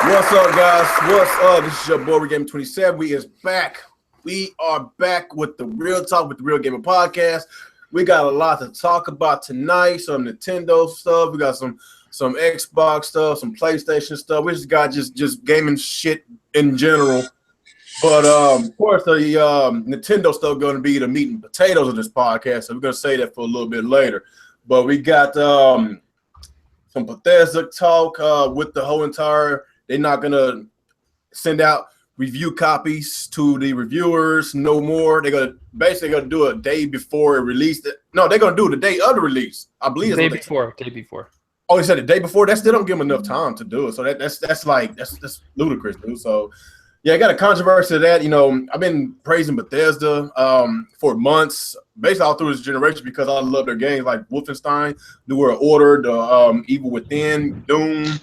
What's up, guys? What's up? This is your boy, Game27. We is back. We are back with the Real Talk with the Real Gamer podcast. We got a lot to talk about tonight. Some Nintendo stuff. We got some Xbox stuff, some PlayStation stuff. We just got just gaming shit in general. But of course, the Nintendo stuff going to be the meat and potatoes of this podcast. So we're going to say that for a little bit later. But we got some Bethesda talk with the whole entire. They're not going to send out review copies to the reviewers no more. They're going to basically do a day before it released. No, they're going to do it the day of the release. I believe it's day before. Oh, he said the day before? That still don't give them enough time to do it. So that's ludicrous, dude. So, yeah, I got a controversy to that. You know, I've been praising Bethesda for months, basically all through this generation because I love their games like Wolfenstein, New World Order, the Evil Within, Doom.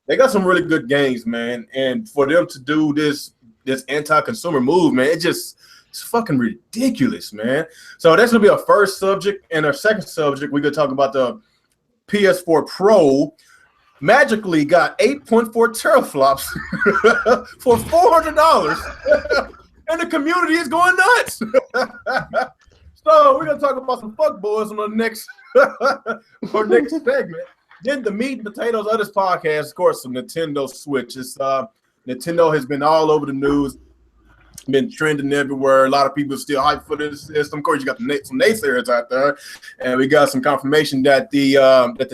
They got some really good games, man. And for them to do this anti-consumer move, man, it's fucking ridiculous, man. So that's gonna be our first subject, and our second subject, we're gonna talk about the PS4 Pro. Magically got 8.4 teraflops for $400, and the community is going nuts. So we're gonna talk about some fuckboys on the next segment. Then the meat and potatoes of this podcast, of course, some Nintendo Switch. Nintendo has been all over the news, been trending everywhere. A lot of people are still hyped for this system. Of course, you got some naysayers out there, and we got some confirmation that the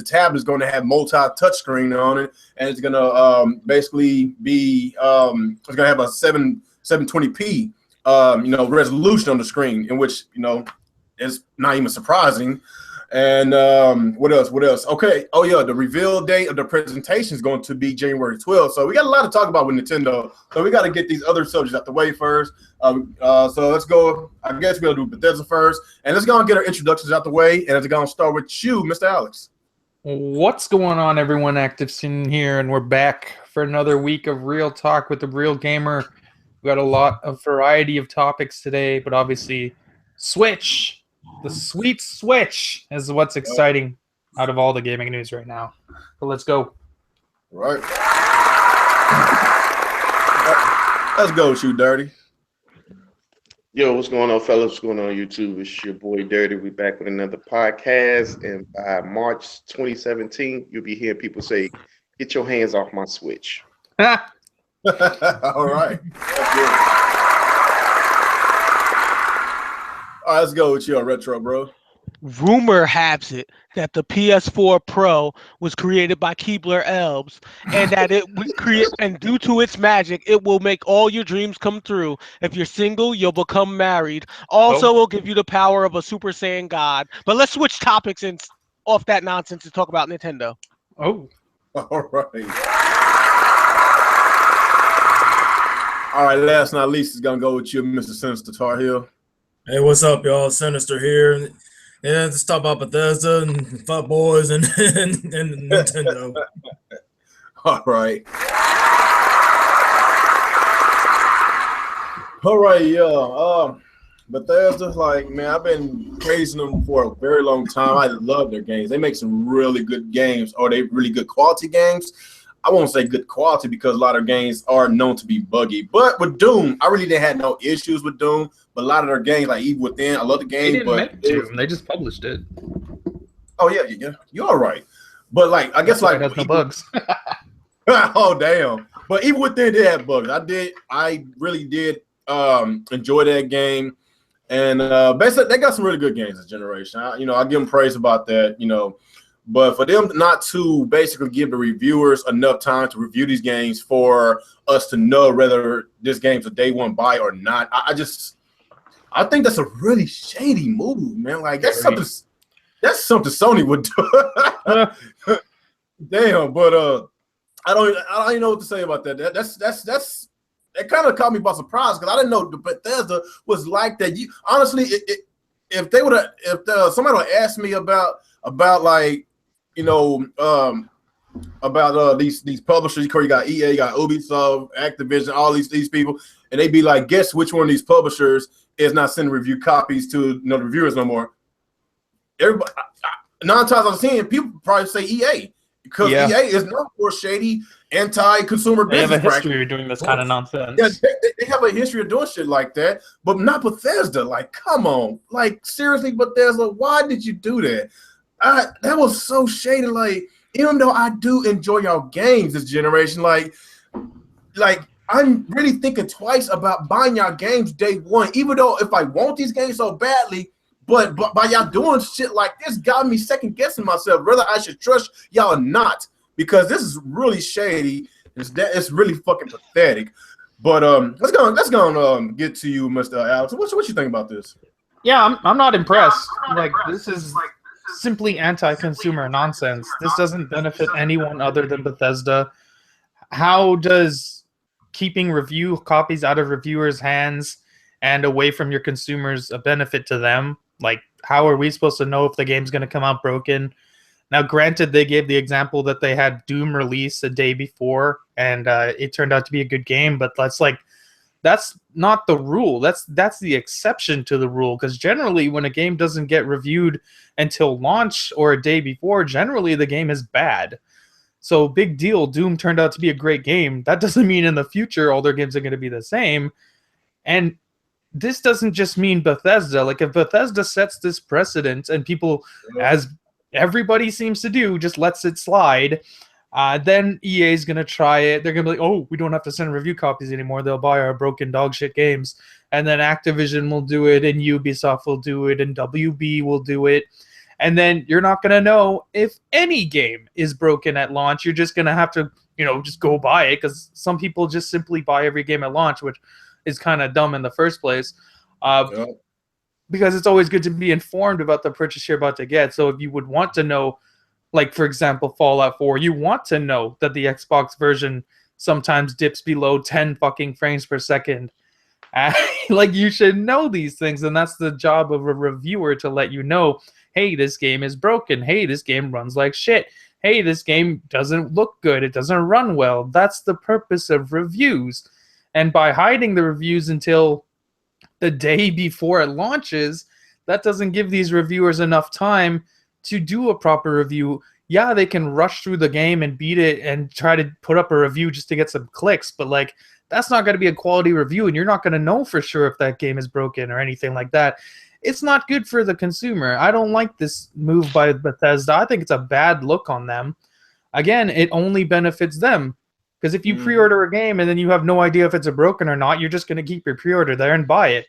tablet is going to have multi-touchscreen on it, and it's going to basically be it's going to have a 720p resolution on the screen, in which is not even surprising. And what else? Okay. Oh, yeah. The reveal date of the presentation is going to be January 12th. So we got a lot to talk about with Nintendo. So we got to get these other subjects out the way first. So let's go. I guess we'll do Bethesda first. And let's go and get our introductions out the way. And it's going to start with you, Mr. Alex. What's going on, everyone? ActivesiNGaming here. And we're back for another week of Real Talk with the Real Gamer. We got a lot of variety of topics today, but obviously Switch. The sweet Switch is what's exciting out of all the gaming news right now. So let's go. Right. Let's go, Shoot Dirty. Yo, what's going on, fellas? What's going on YouTube? It's your boy Dirty. We're back with another podcast. And by March 2017, you'll be hearing people say, "Get your hands off my Switch." All right. That's good. All right, let's go with you, Retro, bro. Rumor has it that the PS4 Pro was created by Keebler Elves, and that it was and due to its magic, it will make all your dreams come true. If you're single, you'll become married. Also, it'll give you the power of a Super Saiyan God. But let's switch topics and off that nonsense and talk about Nintendo. Oh, all right. All right, last but not least, is gonna go with you, Mr. Sinister Tar Heel. Hey, what's up, y'all? Sinister here. Yeah, let's talk about Bethesda and Fanboys and Nintendo. All right. All right, yeah. Bethesda, like, man, I've been praising them for a very long time. I love their games. They make some really good games, or they really good quality games. I won't say good quality because a lot of games are known to be buggy. But with Doom, I really didn't have no issues with Doom. But a lot of their games, like Evil Within, I love the game. They didn't make Doom. They just published it. Oh, yeah. You're all right. But, like, I guess, like... It has no bugs. Oh, damn. But Evil Within did have bugs. I really did enjoy that game. And basically, they got some really good games this generation. I give them praise about that, But for them not to basically give the reviewers enough time to review these games for us to know whether this game's a day one buy or not, I think that's a really shady move, man. Like that's something Sony would do. Damn, but I don't even know what to say about that. That kind of caught me by surprise because I didn't know the Bethesda was like that. Honestly, if somebody would ask me about like. About these publishers. You got EA, you got Ubisoft, Activision, all these people, and they be like, guess which one of these publishers is not sending review copies to the reviewers no more? Everybody, 9 times out of 10, people probably say EA, because Yeah. EA is known for shady anti-consumer They have business a practices. history of doing this kind of nonsense. Yeah, they have a history of doing shit like that, but not Bethesda. Like, come on, like seriously, Bethesda, why did you do that? That was so shady. Like, even though I do enjoy y'all games this generation, like I'm really thinking twice about buying y'all games day one, even though if I want these games so badly. But by y'all doing shit like this got me second guessing myself whether I should trust y'all or not, because this is really shady. It's really fucking pathetic. But let's go get to you, Mr. Alex. What you think about this? Yeah, I'm not impressed. Like, this is simply anti-consumer nonsense. This doesn't benefit anyone other than Bethesda. How does keeping review copies out of reviewers' hands and away from your consumers a benefit to them? Like, how are we supposed to know if the game's going to come out broken? Now, granted, they gave the example that they had Doom release a day before, and it turned out to be a good game, but that's not the rule. That's the exception to the rule, because generally when a game doesn't get reviewed until launch or a day before, generally the game is bad. So big deal, Doom turned out to be a great game. That doesn't mean in the future all their games are going to be the same. And this doesn't just mean Bethesda. Like, if Bethesda sets this precedent and people, as everybody seems to do, just lets it slide, then EA is going to try it. They're going to be like, oh, we don't have to send review copies anymore. They'll buy our broken dog shit games. And then Activision will do it, and Ubisoft will do it, and WB will do it. And then you're not going to know if any game is broken at launch. You're just going to have to, just go buy it, because some people just simply buy every game at launch, which is kind of dumb in the first place. Because it's always good to be informed about the purchase you're about to get. So if you would want to know, like, for example, Fallout 4, you want to know that the Xbox version sometimes dips below 10 fucking frames per second. Like, you should know these things, and that's the job of a reviewer, to let you know, hey, this game is broken. Hey, this game runs like shit. Hey, this game doesn't look good. It doesn't run well. That's the purpose of reviews. And by hiding the reviews until the day before it launches, that doesn't give these reviewers enough time to do a proper review. Yeah, they can rush through the game and beat it and try to put up a review just to get some clicks, but like, that's not going to be a quality review, and you're not going to know for sure if that game is broken or anything like that. It's not good for the consumer. I don't like this move by Bethesda. I think it's a bad look on them. Again, it only benefits them. Because if you pre-order a game and then you have no idea if it's a broken or not, you're just going to keep your pre-order there and buy it.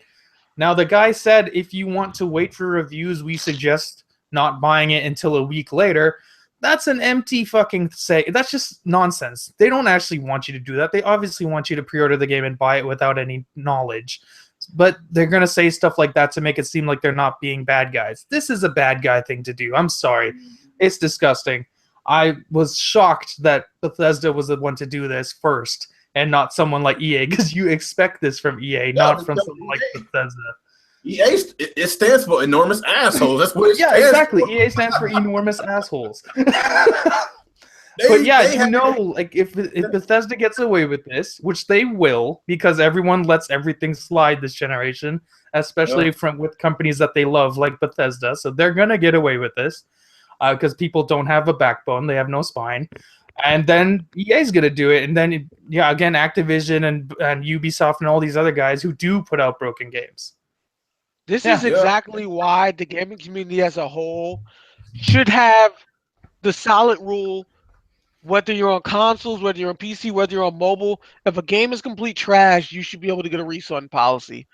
Now, the guy said, if you want to wait for reviews, we suggest not buying it until a week later. That's an empty fucking say. That's just nonsense. They don't actually want you to do that. They obviously want you to pre-order the game and buy it without any knowledge. But they're going to say stuff like that to make it seem like they're not being bad guys. This is a bad guy thing to do. I'm sorry. It's disgusting. I was shocked that Bethesda was the one to do this first and not someone like EA, because you expect this from EA, not from someone like Bethesda. EA, it stands for enormous assholes. That's what it stands exactly. for. EA stands for enormous assholes. But yeah, like, if Bethesda gets away with this, which they will, because everyone lets everything slide this generation, especially with companies that they love like Bethesda, so they're going to get away with this. Because people don't have a backbone, they have no spine, and then EA's gonna do it, and then again, Activision and Ubisoft and all these other guys who do put out broken games. This is exactly why the gaming community as a whole should have the solid rule: whether you're on consoles, whether you're on PC, whether you're on mobile, if a game is complete trash, you should be able to get a refund policy.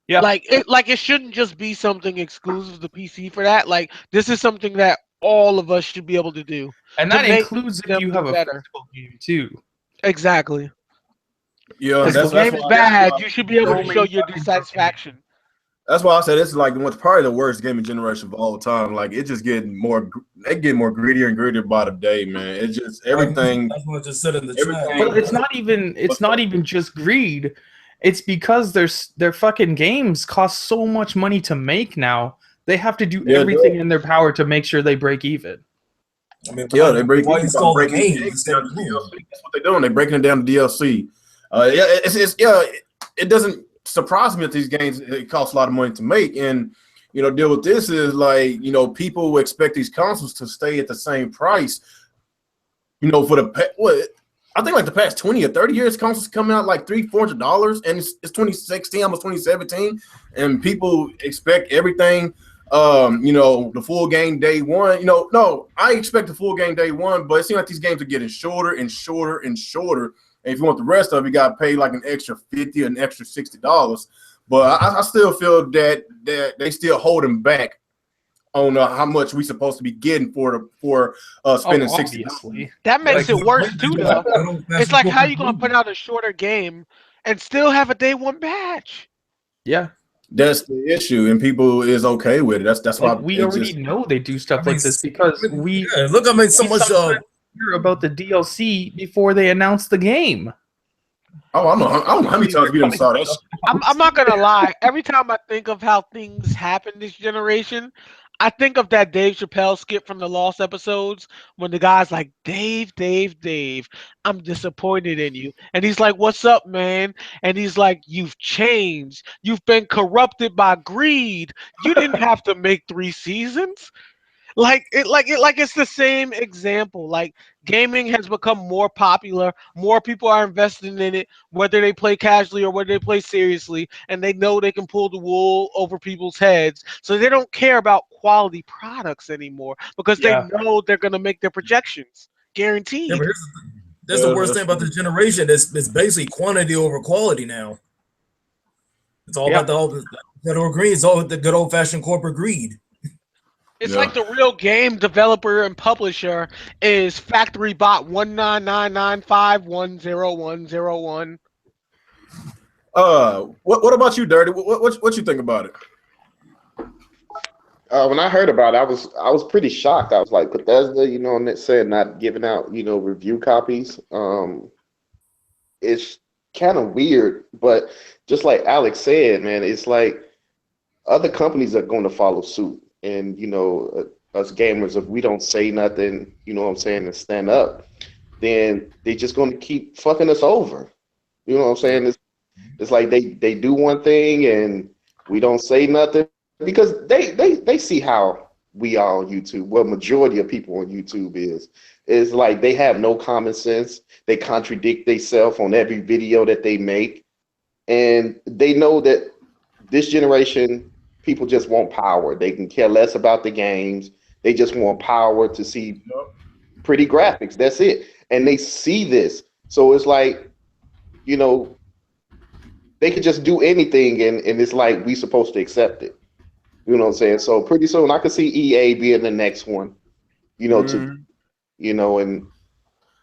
Yeah, it shouldn't just be something exclusive to PC for that. Like, this is something that all of us should be able to do. And that includes if you have a physical game too. Exactly. Yeah, if the game is bad, you should be able to show your dissatisfaction. That's why I said this is like probably the worst gaming generation of all time. Like, it just getting more greedier and greedier by the day, man. It's just everything. That's what just said in the chat. But it's not even just greed. It's because their fucking games cost so much money to make now. They have to do everything in their power to make sure they break even. I mean, they break even. That's what they're doing. They're breaking it down to DLC. It doesn't surprise me that these games, it costs a lot of money to make, and deal with this is like, people expect these consoles to stay at the same price for what I think like the past 20 or 30 years, consoles coming out like $300-$400, and it's 2016, almost 2017, and people expect everything. The full game day one. No, I expect the full game day one, but it seems like these games are getting shorter and shorter and shorter. And if you want the rest of it, you got to pay like an extra $50, an extra $60. But I still feel that they still holding back on how much we supposed to be getting for spending $60. That makes it worse too, though. It's like, how you gonna put out a shorter game and still have a day one patch? Yeah, that's the issue, and people is okay with it. That's why we already know they do stuff like this because look. I mean, so much hear about the DLC before they announce the game. Oh, I don't know how many times we done saw that. I'm not gonna lie. Every time I think of how things happen this generation, I think of that Dave Chappelle skit from the Lost episodes when the guy's like, Dave, I'm disappointed in you. And he's like, what's up, man? And he's like, you've changed. You've been corrupted by greed. You didn't have to make 3 seasons. It's the same example. Like, gaming has become more popular, more people are investing in it, whether they play casually or whether they play seriously, and they know they can pull the wool over people's heads, so they don't care about quality products anymore because they know they're going to make their projections guaranteed. Yeah, that's the worst thing about this generation. It's basically quantity over quality now. It's all about the old greed. It's all the good old-fashioned corporate greed. It's like the real game developer and publisher is factory bot 19995100101. What about you, Dirty? What you think about it? When I heard about it, I was pretty shocked. I was like, Bethesda, and it said not giving out, review copies. It's kind of weird, but just like Alex said, man, it's like other companies are going to follow suit. And, us gamers, if we don't say nothing, and stand up, then they just going to keep fucking us over. You know what I'm saying? It's like they do one thing and we don't say nothing because they see how we are on YouTube. Well, majority of people on YouTube is like they have no common sense. They contradict themselves on every video that they make. And they know that this generation, people just want power. They can care less about the games. They just want power to see pretty graphics. That's it. And they see this. So it's like, they could just do anything and it's like we supposed to accept it. You know what I'm saying? So pretty soon I could see EA being the next one, and then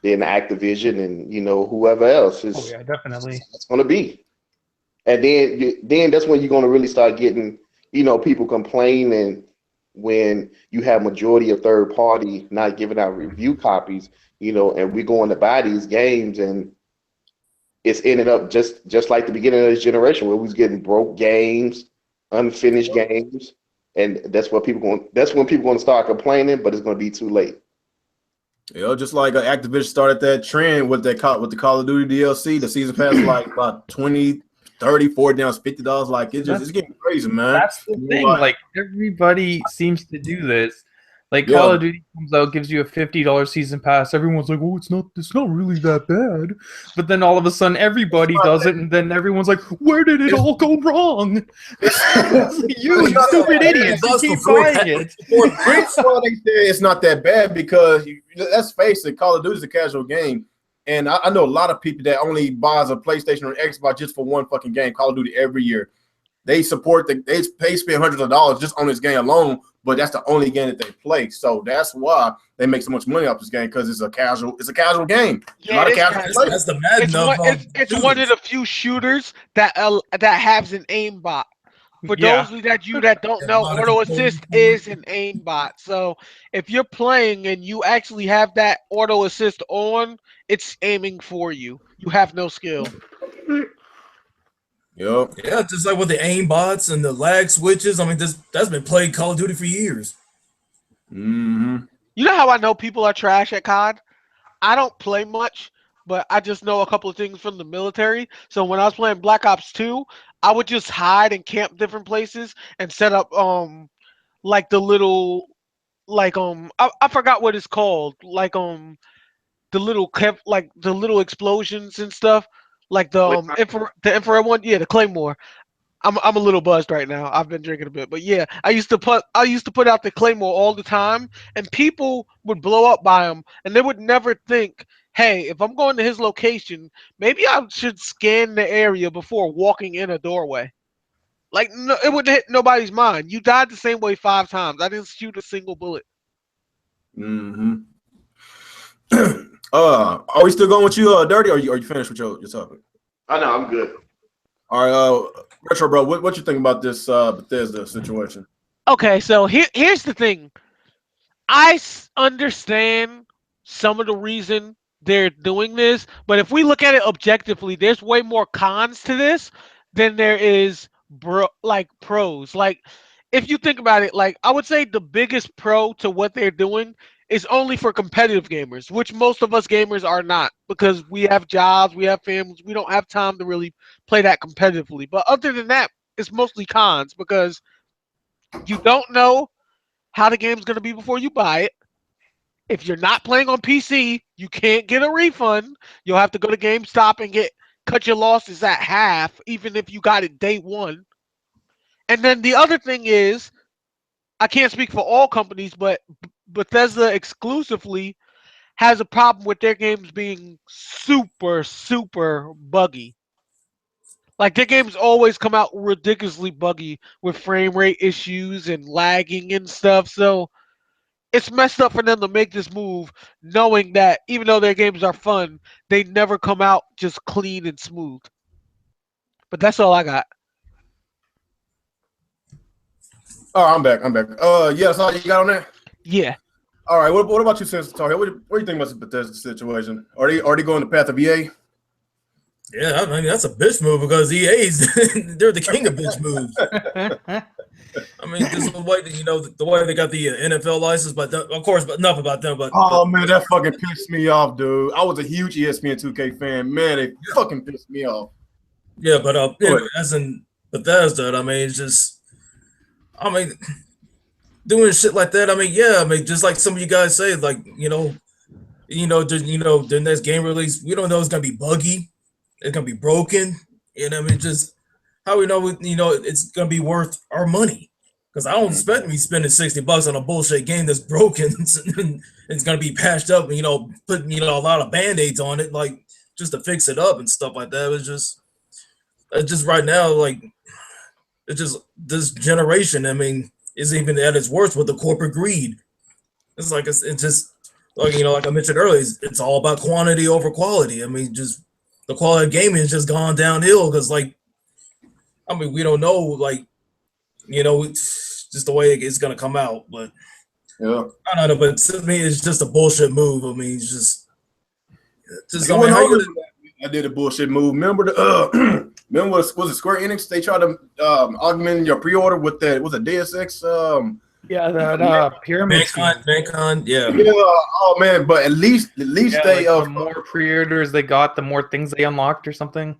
Activision and, whoever else is. Oh, yeah, definitely. It's going to be. And then that's when you're going to really start getting, people complaining when you have majority of third party not giving out review copies, and we're going to buy these games and it's ended up just like the beginning of this generation where we was getting broke games, unfinished games, and that's when people going to start complaining, but it's going to be too late. Just like Activision started that trend with the Call of Duty DLC, the season pass like about 20, 30, 40 down, $50. Like it's getting crazy, man. That's the thing. Like everybody seems to do this. Like Call of Duty comes out, gives you a $50 season pass. Everyone's like, "Oh, it's not really that bad." But then all of a sudden, everybody does it, and then everyone's like, "Where did it all go wrong?" you stupid idiots! You keep buying it. They say it's not that bad because let's face it, Call of Duty is a casual game. And I know a lot of people that only buys a PlayStation or Xbox just for one fucking game, Call of Duty, every year. They spend hundreds of dollars just on this game alone, but that's the only game that they play. So that's why they make so much money off this game, because it's a casual game. Yeah, that's the madness. It's one of the few shooters that has an aimbot. For those of you that don't know, auto assist is an aimbot. So if you're playing and you actually have that auto assist on, it's aiming for you. You have no skill. Yep. Yeah, just like with the aimbots and the lag switches. I mean, that's been playing Call of Duty for years. Mm-hmm. You know how I know people are trash at COD? I don't play much, but I just know a couple of things from the military. So when I was playing Black Ops 2, I would just hide and camp different places and set up like the little I forgot what it's called, like the little like the little explosions and stuff, like the infrared one. Yeah, the Claymore. I'm a little buzzed right now. I've been drinking a bit, but yeah, I used to put out the Claymore all the time, and people would blow up by them, and they would never think, hey, if I'm going to his location, maybe I should scan the area before walking in a doorway. Like, no, it wouldn't hit nobody's mind. You died the same way 5 times. I didn't shoot a single bullet. Mm-hmm. Are we still going with you, Dirty, or are you finished with your topic? I know, I'm good. All right, Retro Bro, what you think about this Bethesda situation? Okay, so here's the thing. I understand some of the reason they're doing this, but if we look at it objectively, there's way more cons to this than there is pros. Like, if you think about it, like, I would say the biggest pro to what they're doing is only for competitive gamers, which most of us gamers are not, because we have jobs, we have families, we don't have time to really play that competitively. But other than that, it's mostly cons, because you don't know how the game's going to be before you buy it. If you're not playing on PC, you can't get a refund. You'll have to go to GameStop and cut your losses at half, even if you got it day one. And then the other thing is, I can't speak for all companies, but Bethesda exclusively has a problem with their games being super, super buggy. Like, their games always come out ridiculously buggy with frame rate issues and lagging and stuff. So it's messed up for them to make this move, knowing that even though their games are fun, they never come out just clean and smooth. But that's all I got. Oh, I'm back. Yeah, that's all you got on that? Yeah. All right, what about you, Sensor Talk? What do you think about the Bethesda situation? Are they going the path of EA? Yeah, I mean, that's a bitch move, because EA's they're the king of bitch moves. I mean, this is the way the way they got the NFL license, but of course, but enough about them. But man, that fucking pissed me off, dude. I was a huge ESPN 2K fan. Man, it fucking pissed me off. Yeah, but as in Bethesda, I mean, it's just, I mean, doing shit like that. I mean, yeah, I mean, just like some of you guys say, like the next game release, we don't know it's gonna be buggy, it's gonna be broken, and I mean, just how we know it's gonna be worth our money. Because I don't expect me spending $60 on a bullshit game that's broken. It's gonna be patched up, and put a lot of band-aids on it, like, just to fix it up and stuff like that. It's just right now, like, it's just this generation. I mean, isn't even at its worst with the corporate greed. It's like it's just like like I mentioned earlier, it's all about quantity over quality. I mean, just the quality of gaming has just gone downhill, because, like, I mean, we don't know, like, it's just the way it's gonna come out. But yeah, I don't know. But to me, it's just a bullshit move. I mean, it's just I did a bullshit move. Remember remember was it Square Enix? They tried to augment your pre-order with that. Was it Deus Ex? Yeah, that pyramid. Mankind, yeah. Yeah. Oh man, but at least they the more pre-orders they got, the more things they unlocked or something.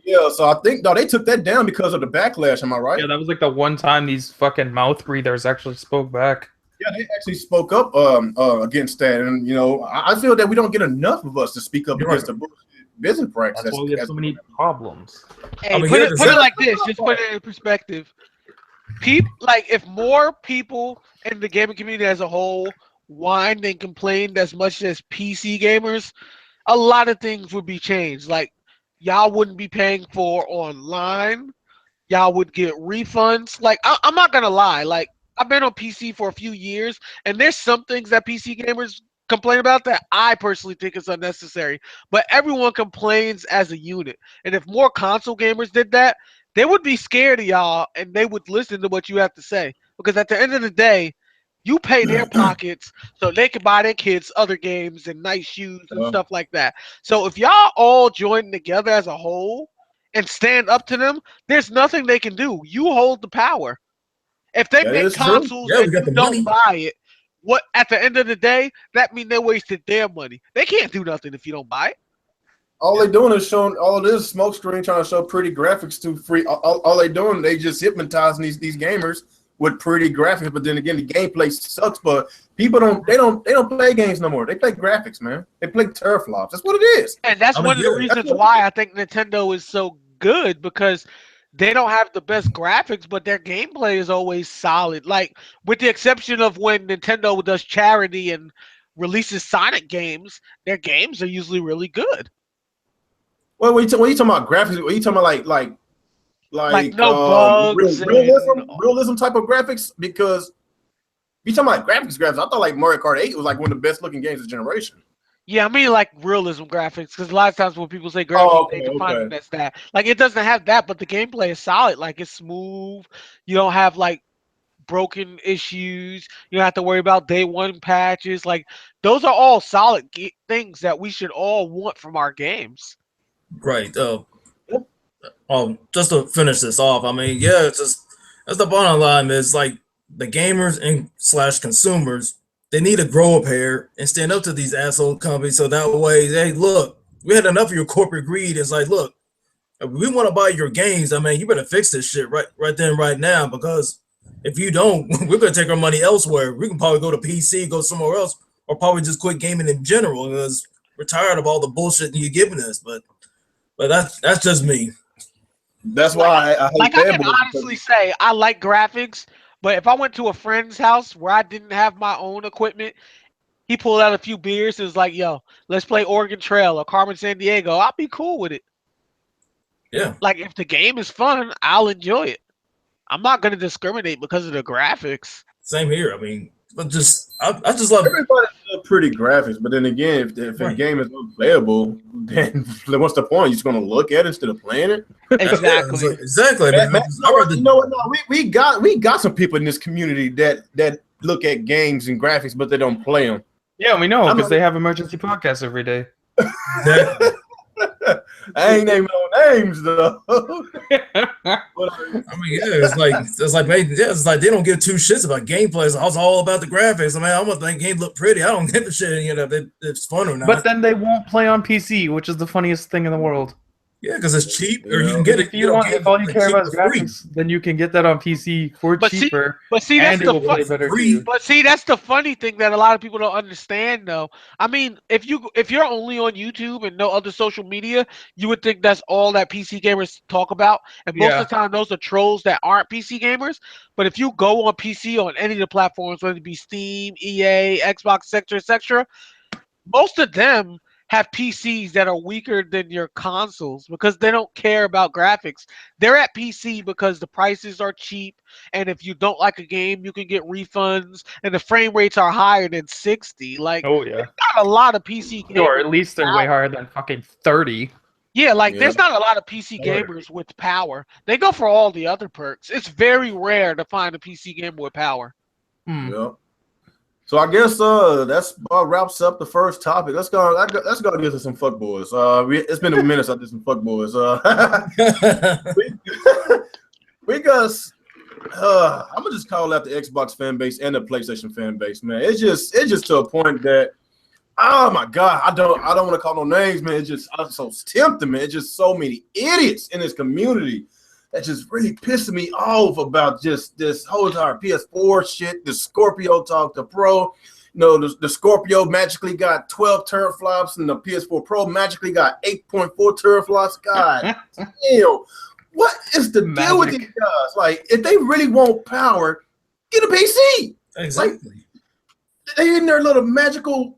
Yeah, so I think they took that down because of the backlash. Am I right? Yeah, that was like the one time these fucking mouth breathers actually spoke back. Yeah, they actually spoke up against that, and I feel that we don't get enough of us to speak up against the business practice. That's why we have so many problems. Hey, put it like this. Just put it in perspective. If more people in the gaming community as a whole whined and complained as much as PC gamers, a lot of things would be changed. Like, y'all wouldn't be paying for online. Y'all would get refunds. Like, I'm not gonna lie. Like, I've been on PC for a few years, and there's some things that PC gamers complain about that I personally think is unnecessary. But everyone complains as a unit. And if more console gamers did that, they would be scared of y'all, and they would listen to what you have to say. Because at the end of the day, you pay their pockets so they can buy their kids other games and nice shoes and stuff like that. So if y'all all join together as a whole and stand up to them, there's nothing they can do. You hold the power. If they make consoles and you don't buy it, what at the end of the day, that means they wasted their money. They can't do nothing if you don't buy it. All they doing is showing all this smoke screen, trying to show pretty graphics to free. All they doing, they just hypnotizing these gamers with pretty graphics, but then again, the gameplay sucks. But people don't play games no more. They play graphics, man. They play teraflops. That's what it is. And that's one of the reasons why I think Nintendo is so good, because they don't have the best graphics, but their gameplay is always solid. Like, with the exception of when Nintendo does charity and releases Sonic games, their games are usually really good. Well, when you talking about graphics, when you talking about like no bugs, realism type of graphics, because you talking about graphics. I thought like Mario Kart 8 was like one of the best looking games of the generation. Yeah, I mean like realism graphics, because a lot of times when people say graphics, they define it as that. Like, it doesn't have that, but the gameplay is solid. Like, it's smooth. You don't have like broken issues. You don't have to worry about day one patches. Like, those are all solid things that we should all want from our games. Right. Just to finish this off, I mean, yeah, it's just that's the bottom line. Is like the gamers and / consumers, they need to grow a pair and stand up to these asshole companies, so that way, hey, look, we had enough of your corporate greed. It's like, look, if we want to buy your games, I mean, you better fix this shit right then, right now, because if you don't, we're gonna take our money elsewhere. We can probably go to PC, go somewhere else, or probably just quit gaming in general, because we're tired of all the bullshit you're giving us. But that's just me. That's why I can honestly say I like graphics, but if I went to a friend's house where I didn't have my own equipment, he pulled out a few beers and was like, yo, let's play Oregon Trail or Carmen Sandiego, I'll be cool with it. Yeah. Like, if the game is fun, I'll enjoy it. I'm not going to discriminate because of the graphics. Same here. I mean, but I just love everybody loves pretty graphics, but then again, if the game is unplayable, then what's the point? You're just gonna look at it instead of playing it. Exactly. Exactly. You know what? No, we got some people in this community that look at games and graphics, but they don't play them. Yeah, we know, because they have emergency podcasts every day. Exactly. I ain't naming no names though. I mean, yeah, it's like they don't give two shits about gameplay. It's all about the graphics. I mean, I want the game look pretty. I don't give a shit, if it's fun or not. But then they won't play on PC, which is the funniest thing in the world. Yeah, because it's cheap, or you can get it. If all you care about is graphics, then you can get that on PC for cheaper. That's the funny thing that a lot of people don't understand, though. I mean, if you're only on YouTube and no other social media, you would think that's all that PC gamers talk about, and most of the time those are trolls that aren't PC gamers. But if you go on PC on any of the platforms, whether it be Steam, EA, Xbox, etc., most of them have PCs that are weaker than your consoles because they don't care about graphics. They're at PC because the prices are cheap, and if you don't like a game, you can get refunds, and the frame rates are higher than 60. Like, there's not a lot of PC gamers. Or at least they're way higher than fucking 30. Yeah, there's not a lot of PC gamers with power. They go for all the other perks. It's very rare to find a PC gamer with power. Yeah. So I guess that's wraps up the first topic. Let's go get to some fuckboys. It's been a minute since I did some fuckboys. we got. I'm gonna just call out the Xbox fan base and the PlayStation fan base, man. It's just to a point that, oh my god, I don't want to call no names, man. I'm so tempted, man. It's just so many idiots in this community that just really pissing me off about just this whole entire PS4 shit, the Scorpio talk, the Pro. The Scorpio magically got 12 teraflops, and the PS4 Pro magically got 8.4 teraflops. God damn. What is the deal with these guys? Like, if they really want power, get a PC. Exactly. They in their little magical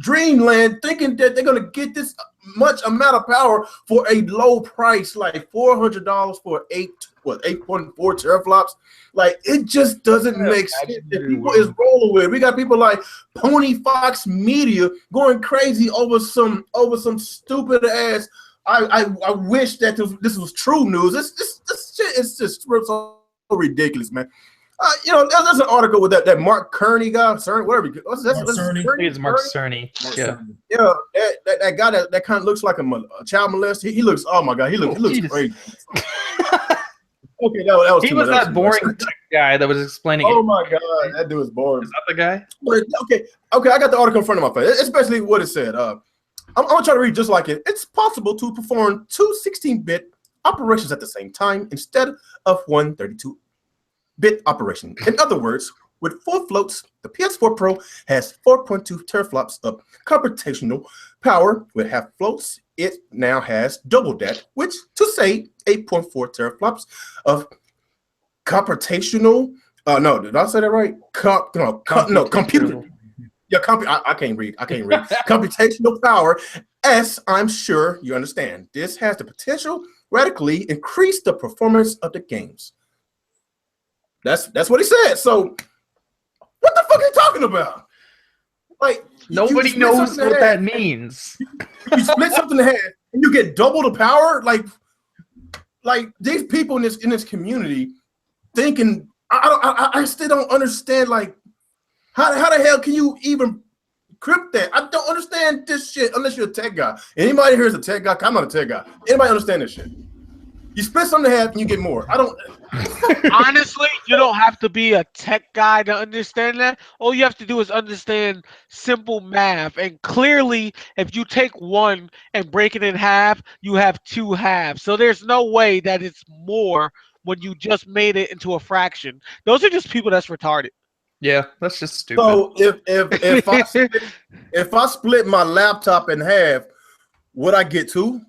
dreamland thinking that they're gonna get this much amount of power for a low price, like $400 for 8.4 teraflops. Like, it just doesn't make sense that people is rolling with. We got people like Pony Fox Media going crazy over some stupid ass. I wish that this was true news. This shit is just so ridiculous, man. There's an article with that Mark Cerny guy, whatever. It's Mark Cerny. Yeah, that guy that kind of looks like a child molester. He looks. Oh my god, he looks crazy. Okay, that was. He was that boring guy that was explaining. Oh my god, that dude is boring. Is that the guy? Okay, I got the article in front of my face. It's basically what it said. I'm gonna try to read just like it. It's possible to perform two 16-bit operations at the same time instead of one 32. bit operation. In other words, with 4 floats, the PS4 Pro has 4.2 teraflops of computational power. With half floats, it now has double that, which to say 8.4 teraflops of computational. No, did I say that right? Computer. Yeah, I can't read. Computational power, as I'm sure you understand. This has the potential radically increase the performance of the games. That's what he said. So, what the fuck are you talking about? Like, Nobody knows what that means. You split something in half and you get double the power. Like these people in this community thinking. I still don't understand. Like, how the hell can you even crypt that? I don't understand this shit unless you're a tech guy. Anybody here is a tech guy? I'm not a tech guy. Anybody understand this shit? You split something in half and you get more. I don't. Honestly, you don't have to be a tech guy to understand that. All you have to do is understand simple math. And clearly, if you take one and break it in half, you have 2 halves. So there's no way that it's more when you just made it into a fraction. Those are just people that's retarded. Yeah, that's just stupid. So if I split my laptop in half, would I get 2?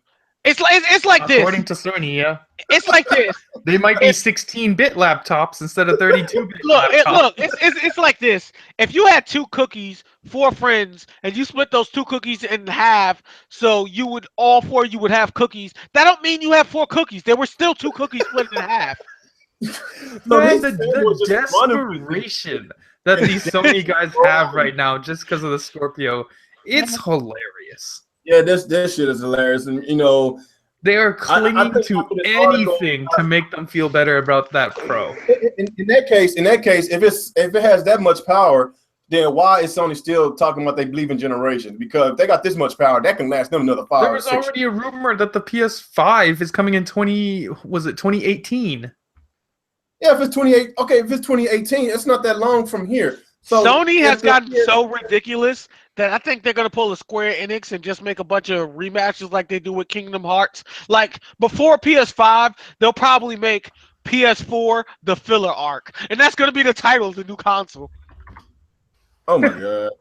It's like this. According to Sony, yeah. It's like this. They might be 16-bit laptops instead of 32-bit Look, it's like this. If you had 2 cookies, 4 friends, and you split those 2 cookies in half, so all 4 you would have cookies. That don't mean you have 4 cookies. There were still 2 cookies split in half. Man, the desperation that these Sony guys have right now just because of the Scorpio, it's hilarious. Yeah, this shit is hilarious, and they are clinging to anything to make them feel better about that Pro. In that case, if it has that much power, then why is Sony still talking about they believe in generations? Because if they got this much power, that can last them another 5 There or was 6 already a rumor that the PS5 is coming in 2018? Yeah, if it's 2018, it's not that long from here. So Sony has gotten so ridiculous that I think they're going to pull a Square Enix and just make a bunch of rematches like they do with Kingdom Hearts. Like, before PS5, they'll probably make PS4 the filler arc. And that's going to be the title of the new console. Oh, my God.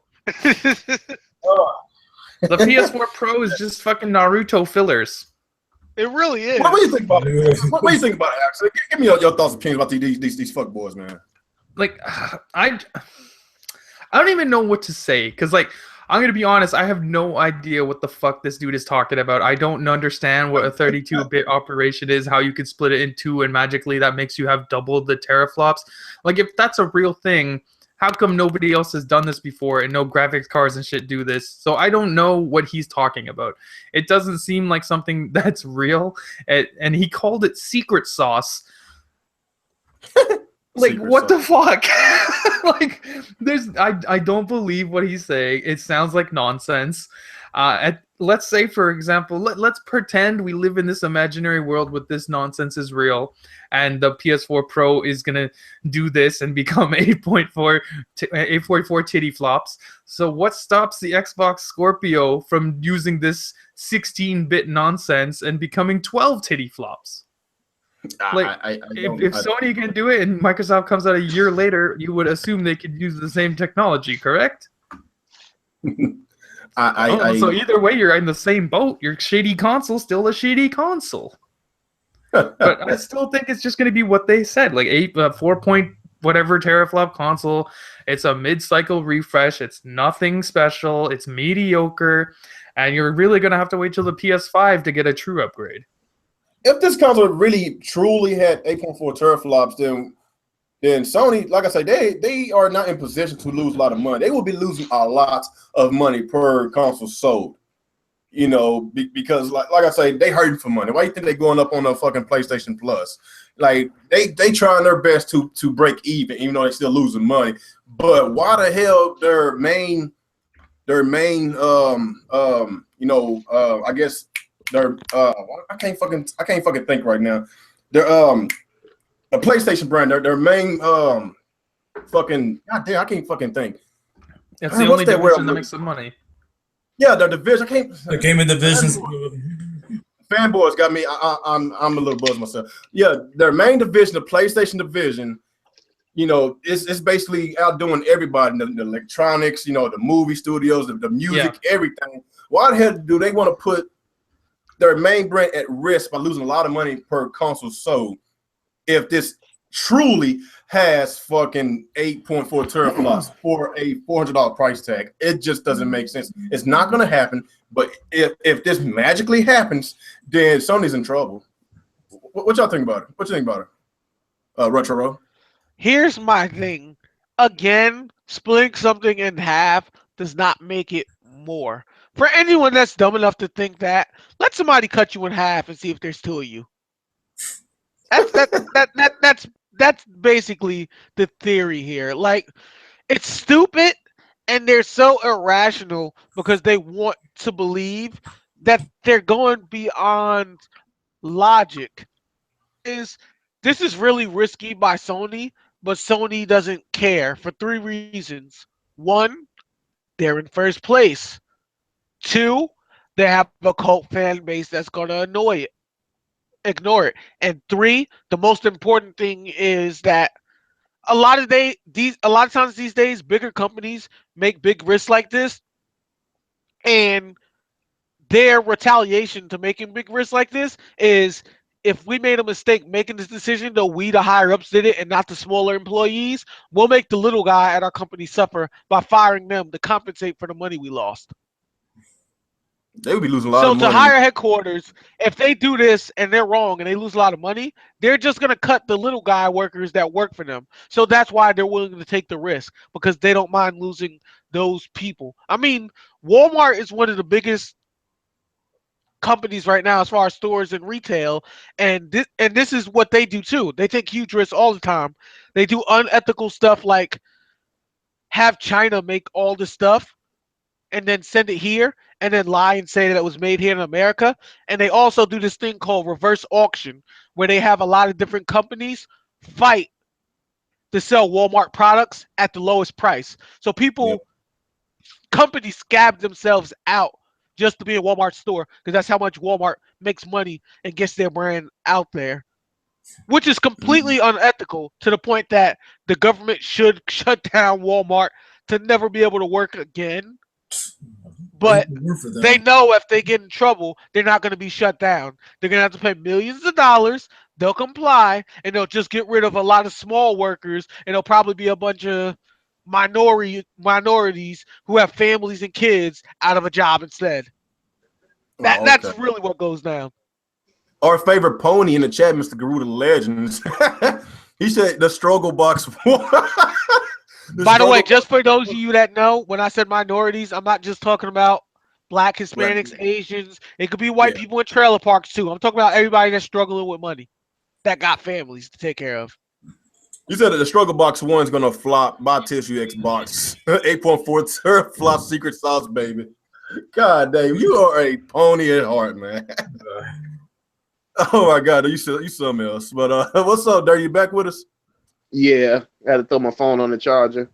The PS4 Pro is just fucking Naruto fillers. It really is. What do you think about it? What do you think about it, actually? Give me your thoughts and opinions about these fuck boys, man. Like, I don't even know what to say, because, like, I'm going to be honest, I have no idea what the fuck this dude is talking about. I don't understand what a 32-bit operation is, how you could split it in 2, and magically that makes you have double the teraflops. Like, if that's a real thing, how come nobody else has done this before and no graphics cards and shit do this? So I don't know what he's talking about. It doesn't seem like something that's real, and he called it secret sauce. Like, secret what sauce. The fuck? Like, I don't believe what he's saying. It sounds like nonsense. Let's say, for example, let's pretend we live in this imaginary world with this nonsense is real, and the PS4 Pro is gonna do this and become 8.4 titty flops. So what stops the Xbox Scorpio from using this 16-bit nonsense and becoming 12 titty flops? Like, if Sony can do it and Microsoft comes out a year later, you would assume they could use the same technology, correct? So either way, you're in the same boat. Your shitty console still a shitty console. But I still think it's just going to be what they said, like 4 point whatever teraflop console. It's a mid-cycle refresh. It's nothing special. It's mediocre, and you're really going to have to wait till the PS5 to get a true upgrade. If this console really truly had 8.4 teraflops, then Sony, like I say, they are not in position to lose a lot of money. They will be losing a lot of money per console sold. Because like I say, they hurting for money. Why do you think they going up on a fucking PlayStation Plus? Like, they trying their best to break even though they still losing money. But why the hell their main I guess their I can't fucking think right now. Their a PlayStation brand, their main fucking goddamn, I can't fucking think. It's the only division that makes some money. Yeah, their division. The gaming divisions. Fanboys got me. I'm a little buzzed myself. Yeah, their main division, the PlayStation division, you know, it's basically outdoing everybody, the electronics, you know, the movie studios, the music, everything. Why the hell do they want to put their main brand at risk by losing a lot of money per console sold if this truly has fucking 8.4 teraflops for a $400 price tag? It just doesn't make sense. It's not going to happen. But if this magically happens, then Sony's in trouble. What y'all think about it? What you think about it, Retro? Here's my thing. Again, splitting something in half does not make it more. For anyone that's dumb enough to think that, let somebody cut you in half and see if there's two of you. That's basically the theory here. Like, it's stupid and they're so irrational because they want to believe that they're going beyond logic. This is really risky by Sony, but Sony doesn't care for three reasons. One, they're in first place. Two, they have a cult fan base that's gonna ignore it. And three, the most important thing is that a lot of times these days, bigger companies make big risks like this, and their retaliation to making big risks like this is if we made a mistake making this decision, though we the higher ups did it and not the smaller employees, we'll make the little guy at our company suffer by firing them to compensate for the money we lost. They would be losing a lot of money. So to higher headquarters, if they do this and they're wrong and they lose a lot of money, they're just going to cut the little guy workers that work for them. So that's why they're willing to take the risk, because they don't mind losing those people. I mean, Walmart is one of the biggest companies right now as far as stores and retail, and this is what they do too. They take huge risks all the time. They do unethical stuff like have China make all the stuff and then send it here and then lie and say that it was made here in America. And they also do this thing called reverse auction where they have a lot of different companies fight to sell Walmart products at the lowest price. So companies scab themselves out just to be a Walmart store because that's how much Walmart makes money and gets their brand out there, which is completely unethical to the point that the government should shut down Walmart to never be able to work again. But they know if they get in trouble, they're not going to be shut down. They're going to have to pay millions of dollars. They'll comply, and they'll just get rid of a lot of small workers, and there'll probably be a bunch of minorities who have families and kids out of a job instead. That's really what goes down. Our favorite pony in the chat, Mr. Garuda Legends. He said the struggle box. By the way, just for those of you that know, when I said minorities, I'm not just talking about Black, Hispanics, right. Asians. It could be white people in trailer parks too. I'm talking about everybody that's struggling with money, that got families to take care of. You said that the struggle box one's gonna flop. Buy tissue Xbox 8.4 teraflop secret sauce, baby. God damn, you are a pony at heart, man. Oh my God, you something else. But what's up, Dirty? You back with us? Yeah, I had to throw my phone on the charger.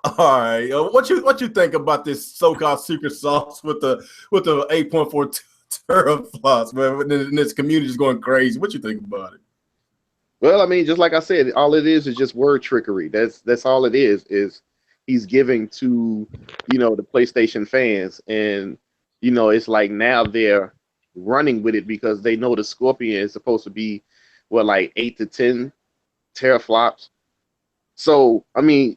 All right, what you think about this so-called secret sauce with the 8.4 teraflops, man? And this community is going crazy. What you think about it? Well, I mean, just like I said, all it is just word trickery. That's all it is he's giving to, you know, the PlayStation fans, and you know, it's like now they're running with it because they know the Scorpion is supposed to be like 8 to 10 teraflops. So I mean,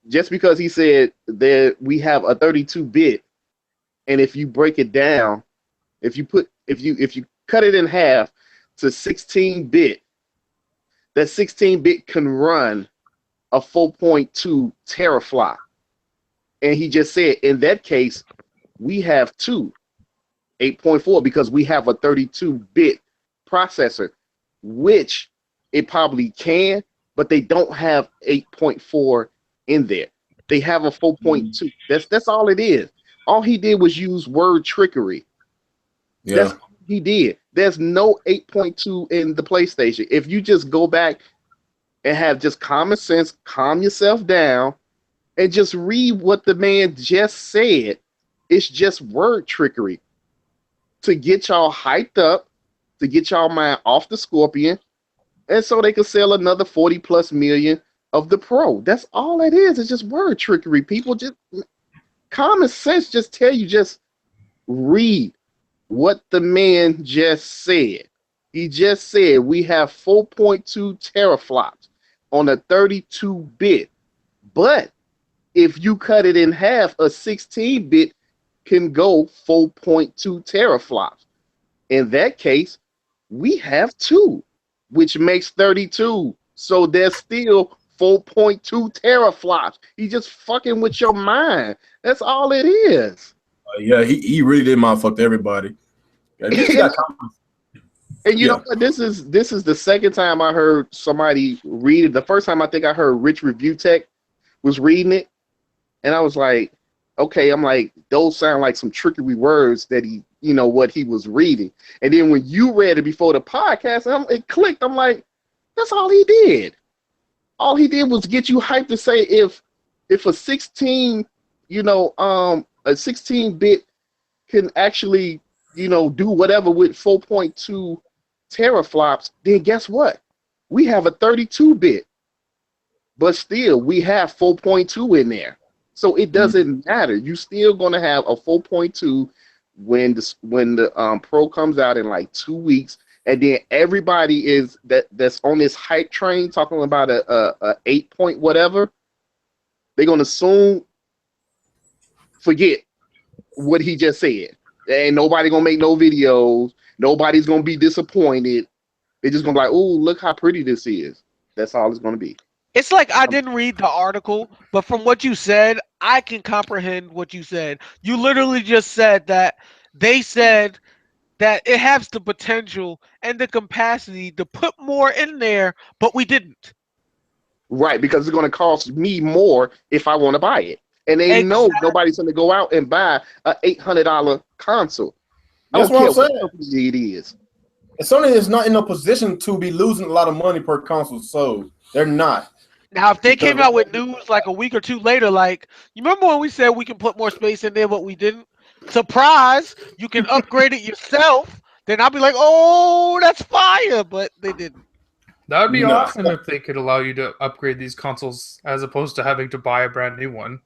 just because he said that we have a 32-bit, and if you break it down, if you cut it in half to 16-bit, that 16-bit can run a 4.2 teraflop. And he just said in that case we have 8.4 because we have a 32-bit processor, which it probably can, but they don't have 8.4 in there. They have a 4.2. That's all it is. All he did was use word trickery. Yeah. That's all he did. There's no 8.2 in the PlayStation. If you just go back and have just common sense, calm yourself down, and just read what the man just said, it's just word trickery to get y'all hyped up, to get y'all mind off the Scorpion, and so they could sell another 40 plus million of the Pro. That's all it is. It's just word trickery. People just common sense just tell you, just read what the man just said. He just said we have 4.2 teraflops on a 32-bit, but if you cut it in half, a 16-bit can go 4.2 teraflops. In that case, we have 2, which makes 32. So there's still 4.2 teraflops. He's just fucking with your mind. That's all it is. Yeah, he really did motherfuck everybody. And you know what? This is the second time I heard somebody read it. The first time I think I heard Rich Review Tech was reading it, and I was like, okay, I'm like, those sound like some trickery words that he, you know, what he was reading. And then when you read it before the podcast, it clicked. I'm like, that's all he did. All he did was get you hyped to say if a 16, you know, a 16-bit can actually, you know, do whatever with 4.2 teraflops, then guess what? We have a 32-bit, but still we have 4.2 in there. So it doesn't matter. You still gonna have a 4.2 when the Pro comes out in like 2 weeks, and then everybody is that's on this hype train talking about a 8 point whatever. They're gonna soon forget what he just said. Ain't nobody gonna make no videos. Nobody's gonna be disappointed. They're just gonna be like, "Oh, look how pretty this is." That's all it's gonna be. It's like I didn't read the article, but from what you said, I can comprehend what you said. You literally just said that they said that it has the potential and the capacity to put more in there, but we didn't. Right, because it's going to cost me more if I want to buy it. And they know nobody's going to go out and buy an $800 console. That's what I'm saying. What company it is. Sony is not in a position to be losing a lot of money per console sold. They're not. Now, if they came out with news like a week or two later, like, you remember when we said we can put more space in there, but we didn't? Surprise, you can upgrade it yourself. Then I'll be like, oh, that's fire, but they didn't. That would be awesome if they could allow you to upgrade these consoles as opposed to having to buy a brand new one.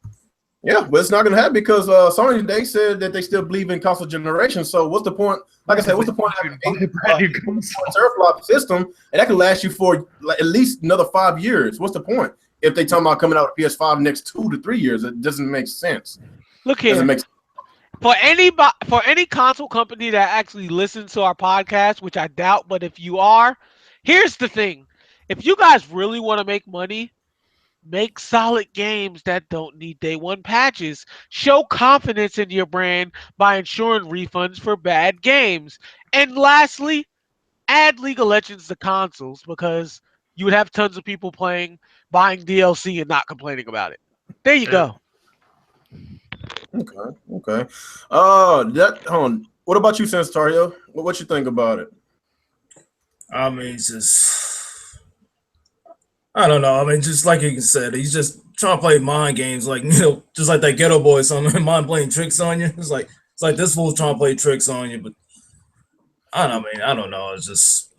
Yeah, but it's not going to happen because Sony, they said that they still believe in console generation. So what's the point? Like I said, what's the point of having a brand new teraflop system and that can last you for like at least another 5 years? What's the point if they talking about coming out with PS5 next 2 to 3 years? It doesn't make sense. Look here. For any console company that actually listens to our podcast, which I doubt, but if you are, here's the thing. If you guys really want to make money, make solid games that don't need day one patches. Show confidence in your brand by ensuring refunds for bad games. And lastly, add League of Legends to consoles because you would have tons of people buying DLC and not complaining about it. There you go. Okay. What about you, Senstario? What you think about it? I mean, it's just, I don't know. I mean, just like you said, he's just trying to play mind games, like, you know, just like that Ghetto Boy song, mind playing tricks on you. It's like this fool's trying to play tricks on you, but I don't know. It's just,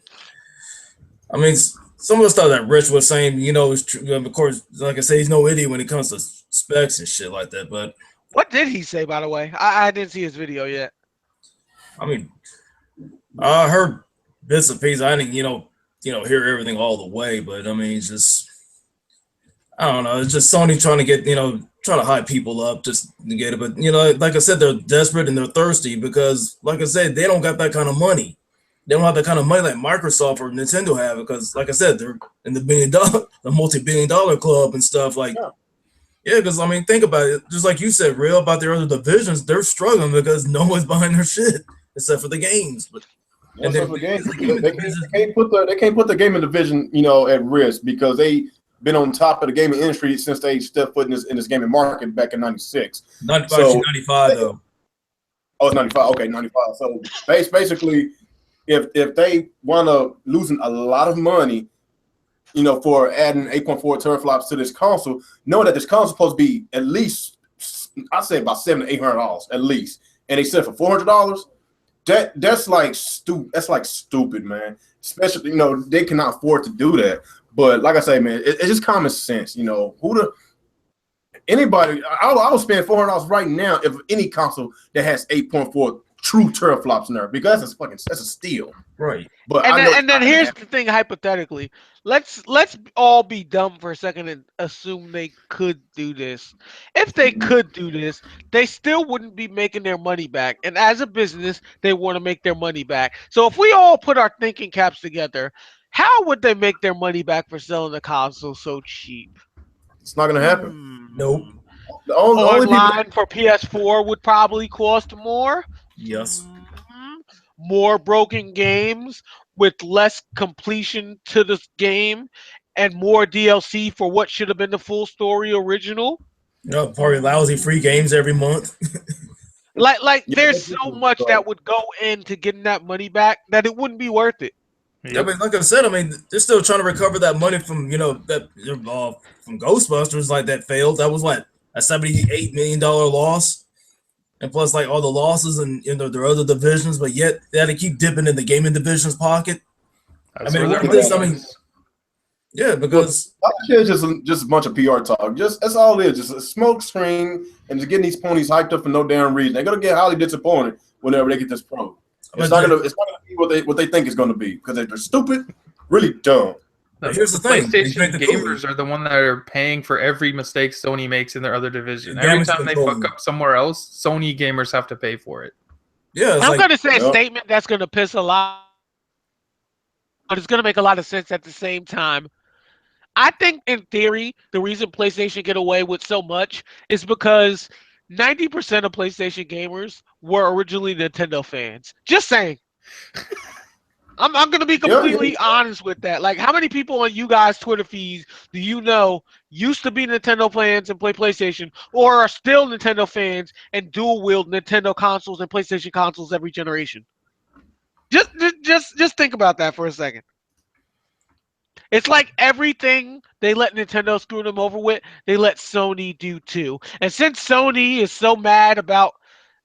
I mean, some of the stuff that Rich was saying, you know, is true. Of course, like I say, he's no idiot when it comes to specs and shit like that. But what did he say, by the way? I didn't see his video yet. I mean, I heard bits and pieces. I didn't, you know, hear everything all the way. But I mean, it's just, I don't know. It's just Sony trying to get, you know, trying to hype people up just to get it. But you know, like I said, they're desperate and they're thirsty because, like I said, they don't got that kind of money. They don't have the kind of money like Microsoft or Nintendo have because, like I said, they're in the multi-billion-dollar club and stuff. Like, yeah, because I mean, think about it. Just like you said, real about their other divisions, they're struggling because no one's buying their shit except for the games. But and then, they can't put the gaming division, you know, at risk because they been on top of the gaming industry since they stepped foot in this gaming market back in '96. 95 though. Oh, it's 95. Okay, 95. So basically, if they want to losing a lot of money, you know, for adding 8.4 teraflops to this console, knowing that this console is supposed to be at least, I'd say about $700 to $800 at least, and they sell it for $400. that's like stupid. That's like stupid, man. Especially, they cannot afford to do that. But like I say, man, it's just common sense. Anybody, I would spend $400 right now if any console that has 8.4 true teraflops in there, because that's a steal. Right. But And then here's the thing, hypothetically. Let's all be dumb for a second and assume they could do this. If they could do this, they still wouldn't be making their money back. And as a business, they want to make their money back. So if we all put our thinking caps together, how would they make their money back for selling the console so cheap? it's not gonna happen. Nope. The only people Online for PS4 would probably cost more. Yes. More broken games with less completion to this game and more DLC for what should have been the full story original. Probably lousy free games every month. Like Yeah, there's that's so much that would go into getting that money back that it wouldn't be worth it. I mean, like I said, they're still trying to recover that money from from Ghostbusters, like that failed. That was what, a $78 million loss, and plus like all the losses and their other divisions, but yet they had to keep dipping in the gaming division's pocket. That's look where at their this. money is. Yeah, because it's just a bunch of PR talk. That's all it is. Just a smoke screen and just getting these ponies hyped up for no damn reason. They're gonna get highly disappointed whenever they get this pro. It's not gonna be what they think it's gonna be, because they're stupid, really dumb. here's the thing: PlayStation gamers are the one that are paying for every mistake Sony makes in their other division. Every time they fuck up somewhere else, Sony gamers have to pay for it. Yeah, I'm going to say a statement that's going to piss a lot, but it's going to make a lot of sense at the same time. I think, in theory, the reason PlayStation get away with so much is because 90% of PlayStation gamers were originally Nintendo fans. Just saying. I'm going to be completely honest with that. Like, how many people on you guys' Twitter feeds do you know used to be Nintendo fans and play PlayStation, or are still Nintendo fans and dual wield Nintendo consoles and PlayStation consoles every generation? Just think about that for a second. It's like everything they let Nintendo screw them over with, they let Sony do too. And since Sony is so mad about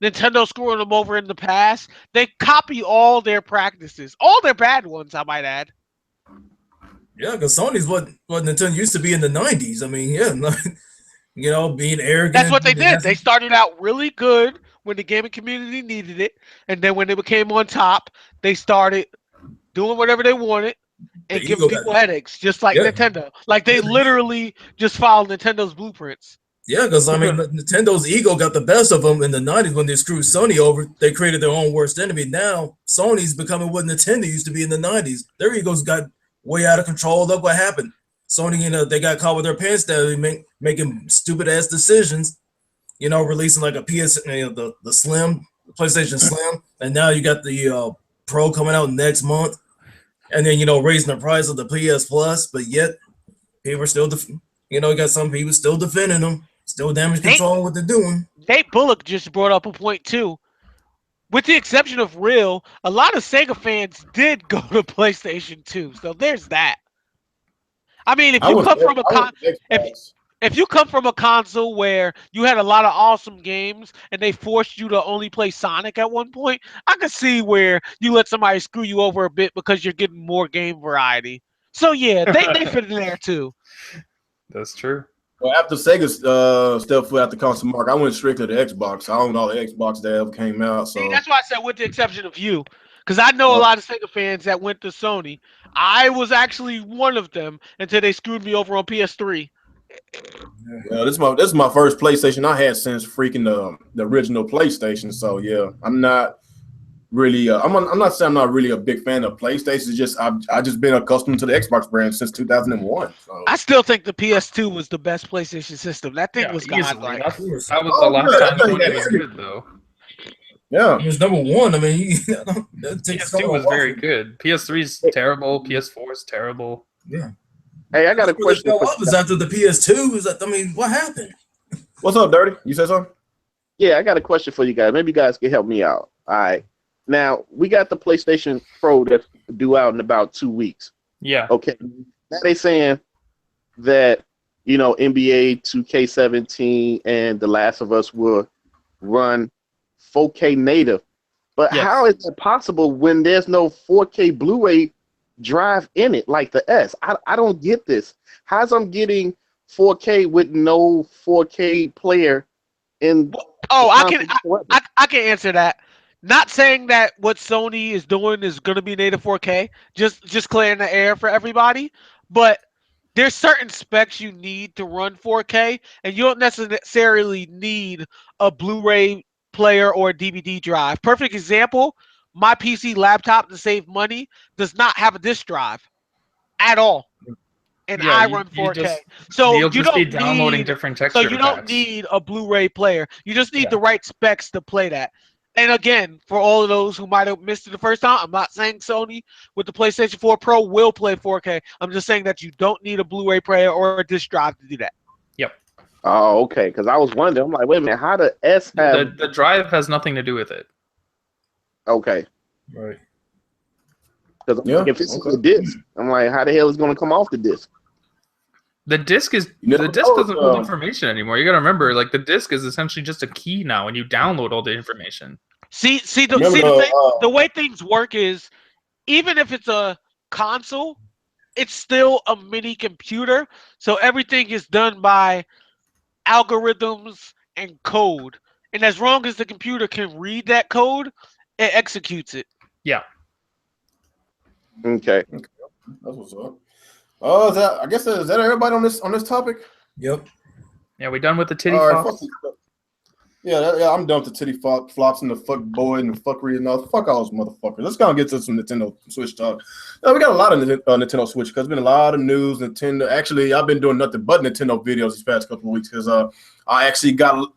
Nintendo screwing them over in the past, they copy all their practices, all their bad ones, I might add. Yeah, because Sony's what Nintendo used to be in the 90s. I mean, yeah, being arrogant. That's what they did. They started out really good when the gaming community needed it, and then when they became on top, they started doing whatever they wanted and giving people headaches, just like Nintendo. Like, they literally just followed Nintendo's blueprints. Yeah, because Nintendo's ego got the best of them in the 90s when they screwed Sony over. They created their own worst enemy. Now Sony's becoming what Nintendo used to be in the 90s. Their egos got way out of control. Look what happened. Sony, they got caught with their pants down, making stupid ass decisions. Releasing like a PS, the Slim, the PlayStation Slim, and now you got the Pro coming out next month, and then raising the price of the PS Plus, but yet people are still, you got some people still defending them. Still damage control what they're doing. Nate Bullock just brought up a point too. With the exception of Real, a lot of Sega fans did go to PlayStation 2. So there's that. I mean, if you come from a console where you had a lot of awesome games and they forced you to only play Sonic at one point, I could see where you let somebody screw you over a bit because you're getting more game variety. So yeah, they fit in there too. That's true. Well, after Sega stepped foot out the console market, I went straight to the Xbox. I owned all the Xbox that ever came out. So that's why I said with the exception of you, because I know a lot of Sega fans that went to Sony. I was actually one of them until they screwed me over on PS3. Yeah, this is my first PlayStation I had since freaking the original PlayStation. So yeah, I'm not really. I'm not saying I'm not really a big fan of PlayStation. It's just I've just been accustomed to the Xbox brand since 2001. So. I still think the PS2 was the best PlayStation system. That thing was godlike. That was the last time Sony was good, though. Yeah, it was number one. I mean, PS2 was very good. PS3 is terrible. PS4 is terrible. Yeah. Hey, I got a question. After the PS2, what happened? What's up, Dirty? You said something? Yeah, I got a question for you guys. Maybe you guys can help me out. All right. Now, we got the PlayStation Pro that's due out in about 2 weeks. Yeah. Okay. Now they saying that, NBA 2K17 and The Last of Us will run 4K native But Yes. how is it possible when there's no 4K Blu-ray drive in it like the S? I don't get this. How's I'm getting 4K with no 4K player in? Oh, the I console whatsoever? I can answer that. Not saying that what Sony is doing is going to be native 4K. Just clearing the air for everybody. But there's certain specs you need to run 4K, and you don't necessarily need a Blu-ray player or a DVD drive. Perfect example: my PC laptop, to save money, does not have a disk drive at all, and Yeah, I you run 4K. just So you'll you just be don't downloading need different so texture you don't packs. need a Blu-ray player. You just need Yeah. the right specs to play that. And again, for all of those who might have missed it the first time, I'm not saying Sony with the PlayStation 4 Pro will play 4K. I'm just saying that you don't need a Blu-ray player or a disc drive to do that. Yep. Oh, okay. Because I was wondering. I'm like, wait a minute. How the S have? The drive has nothing to do with it. Okay. Right. Because Yeah, if it's okay. the disc, I'm like, how the hell is it going to come off the disc? The disc You never doesn't know, hold information anymore. You got to remember, like the disc is essentially just a key now, and you download all the information. Remember The way things work is, even if it's a console, it's still a mini computer. So everything is done by algorithms and code. And as long as the computer can read that code, it executes it. Yeah. Okay. That's what's up. I guess is that everybody on this topic? Yep. Yeah, we done with the titty All right, fox? yeah, I'm done with the titty flops and the fuck boy and the fuckery and all. Fuck all those motherfuckers. Let's kind of get to some Nintendo Switch talk. We got a lot of Nintendo Switch because there's been a lot of news. Nintendo. Actually, I've been doing nothing but Nintendo videos these past couple of weeks because I actually got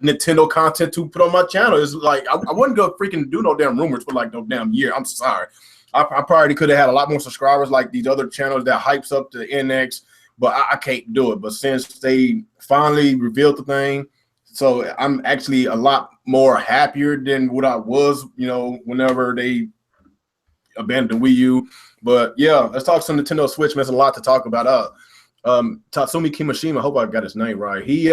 Nintendo content to put on my channel. It's like I wouldn't go freaking do no damn rumors for like no damn year. I'm sorry. I probably could have had a lot more subscribers like these other channels that hypes up the NX, but I can't do it. But since they finally revealed the thing, so I'm actually a lot more happier than what I was, whenever they abandoned Wii U. But yeah, let's talk some Nintendo Switch. There's a lot to talk about. Tatsumi Kimishima, I hope I got his name right. He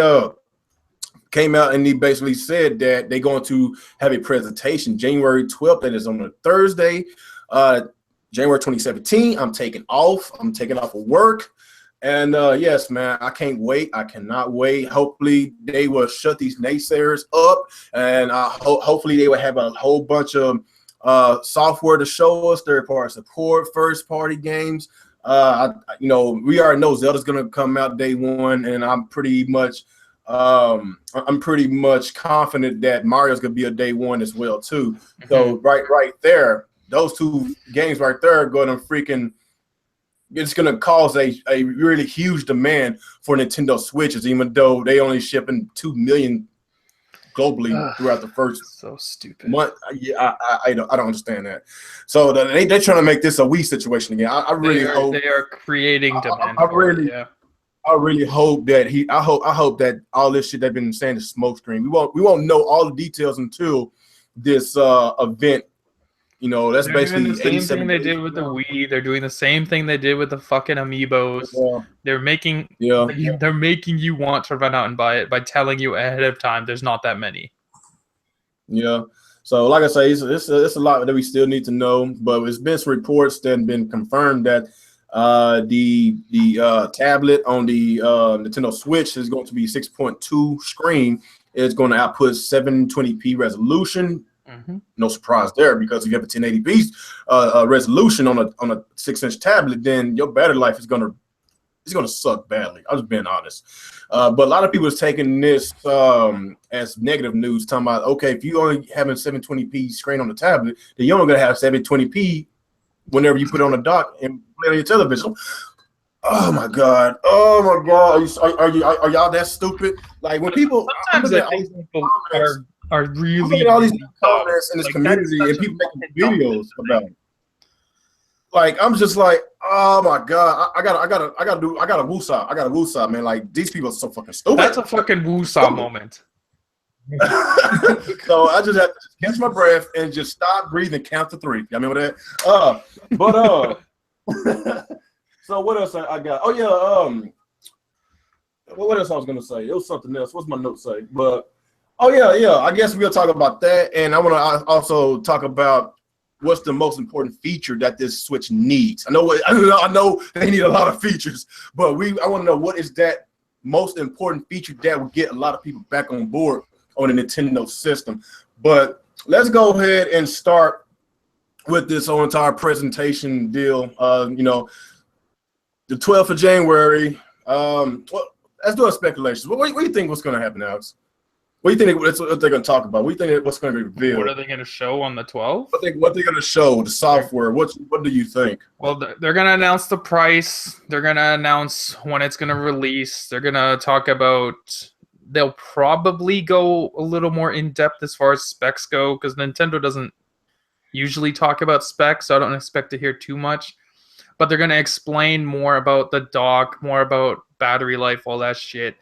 came out and he basically said that they're going to have a presentation January 12th. That is on a Thursday. January 2017. I'm taking off of work. And yes, man, I can't wait. I cannot wait. Hopefully they will shut these naysayers up, and hopefully they will have a whole bunch of software to show us, third-party support, first-party games. We already know Zelda's gonna come out day one, and I'm pretty much confident that Mario's gonna be a day one as well too. Mm-hmm. So right there, those two games right there are gonna freaking. It's going to cause a really huge demand for Nintendo Switches, even though they only shipping 2 million globally throughout the first so stupid month. Yeah, I don't understand that. So they're trying to make this a Wii situation again. I really hope they are creating demand. I really hope that I hope that all this shit they've been saying is smoke screen. We won't know all the details until this event. That's They're basically doing the same thing they did with the Wii. They're doing the same thing they did with the fucking Amiibos. Yeah. They're making you want to run out and buy it by telling you ahead of time there's not that many. Yeah. So like I say, it's a lot that we still need to know, but it's been some reports that have been confirmed that the tablet on the Nintendo Switch is going to be 6.2 screen. It's going to output 720p resolution. Mm-hmm. No surprise there, because if you have a 1080p resolution on a 6-inch tablet, then your battery life is gonna suck badly. I'm just being honest. But a lot of people is taking this as negative news, talking about, okay, if you only having 720p screen on the tablet, then you're only gonna have 720p whenever you put it on a dock and play on your television. Oh my god! Are y'all that stupid? Like when people sometimes I think people are really all these comments in this community and people making videos about it. Like I'm just like, oh my god, I gotta woosah. I gotta woosah, man. Like these people are so fucking stupid. That's a fucking woosah moment. So I just have to catch my breath and just stop, breathe, and count to 3. Y'all remember that? So what else I got? Oh yeah, what else I was gonna say? It was something else. What's my note say? But Oh yeah. I guess we'll talk about that, and I want to also talk about what's the most important feature that this Switch needs. I know they need a lot of features, but I want to know what is that most important feature that will get a lot of people back on board on the Nintendo system. But let's go ahead and start with this whole entire presentation deal. The 12th of January. Let's do a speculation. What do you think what's going to happen, Alex? What do you think what they're going to talk about? What do you think what's going to be revealed? What are they going to show on the 12th? What they're going to show, the software. What do you think? Well, they're going to announce the price. They're going to announce when it's going to release. They're going to talk about... They'll probably go a little more in-depth as far as specs go, because Nintendo doesn't usually talk about specs, so I don't expect to hear too much. But they're going to explain more about the dock, more about battery life, all that shit.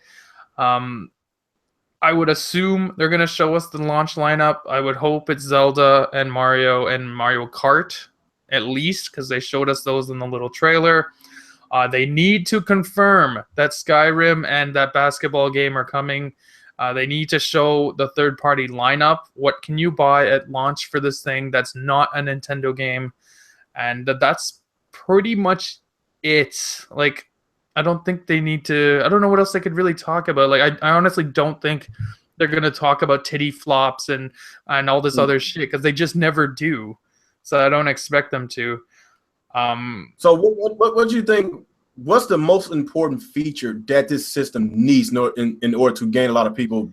I would assume they're going to show us the launch lineup. I would hope it's Zelda and Mario Kart, at least, because they showed us those in the little trailer. They need to confirm that Skyrim and that basketball game are coming. They need to show the third-party lineup. What can you buy at launch for this thing that's not a Nintendo game? And that's pretty much it. Like, I don't think they need to... I don't know what else they could really talk about. Like, I honestly don't think they're going to talk about titty flops and all this other shit, because they just never do. So I don't expect them to. So what do you think? What's the most important feature that this system needs in order to gain a lot of people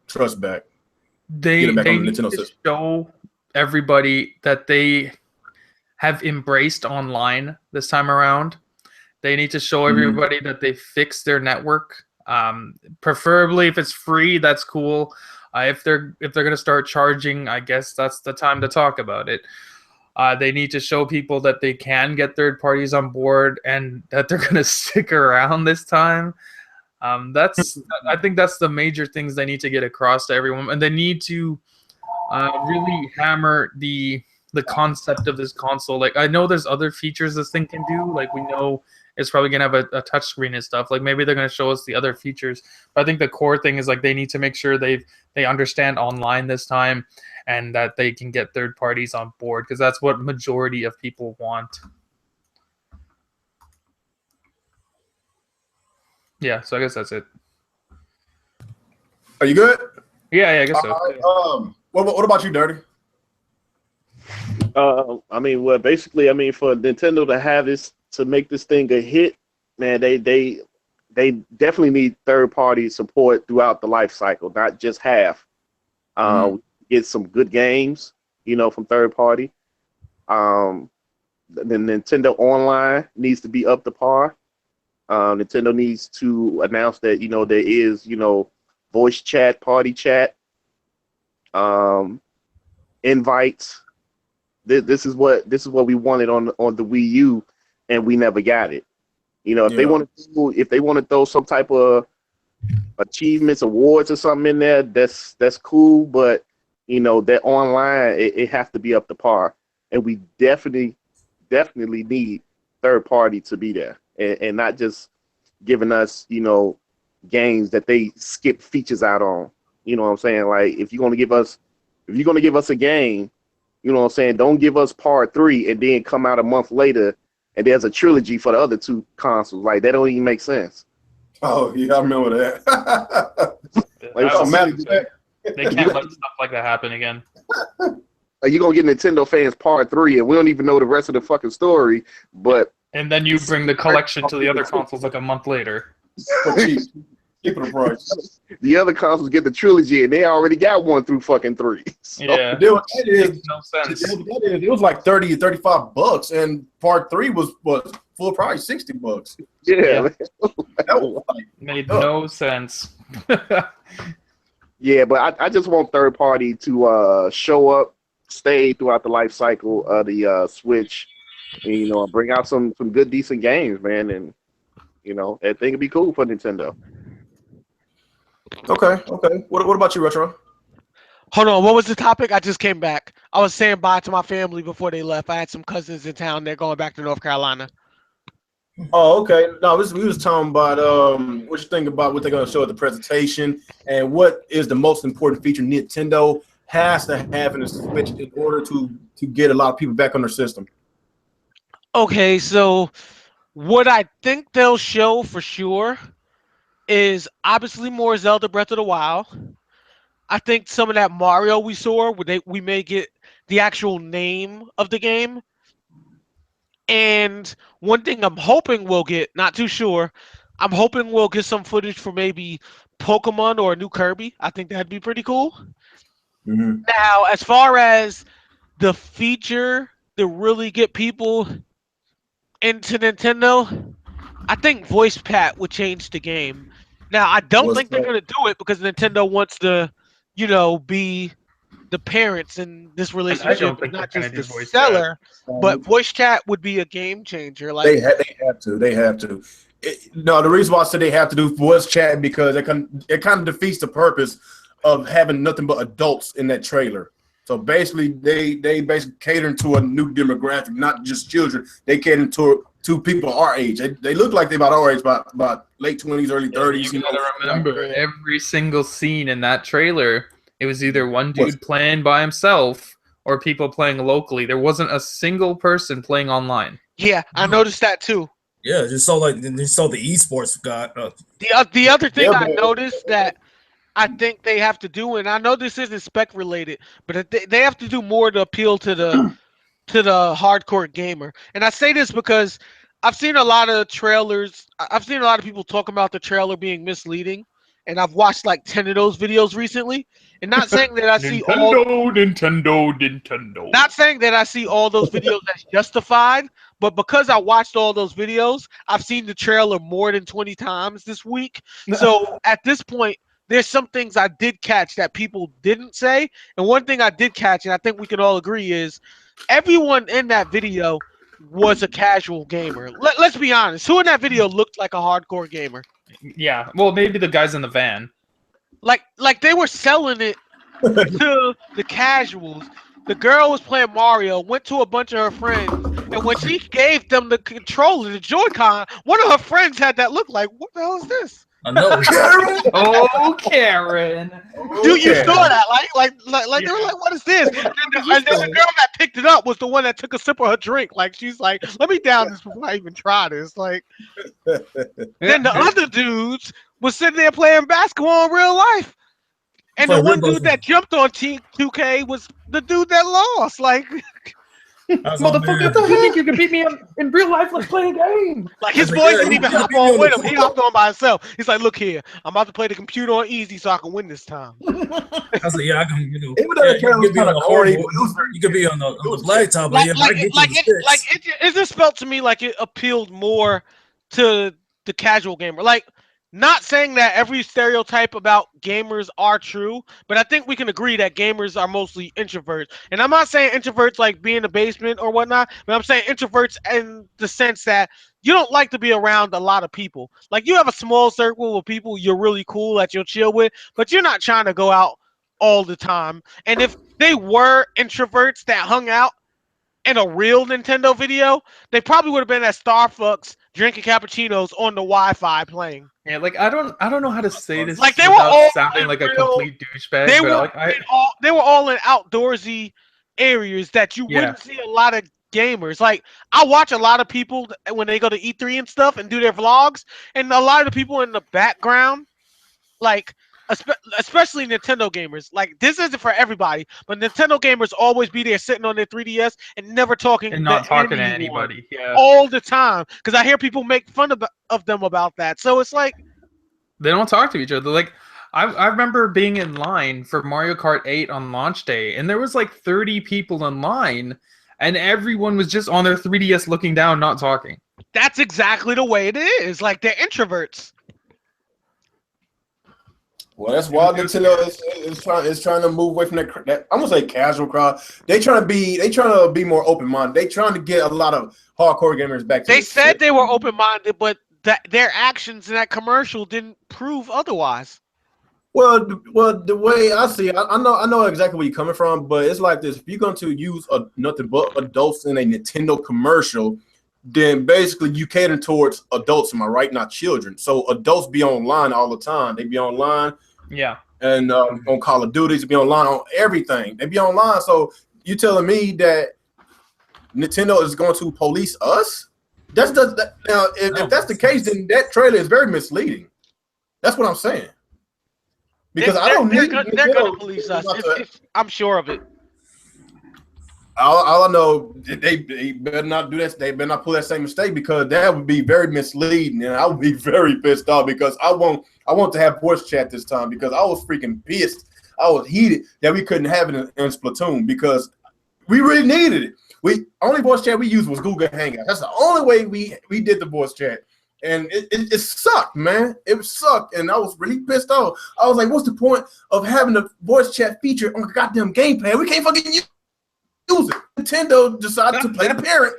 trust back? They need to show everybody that they have embraced online this time around. They need to show everybody that they fixed their network. Preferably, if it's free, that's cool. If they're going to start charging, I guess that's the time to talk about it. They need to show people that they can get third parties on board and that they're going to stick around this time. I think that's the major things they need to get across to everyone, and they need to really hammer the concept of this console. Like, I know there's other features this thing can do. Like, we know it's probably gonna have a touch screen and stuff. Like, maybe they're gonna show us the other features. But I think the core thing is, like, they need to make sure they understand online this time, and that they can get third parties on board, because that's what majority of people want. Yeah, so I guess that's it. Are you good? Yeah, I guess so. What about you, Dirty? Basically, for Nintendo to have this, to make this thing a hit, man, they definitely need third-party support throughout the life cycle, not just half. Get some good games, from third party. The Nintendo Online needs to be up to par. Nintendo needs to announce that there is voice chat, party chat, invites. This is what we wanted on the Wii U, and we never got it. If they want to throw some type of achievements, awards, or something in there, that's cool. But that online, it has to be up to par, and we definitely need third party to be there, and not just giving us games that they skip features out on. You know what I'm saying? Like, if you're gonna give us a game, don't give us part 3 and then come out a month later and there's a trilogy for the other 2 consoles. Like, that don't even make sense. Oh yeah, I remember that. They can't let stuff like that happen again. You're gonna get Nintendo fans part 3 and we don't even know the rest of the fucking story, and then you bring the collection to the other consoles like a month later. Keep it a price. The other consoles get the trilogy and they already got 1 through fucking 3. So yeah, it makes no sense. It was like $30-$35, and part 3 was full price, $60. Yeah. Made no sense. Yeah, but I just want third party to show up, stay throughout the life cycle of the Switch, and bring out some good, decent games, man, and that thing would be cool for Nintendo. Okay. What about you, Retro? Hold on, what was the topic? I just came back. I was saying bye to my family before they left. I had some cousins in town. They're going back to North Carolina. Oh, okay. No, we was talking about what you think about what they're gonna show at the presentation, and what is the most important feature Nintendo has to have in the Switch in order to get a lot of people back on their system. Okay, so what I think they'll show for sure is obviously more Zelda Breath of the Wild. I think some of that Mario we saw, we may get the actual name of the game. And one thing I'm hoping we'll get, not too sure, I'm hoping we'll get some footage for maybe Pokemon or a new Kirby. I think that'd be pretty cool. Mm-hmm. Now, as far as the feature to really get people into Nintendo, I think voice chat would change the game. Now, I don't What's think they're that? going to do it because Nintendo wants to, be the parents in this And I relationship don't and think they're not gonna just do the voice chat. seller. But voice chat would be a game changer. Like, They have to. They have to. No, the reason why I said they have to do voice chat because it kind of defeats the purpose of having nothing but adults in that trailer. So basically, they basically catering to a new demographic, not just children. They catering to people our age. They look like they about our age, about late 20s, early 30s. You gotta remember, every single scene in that trailer, it was either one dude playing by himself or people playing locally. There wasn't a single person playing online. yeah, I noticed that too. Yeah, just saw the esports guy. The other thing Yeah, I but noticed that I think they have to do, and I know this isn't spec related, but they have to do more to appeal to the hardcore gamer. And I say this because I've seen a lot of trailers. I've seen a lot of people talk about the trailer being misleading, and I've watched like 10 of those videos recently. And not saying that I see Nintendo. not saying that I see all those videos as justified, but because I watched all those videos, I've seen the trailer more than 20 times this week. So at this point, there's some things I did catch that people didn't say. And one thing I did catch, and I think we can all agree, is everyone in that video was a casual gamer. Let's be honest. Who in that video looked like a hardcore gamer? Yeah, well, maybe the guys in the van. Like they were selling it to the casuals. The girl was playing Mario, went to a bunch of her friends, and when she gave them the controller, the Joy-Con, one of her friends had that look like, what the hell is this? I know. Oh, Karen. Dude, you saw that, they were like, what is this? And then the girl that picked it up was the one that took a sip of her drink. Like, she's like, let me down this before I even try this. Like, then the other dudes was sitting there playing basketball in real life. And the one dude that jumped on 2K was the dude that lost. Like, motherfucker, you think you can beat me in real life? Let's play a game. Like, his boy didn't even hop on with him. He hopped on by himself. He's like, look here, I'm about to play the computer on easy so I can win this time. I was like, yeah, I can, even though the camera was kind of corny, you could be on the blacktop, but it just felt to me like it appealed more to the casual gamer. Like, not saying that every stereotype about gamers are true, but I think we can agree that gamers are mostly introverts. And I'm not saying introverts like be in the basement or whatnot, but I'm saying introverts in the sense that you don't like to be around a lot of people. Like, you have a small circle of people you're really cool that you'll chill with, but you're not trying to go out all the time. And if they were introverts that hung out in a real Nintendo video, they probably would have been at Starbucks drinking cappuccinos on the Wi-Fi playing. Yeah, like I don't know how to say this. Like, they were all sounding like a complete douchebag. They but were all in outdoorsy areas that you wouldn't see a lot of gamers. Like, I watch a lot of people when they go to E3 and stuff and do their vlogs, and a lot of the people in the background, like, especially Nintendo gamers, like, this isn't for everybody, but Nintendo gamers always be there sitting on their 3DS and never talking and not talking to anybody. Yeah, all the time, because I hear people make fun of them about that. So it's like they don't talk to each other. Like, I remember being in line for Mario Kart 8 on launch day, and there was like 30 people in line, and everyone was just on their 3DS looking down, not talking. That's exactly the way it is. Like, they're introverts. Well, that's why Nintendo is trying to move away from that I'm gonna say casual crowd. They trying to be more open minded. They trying to get a lot of hardcore gamers back. They said they were open minded, but their actions in that commercial didn't prove otherwise. Well, the way I see it, I know exactly where you're coming from, but it's like this: if you're going to use nothing but adults in a Nintendo commercial, then basically you cater towards adults, am I right? Not children. So adults be online all the time. They be online. Yeah. And on Call of Duty, they be online on everything. They be online. So you telling me that Nintendo is going to police us? Now, if that's the case, then that trailer is very misleading. That's what I'm saying. Because I don't need. They're going to police us. I'm sure of it. All I know, they better not do that. They better not pull that same mistake, because that would be very misleading, and I would be very pissed off, because I want to have voice chat this time, because I was freaking pissed. I was heated that we couldn't have it in Splatoon, because we really needed it. Only voice chat we used was Google Hangouts. That's the only way we did the voice chat, and it sucked, man. It sucked, and I was really pissed off. I was like, what's the point of having the voice chat feature on the goddamn gamepad? We can't fucking use it. Nintendo decided to play the parent.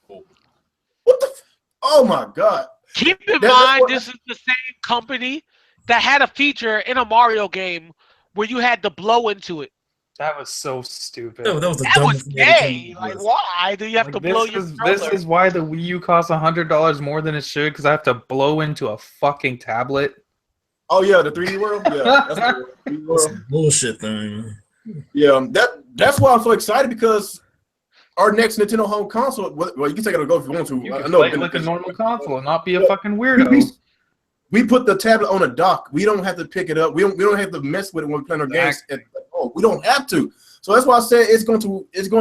What the? Oh my god! Keep in mind, this is the same company that had a feature in a Mario game where you had to blow into it. That was so stupid. That was gay. Like, why do you have to blow your controller? This is why the Wii U costs $100 more than it should, because I have to blow into a fucking tablet. Oh yeah, the 3D world. Yeah, that's the 3D world. That's a bullshit thing. Yeah, that's why I'm so excited, because our next Nintendo home console. Well, you can take it to go if you want to. You can play it like a normal console and not be a fucking weirdo. We put the tablet on a dock. We don't have to pick it up. We don't have to mess with it when we're playing our games. We don't have to. So that's why I said it's going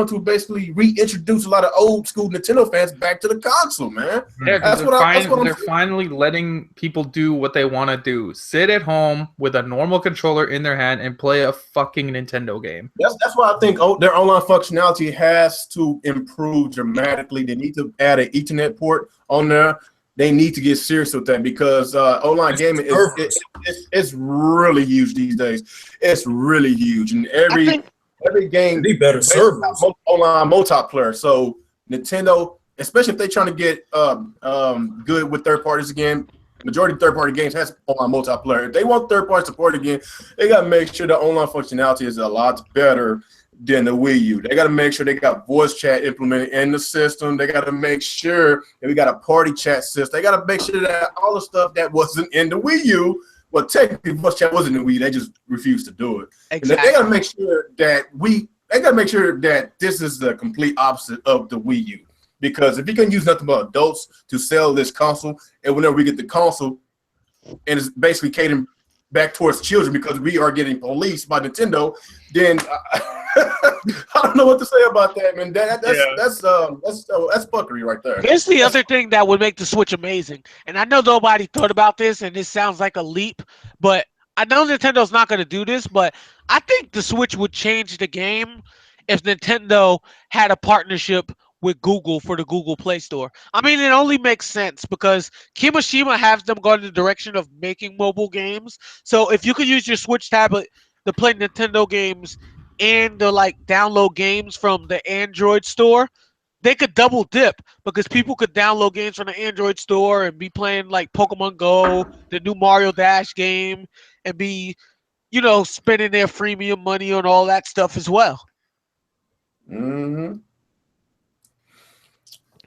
to basically reintroduce a lot of old school Nintendo fans back to the console, man. Yeah, because they're finally letting people do what they want to do. Sit at home with a normal controller in their hand and play a fucking Nintendo game. That's why I think their online functionality has to improve dramatically. They need to add an Ethernet port on there. They need to get serious with that, because online gaming is really huge these days. It's really huge, and every game need better servers, online multiplayer. So Nintendo, especially if they're trying to get good with third parties again, majority of third party games has online multiplayer. If they want third party support again, they got to make sure the online functionality is a lot better than the Wii U. They got to make sure they got voice chat implemented in the system. They got to make sure that we got a party chat system. They got to make sure that all the stuff that wasn't in the Wii U, well, technically voice chat wasn't in the Wii U. They just refused to do it. Exactly. And they got to make sure that this is the complete opposite of the Wii U. Because if you can use nothing but adults to sell this console, and whenever we get the console, and it's basically catering back towards children because we are getting policed by Nintendo, then I don't know what to say about that, man. That's fuckery right there. Here's the other thing that would make the Switch amazing, and I know nobody thought about this, and this sounds like a leap, but I know Nintendo's not going to do this, but I think the Switch would change the game if Nintendo had a partnership with Google for the Google Play Store. I mean, it only makes sense because Kimishima has them going in the direction of making mobile games. So if you could use your Switch tablet to play Nintendo games and to like download games from the Android store, they could double dip because people could download games from the Android store and be playing like Pokemon Go, the new Mario Dash game, and be, you know, spending their freemium money on all that stuff as well. Mm-hmm.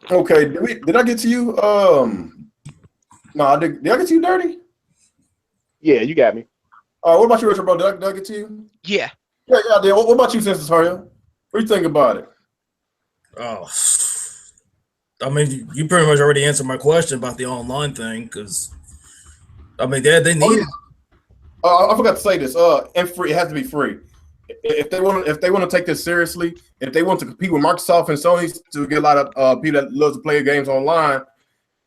Okay, did I get to you? No, did I get to you, Dirty? Yeah, you got me. All right, what about you, Richard, bro? Did I get to you? Yeah. Yeah, I did. What about you, Census Hario? What do you think about it? Oh, I mean, you pretty much already answered my question about the online thing, because I mean, they need it. I forgot to say this. And free. It has to be free. If they want to take this seriously, if they want to compete with Microsoft and Sony to get a lot of people that love to play games online,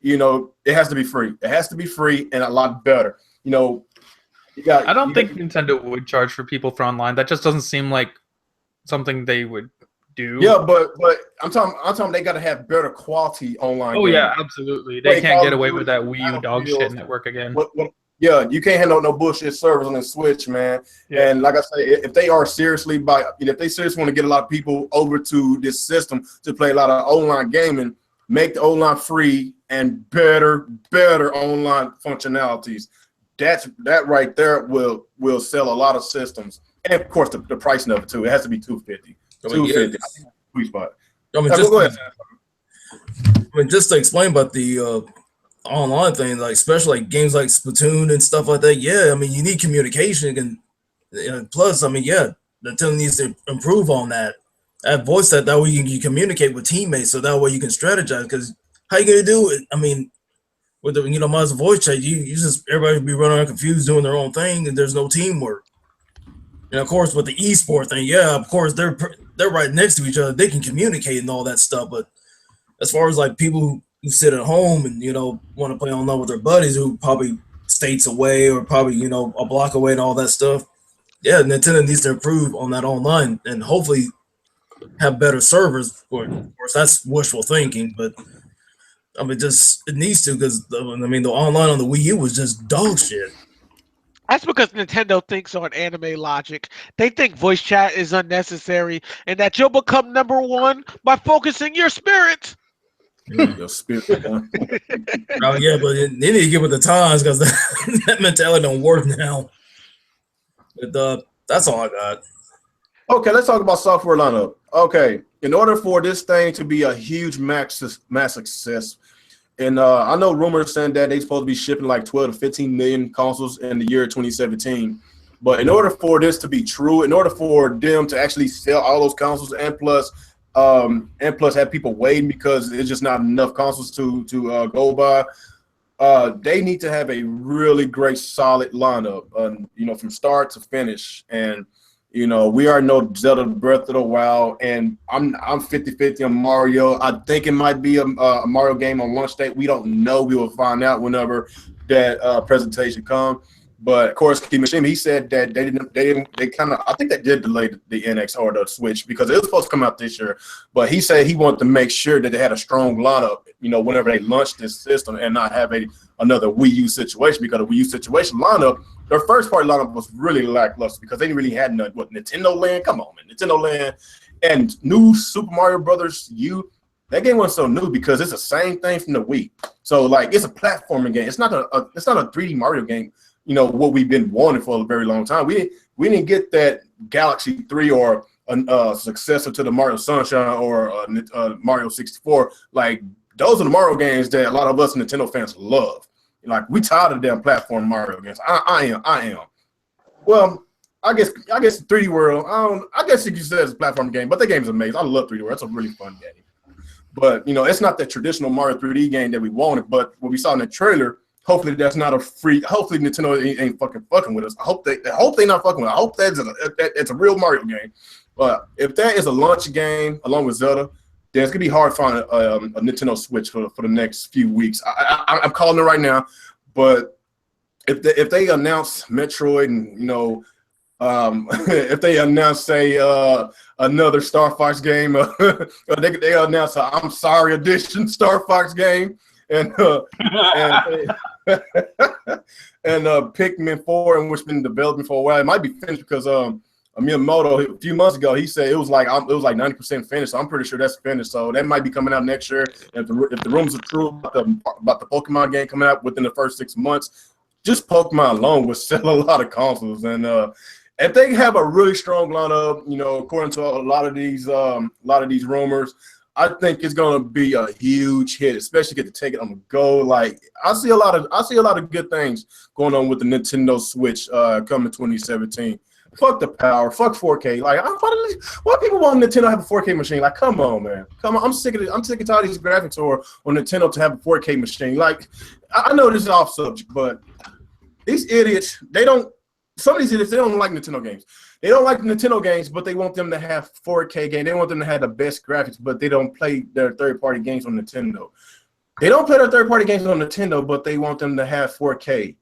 you know, it has to be free. It has to be free and a lot better. You know, I don't think Nintendo would charge for people for online. That just doesn't seem like something they would do. Yeah, but I'm talking they got to have better quality online. Oh yeah, absolutely. They can't get away with that Wii U dog shit network again. Yeah, you can't handle no bullshit servers on the Switch, man. Yeah. And like I say, if they seriously want to get a lot of people over to this system to play a lot of online gaming, make the online free and better online functionalities. That right there will sell a lot of systems, and of course the pricing of it too. It has to be $250. $250. Sweet spot. I mean, go ahead. I mean, just to explain about the online thing, like especially like games like Splatoon and stuff like that. Yeah, I mean, you need communication, and plus, I mean, yeah, Nintendo needs to improve on that. That voice that way you can communicate with teammates, so that way you can strategize. Because how you gonna do it? I mean, with the minus voice chat, you just everybody be running around confused doing their own thing, and there's no teamwork. And of course, with the esport thing, yeah, of course they're right next to each other. They can communicate and all that stuff. But as far as like people who sit at home and want to play online with their buddies who probably states away or probably a block away and all that stuff, yeah, Nintendo needs to improve on that online and hopefully have better servers. Of course, that's wishful thinking, but I mean, it needs to because I mean the online on the Wii U was just dog shit. That's because Nintendo thinks on anime logic. They think voice chat is unnecessary and that you'll become #1 by focusing your spirit. Your spirit. Oh yeah, but they need to get with the times because that mentality don't work now. But that's all I got. Okay, let's talk about software lineup. Okay, in order for this thing to be a huge mass success, and I know rumors saying that they're supposed to be shipping like 12 to 15 million consoles in the year 2017. But in order for this to be true, in order for them to actually sell all those consoles and plus have people waiting because it's just not enough consoles to go by, they need to have a really great solid lineup, from start to finish. And we already know Zelda Breath of the Wild, and I'm 50-50 on Mario. I think it might be a Mario game on launch date. We don't know. We will find out whenever that presentation comes. But of course, Kimishima, he said that they kind of, I think they did delay the NX or the Switch because it was supposed to come out this year. But he said he wanted to make sure that they had a strong lineup, whenever they launched this system and not have another Wii U situation, because the Wii U situation lineup, their first party lineup was really lackluster because they didn't really had none. What, Nintendo Land? Come on, man. Nintendo Land and new Super Mario Brothers U. That game wasn't so new because it's the same thing from the Wii. So like it's a platforming game. It's not a 3D Mario game. What we've been wanting for a very long time. We didn't get that Galaxy 3 or a successor to the Mario Sunshine or Mario 64. Like those are the Mario games that a lot of us Nintendo fans love. Like we tired of damn platform Mario games. I am. Well, I guess 3D World. I guess you could say it's a platform game, but the game is amazing. I love 3D World. It's a really fun game. But it's not that traditional Mario 3D game that we wanted. But what we saw in the trailer, hopefully that's not a free. Hopefully Nintendo ain't fucking with us. I hope they not fucking with us. I hope it's a real Mario game. But if that is a launch game along with Zelda, then it's gonna be hard to find a Nintendo Switch for the next few weeks. I'm calling it right now. But if they announce Metroid and if they announce say another Star Fox game, they announce a I'm Sorry edition Star Fox game and Pikmin 4, and which has been developing for a while. It might be finished because Miyamoto a few months ago he said it was like 90% finished. So I'm pretty sure that's finished. So that might be coming out next year. If the rumors are true about the Pokemon game coming out within the first 6 months, just Pokemon alone would sell a lot of consoles. And if they have a really strong lineup, according to a lot of these rumors, I think it's gonna be a huge hit, especially get to take it on the go. Like I see a lot of good things going on with the Nintendo Switch coming 2017. Fuck the power, fuck 4K. Like why people want Nintendo to have a 4K machine? Like, come on, man. Come on. I'm sick and tired of these graphics or Nintendo to have a 4K machine. Like, I know this is off subject, but these idiots, some of these idiots, they don't like Nintendo games. They don't like Nintendo games, but they want them to have 4K games. They want them to have the best graphics, but they don't play their third-party games on Nintendo. They don't play their third-party games on Nintendo, but they want them to have 4K.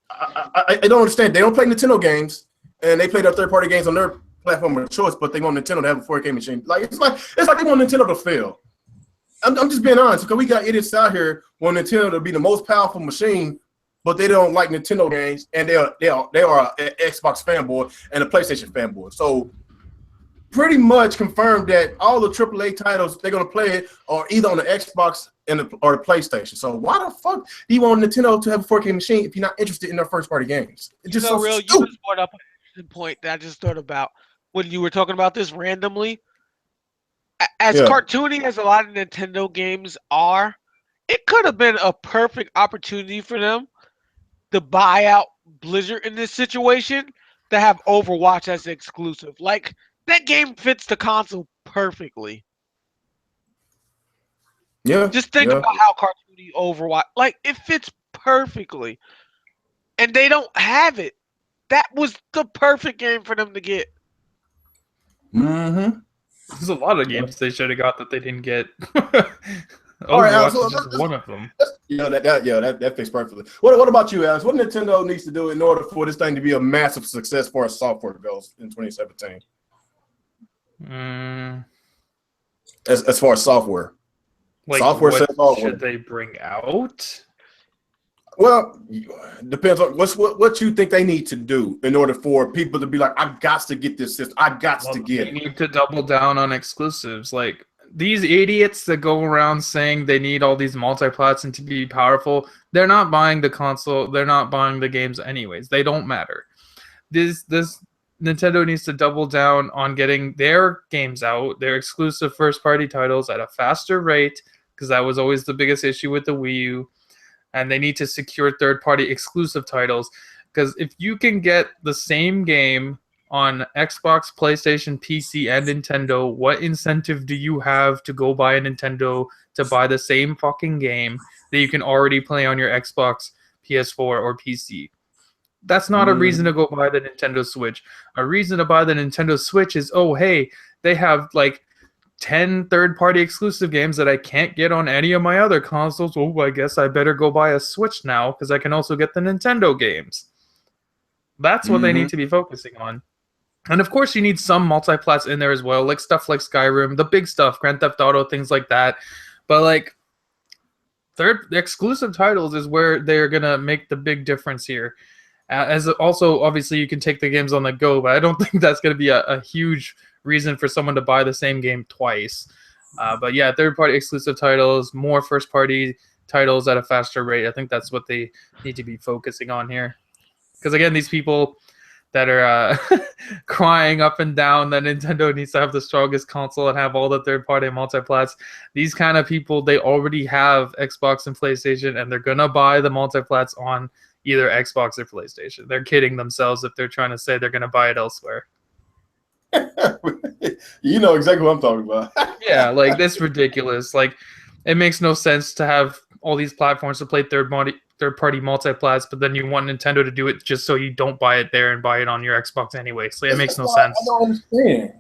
I don't understand. They don't play Nintendo games, and they play their third-party games on their platform of choice, but they want Nintendo to have a 4K machine. Like it's like they want Nintendo to fail. I'm just being honest because we got idiots out here want Nintendo to be the most powerful machine, but they don't like Nintendo games, and they are an Xbox fanboy and a PlayStation fanboy. So pretty much confirmed that all the AAA titles they're gonna play it are either on the Xbox or the PlayStation. So why the fuck do you want Nintendo to have a 4K machine if you're not interested in their first party games? It's just so real. stupid. You just brought up a point that I just thought about when you were talking about this randomly. As Yeah. cartoony as a lot of Nintendo games are, it could have been a perfect opportunity for them to buy out Blizzard in this situation to have Overwatch as exclusive. Like, that game fits the console perfectly. Yeah. Just think Yeah. about how cartoony Overwatch, like, it fits perfectly. And they don't have it. That was the perfect game for them to get. Mm-hmm. There's a lot of games they should have got that they didn't get. All right, Overwatch Alex. is just one of them. That fits perfectly. What about you, Alex? What Nintendo needs to do in order for this thing to be a massive success for as software goes in 2017? As far as software, Like, software what says hardware. should they bring out? Well, depends on what you think they need to do in order for people to be like, I've got to get this system. I've got to get They it. need to double down on exclusives. Like, these idiots that go around saying they need all these multiplats and to be powerful, they're not buying the console. They're not buying the games anyways. They don't matter. This Nintendo needs to double down on getting their games out, their exclusive first-party titles at a faster rate, because that was always the biggest issue with the Wii U. And they need to secure third-party exclusive titles, because if you can get the same game on Xbox, PlayStation, PC, and Nintendo, what incentive do you have to go buy a Nintendo to buy the same fucking game that you can already play on your Xbox, PS4, or PC? That's not a reason to go buy the Nintendo Switch. A reason to buy the Nintendo Switch is, oh, hey, they have like 10 third-party exclusive games that I can't get on any of my other consoles. Oh, I guess I better go buy a Switch now because I can also get the Nintendo games. That's what they need to be focusing on. And of course, you need some multiplats in there as well, like stuff like Skyrim, the big stuff, Grand Theft Auto, things like that. But like, the exclusive titles is where they're gonna make the big difference here. As also, obviously, you can take the games on the go, but I don't think that's gonna be a huge reason for someone to buy the same game twice. But yeah, third-party exclusive titles, more first-party titles at a faster rate. I think that's what they need to be focusing on here. Because again, these people that are crying up and down that Nintendo needs to have the strongest console and have all the third-party multiplats, these kind of people, they already have Xbox and PlayStation, and they're going to buy the multiplats on either Xbox or PlayStation. They're kidding themselves if they're trying to say they're going to buy it elsewhere. You know exactly what I'm talking about. Yeah, like, that's ridiculous. Like, it makes no sense to have all these platforms to play third-party multiplats, but then you want Nintendo to do it just so you don't buy it there and buy it on your Xbox anyway. So it makes no sense. I don't understand.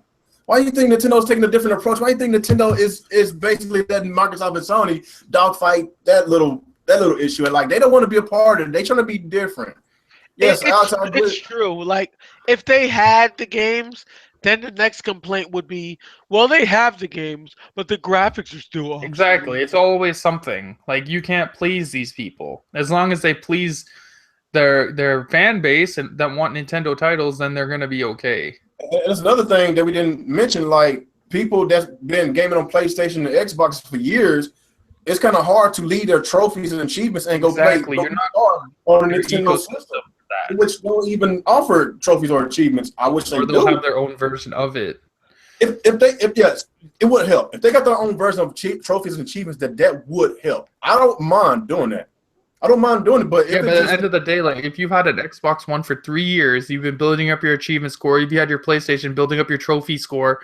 Why do you think Nintendo's taking a different approach? Why do you think Nintendo is basically letting Microsoft and Sony dogfight that little issue? And like, they don't want to be a part of it. They trying to be different. Yes, it's true. Like, if they had the games, then the next complaint would be, well, they have the games, but the graphics are still awesome. Exactly. It's always something. Like, you can't please these people. As long as they please their fan base and that want Nintendo titles, then they're gonna be okay. And there's another thing that we didn't mention, like, people that's been gaming on PlayStation and Xbox for years, it's kind of hard to lead their trophies and achievements and go play You're not on a Nintendo system, which don't even offer trophies or achievements. I wish they or they'll do. have their own version of it. Yes, it would help. If they got their own version of trophies and achievements, that would help. I don't mind doing that. I don't mind doing it, but yeah, but at the end of the day, like, if you've had an Xbox One for 3 years, you've been building up your achievement score, you've had your PlayStation building up your trophy score,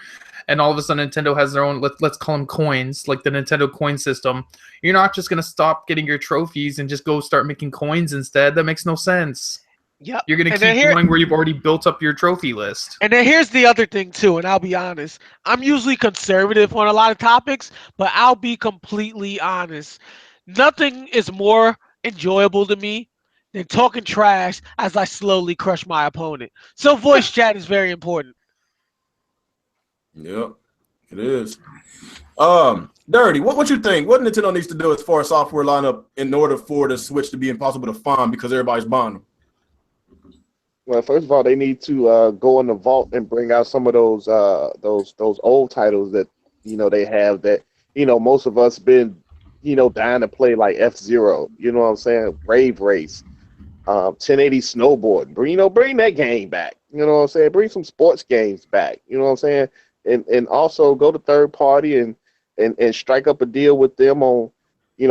and all of a sudden Nintendo has their own, let's call them coins, like the Nintendo coin system, you're not just going to stop getting your trophies and just go start making coins instead. That makes no sense. Yep. You're going to keep going where you've already built up your trophy list. And then here's the other thing, too, and I'll be honest. I'm usually conservative on a lot of topics, but I'll be completely honest. Nothing is more enjoyable to me than talking trash as I slowly crush my opponent. So voice chat is very important. Yep, it is. Dirty, what you think? What Nintendo needs to do as far as software lineup in order for the Switch to be impossible to find because everybody's buying them? Well, first of all, they need to go in the vault and bring out some of those old titles that they have that most of us been dying to play, like F-Zero. You know what I'm saying? Rave Race, 1080 Snowboard. Bring that game back. You know what I'm saying? Bring some sports games back. You know what I'm saying? and also go to third party and strike up a deal with them on,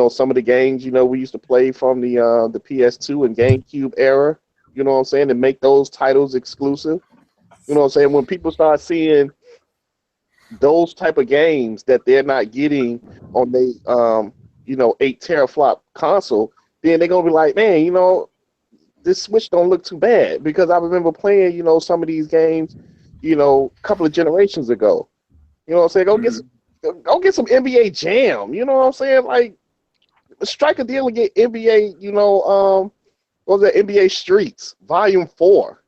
some of the games, we used to play from the PS2 and GameCube era, you know what I'm saying, and make those titles exclusive. You know what I'm saying? When people start seeing those type of games that they're not getting on the 8 teraflop console, then they're gonna be like, man, this Switch don't look too bad, because I remember playing, some of these games, a couple of generations ago. You know what I'm saying? Go get some NBA Jam. You know what I'm saying? Like, strike a deal and get NBA. What was that? NBA Streets Volume 4.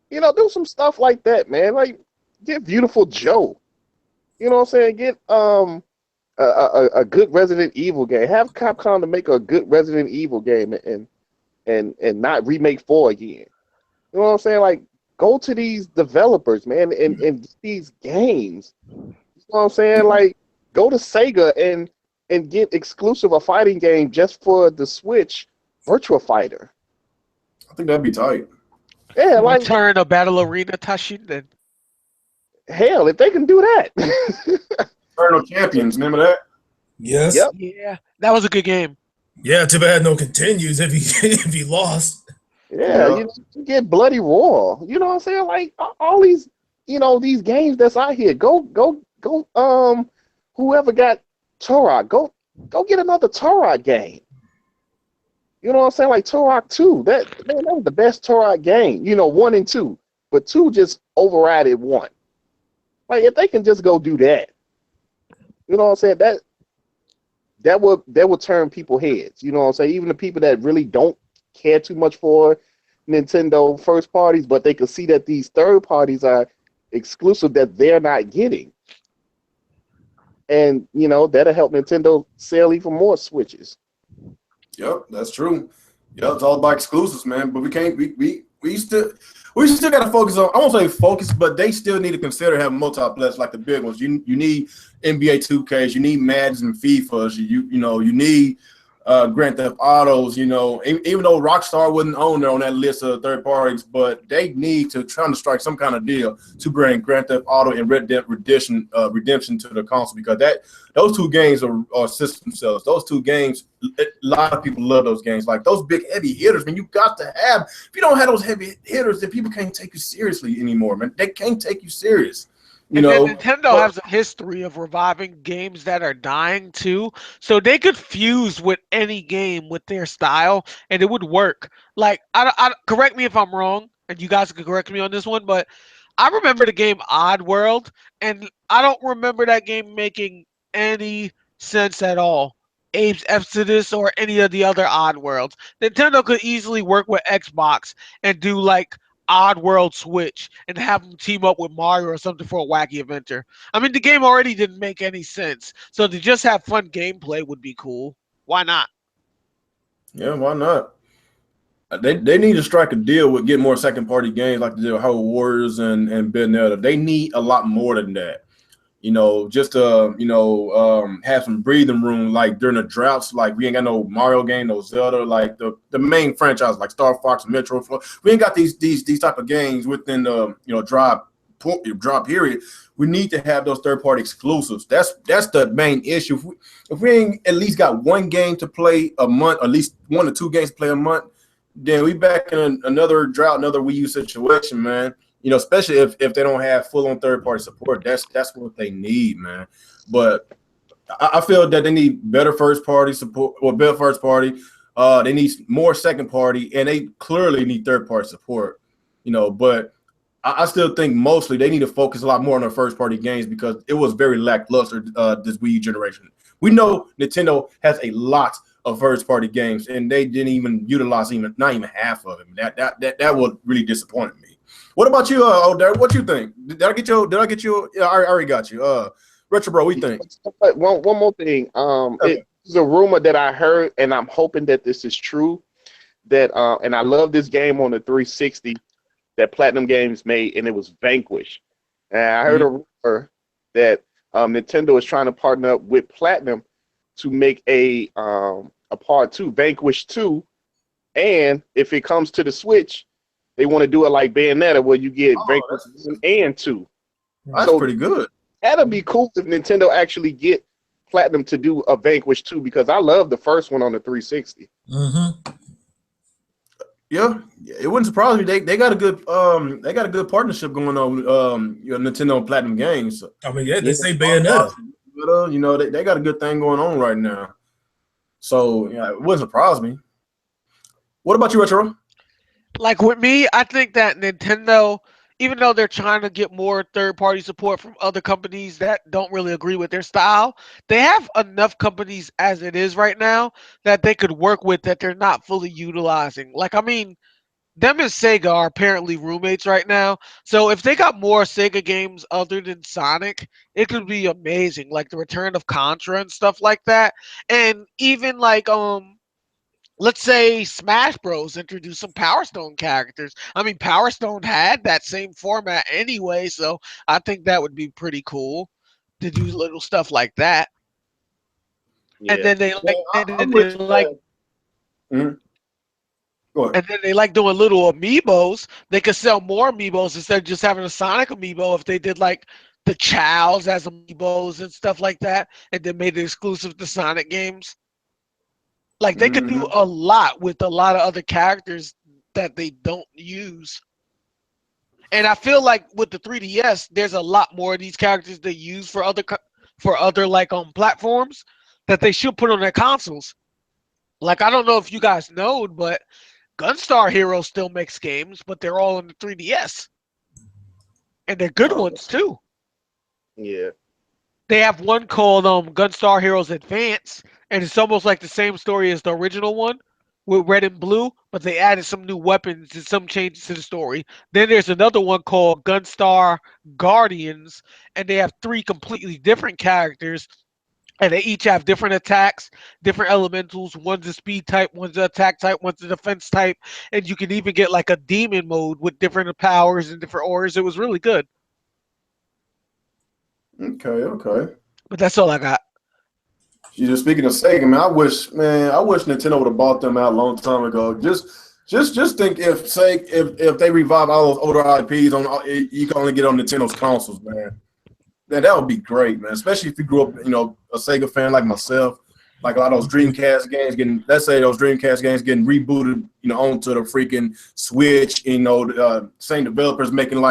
Do some stuff like that, man. Like, get Beautiful Joe. You know what I'm saying? Get a good Resident Evil game. Have Capcom to make a good Resident Evil game and not remake 4 again. You know what I'm saying? Like, go to these developers, man, and get these games. You know what I'm saying? Like, go to Sega and get exclusive a fighting game just for the Switch, Virtua Fighter. I think that'd be tight. Yeah, like, Return a Battle Arena Tashinden. Hell, if they can do that. Eternal Champions, remember that? Yes. Yep. Yeah, that was a good game. Yeah, too bad no continues if he lost. Yeah, you get Bloody Roar. You know what I'm saying? Like, all these, these games that's out here. Go, whoever got Turok, go get another Turok game. You know what I'm saying? Like Turok 2. That was the best Turok game. 1 and 2. But 2 just overrided 1. Like, if they can just go do that, you know what I'm saying? That would turn people's heads. You know what I'm saying? Even the people that really don't care too much for Nintendo first parties, but they can see that these third parties are exclusive that they're not getting. And, that'll help Nintendo sell even more Switches. Yep, that's true. Yep, it's all about exclusives, man. But we can't. We still got to focus on. I won't say focus, but they still need to consider having multiplexes like the big ones. You need NBA 2Ks, you need Mads and FIFAs. You need Grand Theft Autos. Even though Rockstar wasn't on there on that list of third parties, but they need to try to strike some kind of deal to bring Grand Theft Auto and Red Dead Redemption to the console, because those two games are system sellers. Those two games, a lot of people love those games. Like those big heavy hitters, man. You got to have. If you don't have those heavy hitters, then people can't take you seriously anymore, man. They can't take you serious. Nintendo has a history of reviving games that are dying too, so they could fuse with any game with their style, and it would work. Like, I correct me if I'm wrong, and you guys can correct me on this one, but I remember the game Oddworld, and I don't remember that game making any sense at all. Abe's Exodus or any of the other Oddworlds. Nintendo could easily work with Xbox and do like Oddworld Switch and have them team up with Mario or something for a wacky adventure. I mean, the game already didn't make any sense, so to just have fun gameplay would be cool. Why not? Yeah, why not? They need to strike a deal with getting more second party games like the Hyrule Warriors and Bethesda. They need a lot more than that. Just to have some breathing room, like during the droughts. Like, we ain't got no Mario game, no Zelda, like the main franchise like Star Fox, Metro. We ain't got these type of games within the drop period. We need to have those third party exclusives. That's the main issue. If we ain't at least got one game to play a month, at least 1 or 2 games to play a month, then we back in another drought, another Wii U situation, man. Especially if they don't have full-on third-party support. That's what they need, man. But I feel that they need better first-party support, or better first-party. They need more second-party, and they clearly need third-party support. But I still think mostly they need to focus a lot more on their first-party games, because it was very lackluster this Wii U generation. We know Nintendo has a lot of first-party games, and they didn't even utilize not even half of them. That was really disappointing me. What about you, Derek? What you think? Did I get you? Yeah, I already got you. Retro Bro, what you think? One more thing. It's a rumor that I heard, and I'm hoping that this is true. That and I love this game on the 360 that Platinum Games made, and it was Vanquish. And I heard a rumor that Nintendo is trying to partner up with Platinum to make a part 2, Vanquish 2, and if it comes to the Switch, they want to do it like Bayonetta, where you get Vanquish 1 and 2. That's pretty good. That'd be cool if Nintendo actually get Platinum to do a Vanquish 2 because I love the first one on the 360. Mm-hmm. Yeah, it wouldn't surprise me. They got a good partnership going on with Nintendo and Platinum Games. I mean, yeah, they say Bayonetta. You know, they got a good thing going on right now. So yeah, it wouldn't surprise me. What about you, Retro? Like with me, I think that Nintendo, even though they're trying to get more third-party support from other companies that don't really agree with their style, they have enough companies as it is right now that they could work with that they're not fully utilizing. Like, I mean, them and Sega are apparently roommates right now. So if they got more Sega games other than Sonic, it could be amazing. Like the return of Contra and stuff like that. And even like let's say Smash Bros. Introduced some Power Stone characters. I mean, Power Stone had that same format anyway, so I think that would be pretty cool to do little stuff like that. Yeah. And then they like, Mhm. Go ahead. and then they like doing little amiibos. They could sell more amiibos instead of just having a Sonic amiibo if they did like the Chows as amiibos and stuff like that, and then made it exclusive to Sonic games. Like they could do a lot with a lot of other characters that they don't use. And I feel like with the 3DS, there's a lot more of these characters they use for other like platforms that they should put on their consoles. Like I don't know if you guys know, but Gunstar Hero still makes games, but they're all on the 3DS. And they're good ones too. Yeah. They have one called Gunstar Heroes Advance, and it's almost like the same story as the original one with red and blue, but they added some new weapons and some changes to the story. Then there's another one called Gunstar Guardians, and they have 3 completely different characters, and they each have different attacks, different elementals. One's a speed type, one's an attack type, one's a defense type, and you can even get like a demon mode with different powers and different auras. It was really good. Okay. But that's all I got. You just speaking of Sega, man. I wish Nintendo would have bought them out a long time ago. Just think if they revive all those older IPs you can only get on Nintendo's consoles, man. That would be great, man. Especially if you grew up, a Sega fan like myself. Like a lot of those Dreamcast games getting rebooted, onto the freaking Switch. Same developers making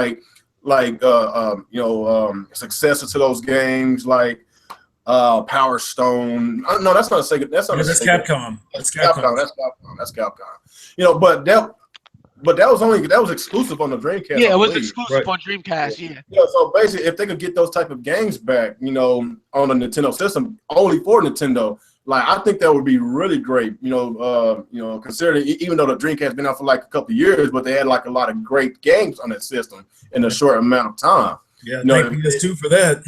successor to those games like Power Stone. No, that's not a Sega. That's Capcom. That's Capcom. But that was exclusive on the Dreamcast. Yeah, it was exclusive on Dreamcast. Yeah. Yeah. So basically, if they could get those type of games back, on a Nintendo system, only for Nintendo, like I think that would be really great. Considering even though the Dreamcast been out for like a couple of years, but they had like a lot of great games on that system in a short amount of time. Yeah, PS2 for that.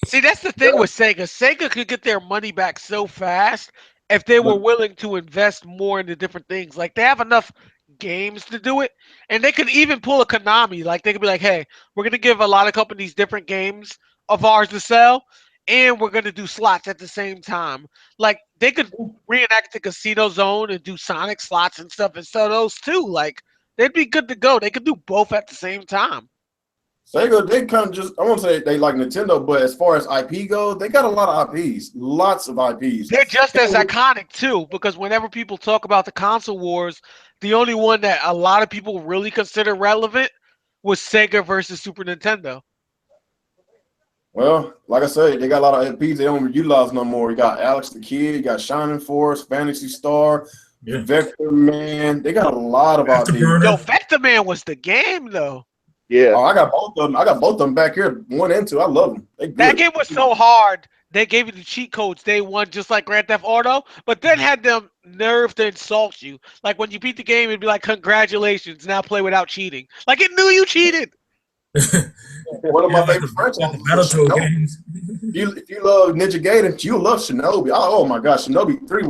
See, that's the thing with Sega. Sega could get their money back so fast if they were willing to invest more into different things. Like they have enough games to do it, and they could even pull a Konami. Like they could be like, "Hey, we're gonna give a lot of companies different games of ours to sell, and we're gonna do slots at the same time." Like they could reenact the Casino Zone and do Sonic slots and stuff and sell those too. Like they'd be good to go. They could do both at the same time. Sega, they kind of I won't say they like Nintendo, but as far as IP goes, they got a lot of IPs, lots of IPs. They're just as iconic too, because whenever people talk about the console wars, the only one that a lot of people really consider relevant was Sega versus Super Nintendo. Well, like I said, they got a lot of IPs they don't utilize no more. You got Alex the Kid, you got Shining Force, Fantasy Star, Vector Man. They got a lot of IPs. Yo, Vector Man was the game though. Yeah. Oh, I got both of them back here, 1 and 2. I love them. That game was so hard. They gave you the cheat codes day one, just like Grand Theft Auto, but then had them nerve to insult you. Like when you beat the game, it'd be like, "Congratulations, now play without cheating." Like it knew you cheated. One of my favorite franchises. Games. If you love Ninja Gaiden, you'll love Shinobi. Oh my gosh, Shinobi 3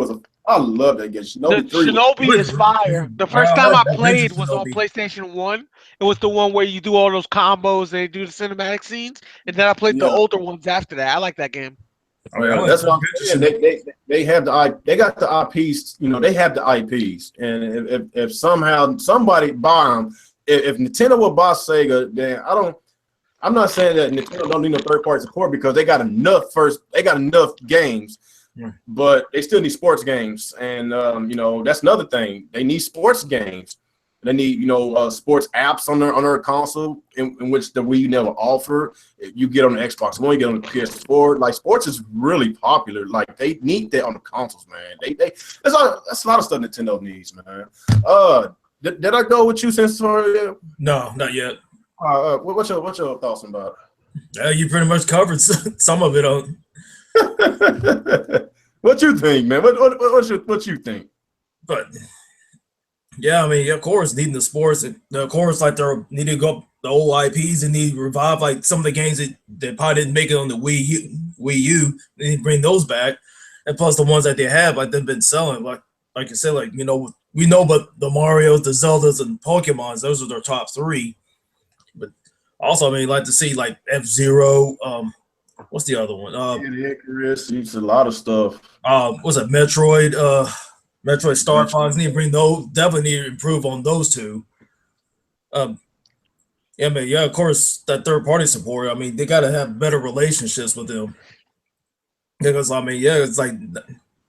I love that game. Shinobi is fire. The first time I played was on PlayStation 1. It was the one where you do all those combos and they do the cinematic scenes. And then I played the older ones after that. I like that game. Oh, yeah, that's what I'm saying. They got the IPs, they have the IPs. And if somehow somebody buy them, if Nintendo will buy Sega, then I'm not saying that Nintendo don't need no third-party support because they got enough games, but they still need sports games, and that's another thing. They need sports games. They need sports apps on their console, in which the Wii never offer. You get on the Xbox One, you get on the PS4. Like sports is really popular. Like they need that on the consoles, man. That's a lot of stuff Nintendo needs, man. Did I go with you since? No, not yet. What's your thoughts about it? You pretty much covered some of it on. What you think, man? What you think? But yeah, I mean, of course, needing the sports, of course, like they need to go up the old IPs and need to revive like some of the games that probably didn't make it on the Wii U. They need to bring those back, and plus the ones that they have, like they've been selling, like you said, like we know, but the Marios, the Zeldas, and Pokemons, those are their top three. But also, I mean, like to see like F-Zero. What's the other one? Icarus, it's a lot of stuff. What's it? Metroid. Metroid Star Fox, need to bring those. Definitely need to improve on those two. Yeah, man. Yeah, of course, that third party support. I mean, they got to have better relationships with them. Because I mean, yeah, it's like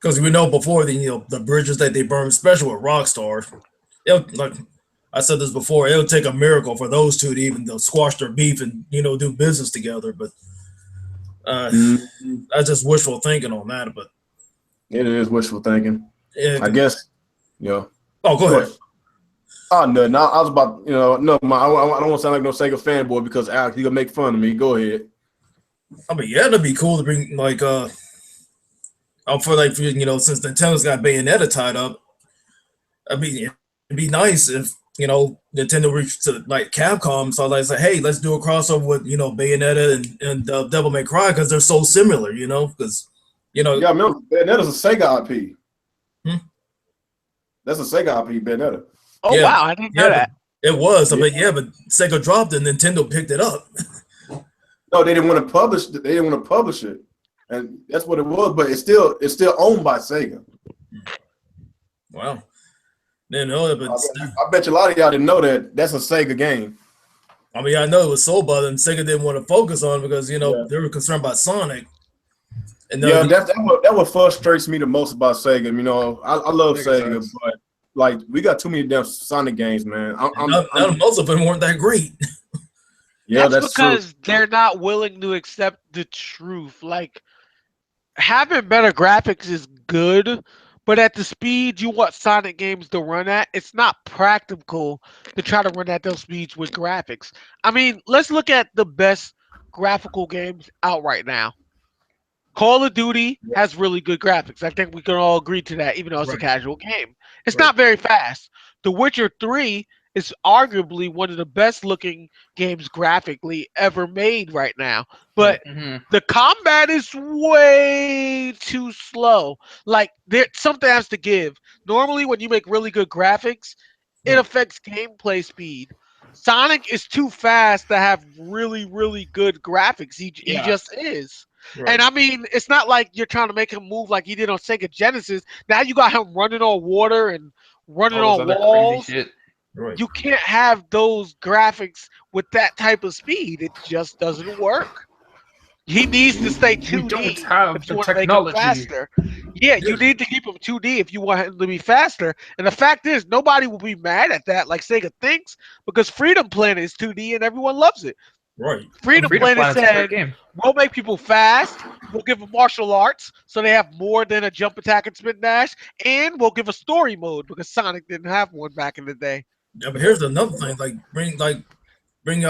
because we know before the bridges that they burn, especially with Rockstar. Like I said this before, it'll take a miracle for those two to even squash their beef and do business together. But that's just wishful thinking on that. But it is wishful thinking. Yeah, I guess, yeah. Oh, go ahead. Oh, no, I was about, I don't want to sound like no Sega fanboy because Alex, you gonna make fun of me. Go ahead. I mean, yeah, it'd be cool to bring like, since Nintendo's got Bayonetta tied up, I mean, it'd be nice if Nintendo reached to like Capcom, so like say, hey, let's do a crossover with Bayonetta and Devil May Cry because they're so similar, because yeah, remember Bayonetta's a Sega IP. That's a Sega IP, Bayonetta. Oh yeah, wow, I didn't know that. It was, but Sega dropped it, and Nintendo picked it up. No, they didn't want to publish it. They didn't want to publish it, and that's what it was. But it's still owned by Sega. Wow, didn't know that, but I bet you a lot of y'all didn't know that. That's a Sega game. I mean, I know it was sold by them. Sega didn't want to focus on it because they were concerned about Sonic. And that what frustrates me the most about Sega. I love Sega, but like we got too many damn Sonic games, man. Most of them weren't that great. Yeah, that's because true. They're not willing to accept the truth. Like having better graphics is good, but at the speed you want Sonic games to run at, it's not practical to try to run at those speeds with graphics. I mean, let's look at the best graphical games out right now. Call of Duty has really good graphics. I think we can all agree to that, even though it's a casual game. It's not very fast. The Witcher 3 is arguably one of the best looking games graphically ever made right now. But the combat is way too slow. Like something has to give. Normally when you make really good graphics, it affects gameplay speed. Sonic is too fast to have really, really good graphics. He just is. Right. And I mean, it's not like you're trying to make him move like he did on Sega Genesis. Now you got him running on water and running on walls. Right. You can't have those graphics with that type of speed. It just doesn't work. He needs to stay 2D. You don't have if you the want technology. To make him faster. Yeah, you need to keep him 2D if you want him to be faster. And the fact is, nobody will be mad at that like Sega thinks because Freedom Planet is 2D and everyone loves it. Right. Freedom Planet said, we'll make people fast, we'll give them martial arts so they have more than a jump attack and spin dash, and we'll give a story mode because Sonic didn't have one back in the day. Yeah, but here's another thing, bring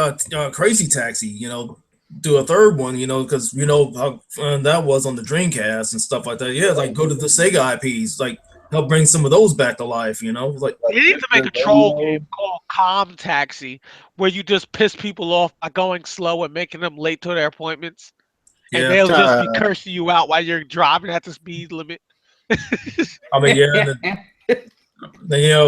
Crazy Taxi, do a third one, because how fun that was on the Dreamcast and stuff like that. Yeah, like go to the Sega IPs, like help bring some of those back to life, like you need to make a troll game called Calm Taxi where you just piss people off by going slow and making them late to their appointments, and they'll just be cursing you out while you're driving at the speed limit. I mean,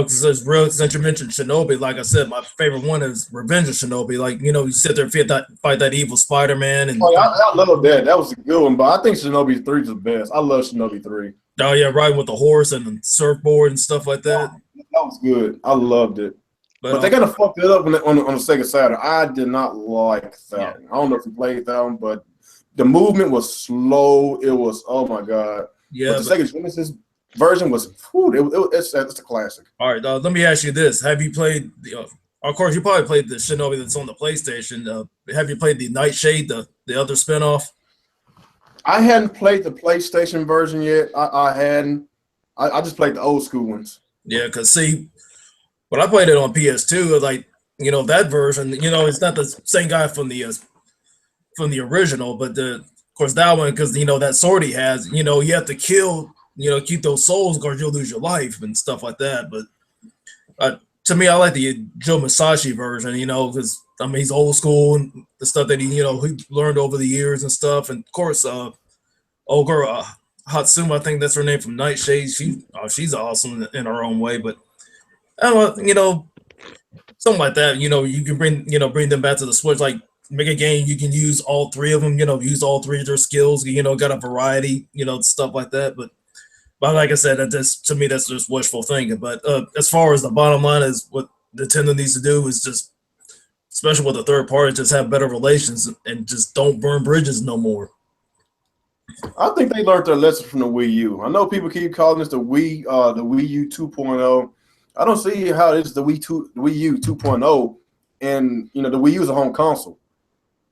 since you mentioned Shinobi, like I said, my favorite one is Revenge of Shinobi. Like, you sit there and fight that evil Spider-Man. And I love that. That was a good one, but I think Shinobi 3 is the best. I love Shinobi 3. Oh yeah, riding with the horse and the surfboard and stuff like that. That was good. I loved it. But they kind of fucked it up on the Sega Saturn. I did not like that Yeah. one. I don't know if you played that one, but the movement was slow. It was, oh my God. Yeah, but the Sega Genesis version was, it's a classic. All right, let me ask you this: have you played the? Of course, you probably played the Shinobi that's on the PlayStation. Have you played the Nightshade, the other spinoff? I hadn't played the PlayStation version yet. I hadn't. I just played the old school ones. Yeah, because see, when I played it on PS2, like that version, it's not the same guy from the original, but of course that one, because that sword he has, you have to kill, keep those souls, or you'll lose your life and stuff like that. But to me, I like the Joe Masashi version, because I mean he's old school and the stuff that he learned over the years and stuff. And of course, old girl Hatsuma, I think that's her name from Nightshade. She's awesome in her own way. But I don't know, something like that. You can bring them back to the Switch, like make a game you can use all three of them. Use all three of their skills. Got a variety. Stuff like that. But like I said, to me that's just wishful thinking. But as far as the bottom line is, what Nintendo needs to do is just, especially with the third party, just have better relations and just don't burn bridges no more. I think they learned their lesson from the Wii U. I know people keep calling this the Wii U 2.0. I don't see how it's the Wii U 2.0. And the Wii U is a home console.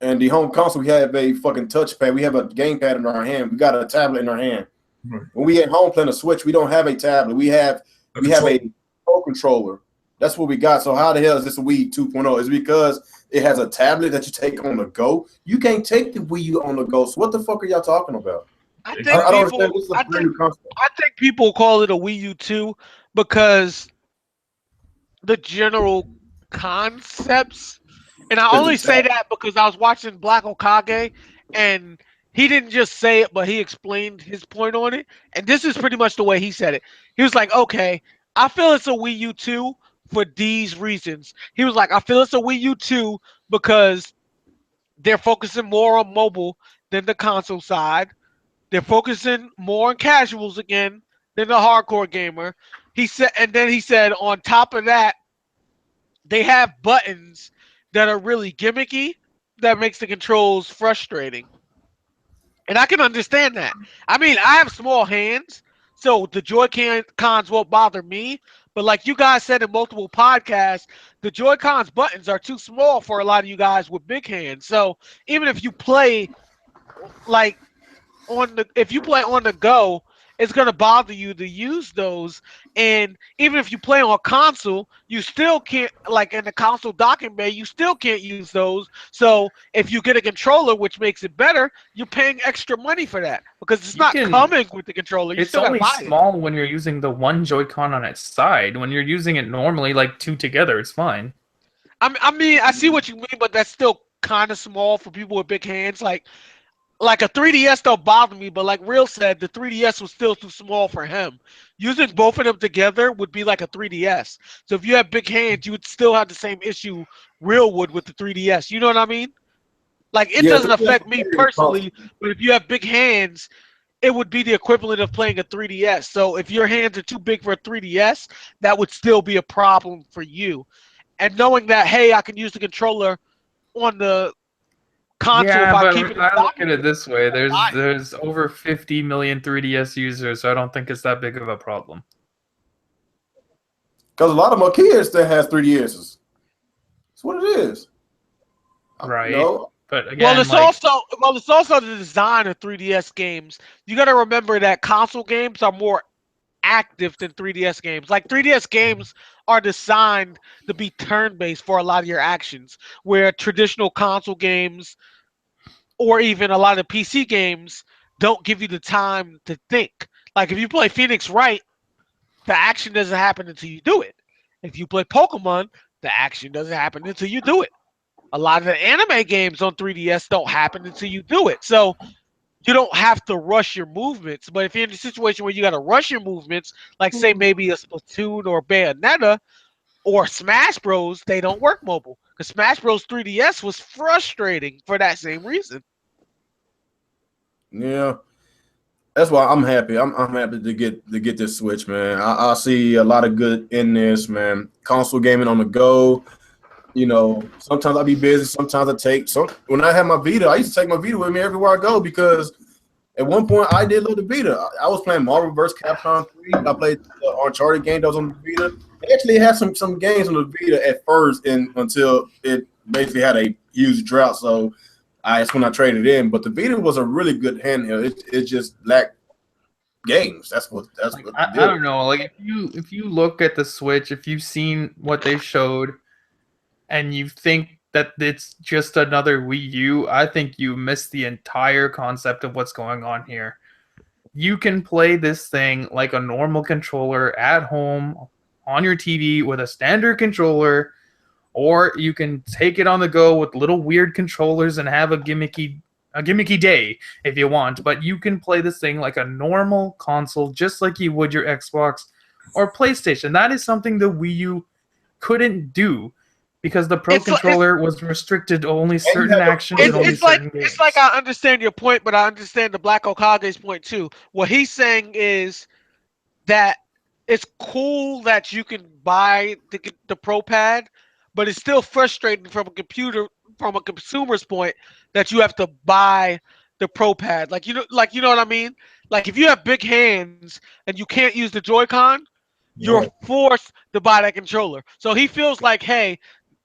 And the home console, we have a fucking touchpad. We have a gamepad in our hand. We got a tablet in our hand. Right. When we at home playing a Switch, we don't have a tablet. We have a Pro controller. That's what we got. So how the hell is this a Wii 2.0? It's because it has a tablet that you take on the go. You can't take the Wii U on the go. So what the fuck are y'all talking about? I think people call it a Wii U 2 because the general concepts, and I only say that because I was watching Black Okage and he didn't just say it, but he explained his point on it. And this is pretty much the way he said it. He was like, okay, I feel it's a Wii U 2 for these reasons. He was like, I feel it's a Wii U 2 because they're focusing more on mobile than the console side. They're focusing more on casuals again than the hardcore gamer. He said, and then he said, on top of that, they have buttons that are really gimmicky that makes the controls frustrating. And I can understand that. I mean, I have small hands, so the Joy-Cons won't bother me. But like you guys said in multiple podcasts, the Joy-Cons buttons are too small for a lot of you guys with big hands. So even if you play like if you play on the go, it's gonna bother you to use those. And even if you play on console, you still can't, like in the console docking bay, you still can't use those. So if you get a controller, which makes it better, you're paying extra money for that because it's not coming with the controller. It's only small when you're using the one Joy-Con on its side. When you're using it normally, like two together, it's fine. I mean, I see what you mean, but that's still kind of small for people with big hands. Like a 3DS don't bother me, but like Real said, the 3DS was still too small for him. Using both of them together would be like a 3DS. So if you have big hands, you would still have the same issue Real would with the 3DS. You know what I mean? Like it doesn't affect me personally, but if you have big hands, it would be the equivalent of playing a 3DS. So if your hands are too big for a 3DS, that would still be a problem for you. And knowing that, hey, I can use the controller on the console, yeah, if but I look at it this way: there's over 50 million 3DS users, so I don't think it's that big of a problem. Because a lot of my kids that has 3DSs. That's what it is. Right. But again, it's also the design of 3DS games. You got to remember that console games are more active than 3DS games. Like 3DS games are designed to be turn-based for a lot of your actions, where traditional console games or even a lot of PC games don't give you the time to think. Like if you play Phoenix Wright, the action doesn't happen until you do it. If you play Pokemon, the action doesn't happen until you do it. A lot of the anime games on 3DS don't happen until you do it. So you don't have to rush your movements. But if you're in a situation where you got to rush your movements, like say maybe a Splatoon or Bayonetta or Smash Bros, they don't work mobile. Because Smash Bros 3DS was frustrating for that same reason. Yeah. That's why I'm happy. I'm happy to get this Switch, man. I see a lot of good in this, man. Console gaming on the go. You know, sometimes I be busy. Sometimes I take some. When I had my Vita, I used to take my Vita with me everywhere I go because at one point I did love the Vita. I was playing Marvel vs. Capcom 3. I played the Uncharted game that was on the Vita. They actually had some games on the Vita at first, and until it basically had a huge drought. So that's when I traded in. But the Vita was a really good handheld. It just lacked games. That's what I don't know. Like if you look at the Switch, if you've seen what they showed, and you think that it's just another Wii U, I think you missed the entire concept of what's going on here. You can play this thing like a normal controller at home on your TV with a standard controller, or you can take it on the go with little weird controllers and have a gimmicky day if you want. But you can play this thing like a normal console, just like you would your Xbox or PlayStation. That is something the Wii U couldn't do because the Pro controller was restricted to only certain actions and only certain games. It's like I understand your point, but I understand the Black Okage's point too. What he's saying is that it's cool that you can buy the Pro Pad, but it's still frustrating from a consumer's point that you have to buy the Pro Pad. Like you know what I mean? Like if you have big hands and you can't use the Joy-Con, you're forced to buy that controller. So he feels like, hey,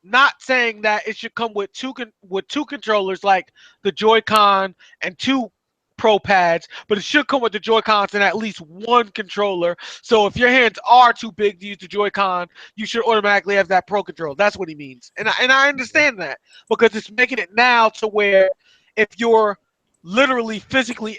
not saying that it should come with two controllers like the Joy-Con and two Pro Pads, but it should come with the Joy-Cons and at least one controller. So if your hands are too big to use the Joy-Con, you should automatically have that Pro controller. That's what he means, and I understand that because it's making it now to where if you're literally physically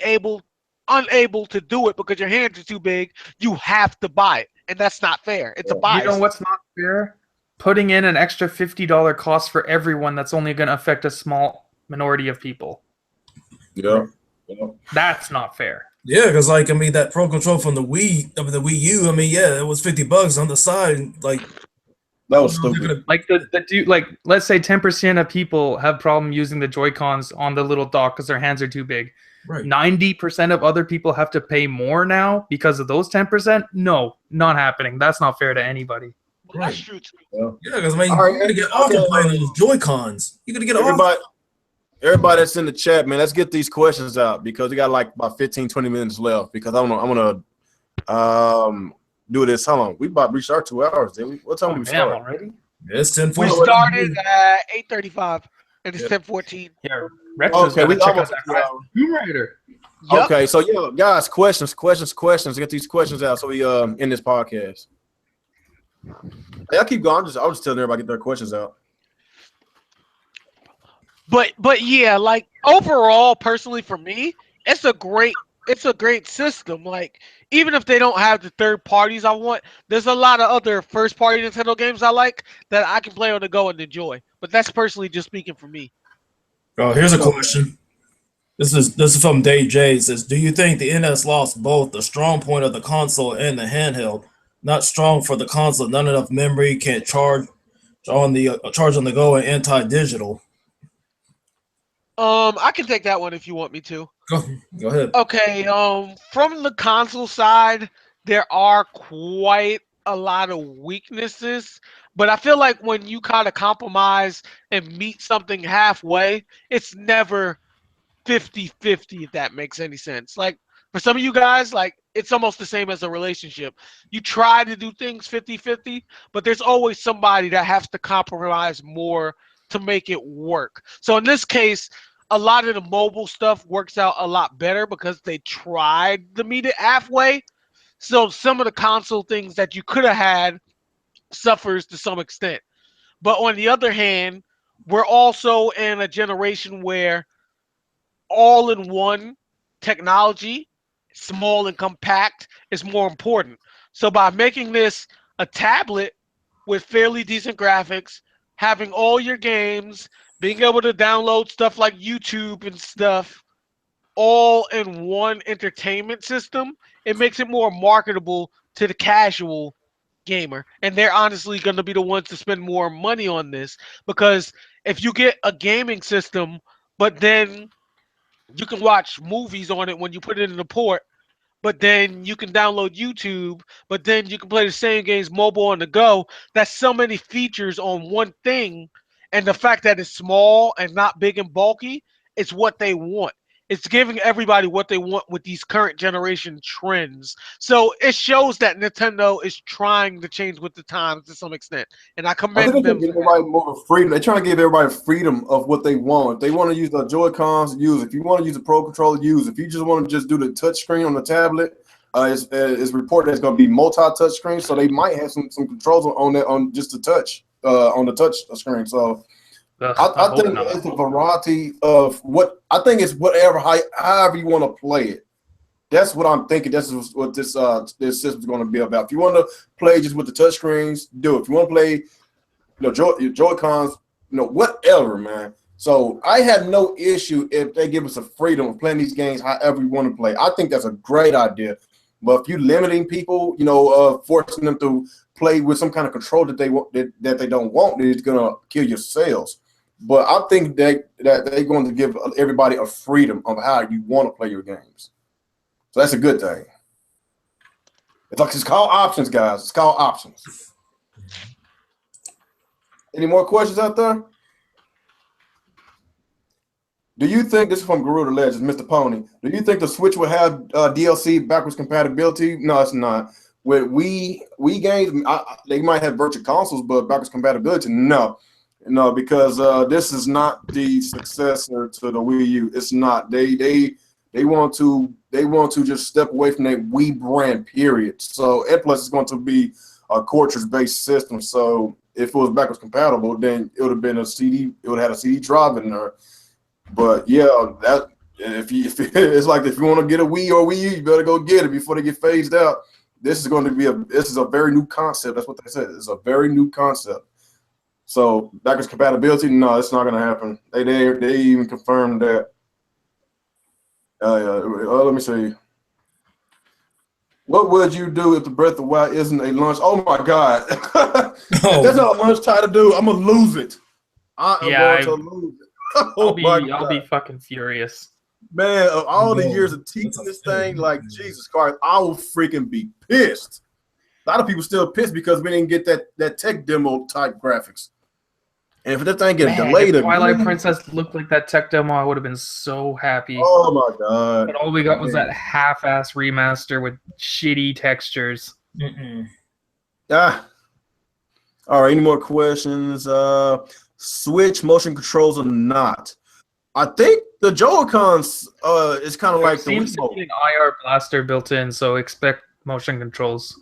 unable to do it because your hands are too big, you have to buy it, and that's not fair. It's a bias. You know what's not fair? Putting in an extra $50 cost for everyone that's only going to affect a small minority of people. Yeah. That's not fair. Yeah, because like I mean that Pro control from the Wii U, I mean, yeah, it was $50 on the side. Like that was stupid. Like let's say 10% of people have problem using the Joy-Cons on the little dock because their hands are too big. Right. 90% of other people have to pay more now because of those 10%. No, not happening. That's not fair to anybody. Well, that's true too. Yeah, because I mean, you're gonna get off playing those Joy-Cons. You're gonna get off. Everybody that's in the chat, man, let's get these questions out because we got like about 15-20 minutes left because I'm gonna do this. How long? We about to reach our 2 hours, did we? What time did we start already? It's 10:40. We started at 8:35 and it's 10:14. Yeah, Retro's okay, we check almost out that Tomb Raider. Yep. Okay, so yeah, guys, questions. Get these questions out so we end this podcast. Hey, I'll keep going. I'll just tell everybody to get their questions out. But yeah, like overall, personally for me, it's a great system. Like even if they don't have the third parties I want, there's a lot of other first party Nintendo games I like that I can play on the go and enjoy. But that's personally just speaking for me. Oh, here's a question. This is from Dave J. It says, do you think the NS lost both the strong point of the console and the handheld? Not strong for the console, not enough memory, can't charge on the go, and anti-digital. I can take that one if you want me to. Go ahead. Okay, from the console side, there are quite a lot of weaknesses, but I feel like when you kind of compromise and meet something halfway, it's never 50-50, if that makes any sense. Like for some of you guys, like it's almost the same as a relationship. You try to do things 50-50, but there's always somebody that has to compromise more to make it work. So in this case, a lot of the mobile stuff works out a lot better because they tried to meet it halfway. So some of the console things that you could have had suffers to some extent. But on the other hand, we're also in a generation where all-in-one technology, small and compact, is more important. So by making this a tablet with fairly decent graphics, having all your games, being able to download stuff like YouTube and stuff all in one entertainment system, it makes it more marketable to the casual gamer. And they're honestly going to be the ones to spend more money on this because if you get a gaming system, but then you can watch movies on it when you put it in the port, but then you can download YouTube, but then you can play the same games mobile on the go. That's so many features on one thing, and the fact that it's small and not big and bulky, it's what they want. It's giving everybody what they want with these current generation trends. So it shows that Nintendo is trying to change with the times to some extent, and I I think commend they're them giving for that. everybody more freedom. They're trying to give everybody freedom of what they want. If they want to use the Joy Cons, use. If you want to use a Pro Controller, use. If you just want to just do the touch screen on the tablet, it's reported that it's going to be multi-touch screen, so they might have some controls on that on just the touch on the touch screen. So Ugh, I hope think not. it's a variety of what I think it's whatever however you want to play it. That's what I'm thinking. This is what this system is going to be about. If you want to play just with the touch screens, do it. If you want to play, your Joy Cons, whatever, man. So I have no issue if they give us a freedom of playing these games however we want to play. I think that's a great idea. But if you're limiting people, forcing them to play with some kind of control that they want that they don't want, it's gonna kill your sales. But I think that they're going to give everybody a freedom of how you want to play your games. So that's a good thing. It's called options, guys. It's called options. Any more questions out there? Do you think, this is from Garuda Legends, Mr. Pony, do you think the Switch will have DLC backwards compatibility? No, it's not. With Wii games, they might have virtual consoles, but backwards compatibility, no. No, because this is not the successor to the Wii U. It's not. They want to just step away from that Wii brand, period. So, and plus it's going to be a cartridge-based system. So if it was backwards compatible, then it would have been a CD. It would have had a CD drive in there. But yeah, it's like if you want to get a Wii or Wii U, you better go get it before they get phased out. This is a very new concept. That's what they said. It's a very new concept. So backwards compatibility, no, it's not going to happen. They even confirmed that. Let me see. What would you do if the Breath of the Wild isn't a launch? Oh my God, Oh. that's not a launch title to do. I'm gonna lose it. I am Yeah, going to lose it. I'll be fucking furious. Man, of all the No, years of teaching this thing, like Jesus Christ, I will freaking be pissed. A lot of people still pissed because we didn't get that tech demo type graphics. And if that thing get Man, delayed, if Twilight again, Princess looked like that tech demo, I would have been so happy. oh my God! But all we got was Man. that half-ass remaster with shitty textures. Mm-mm. All right. Any more questions? Switch motion controls or not? I think the Joy-Cons is kind of like the Seems to Wii. be an IR blaster built in, so expect motion controls.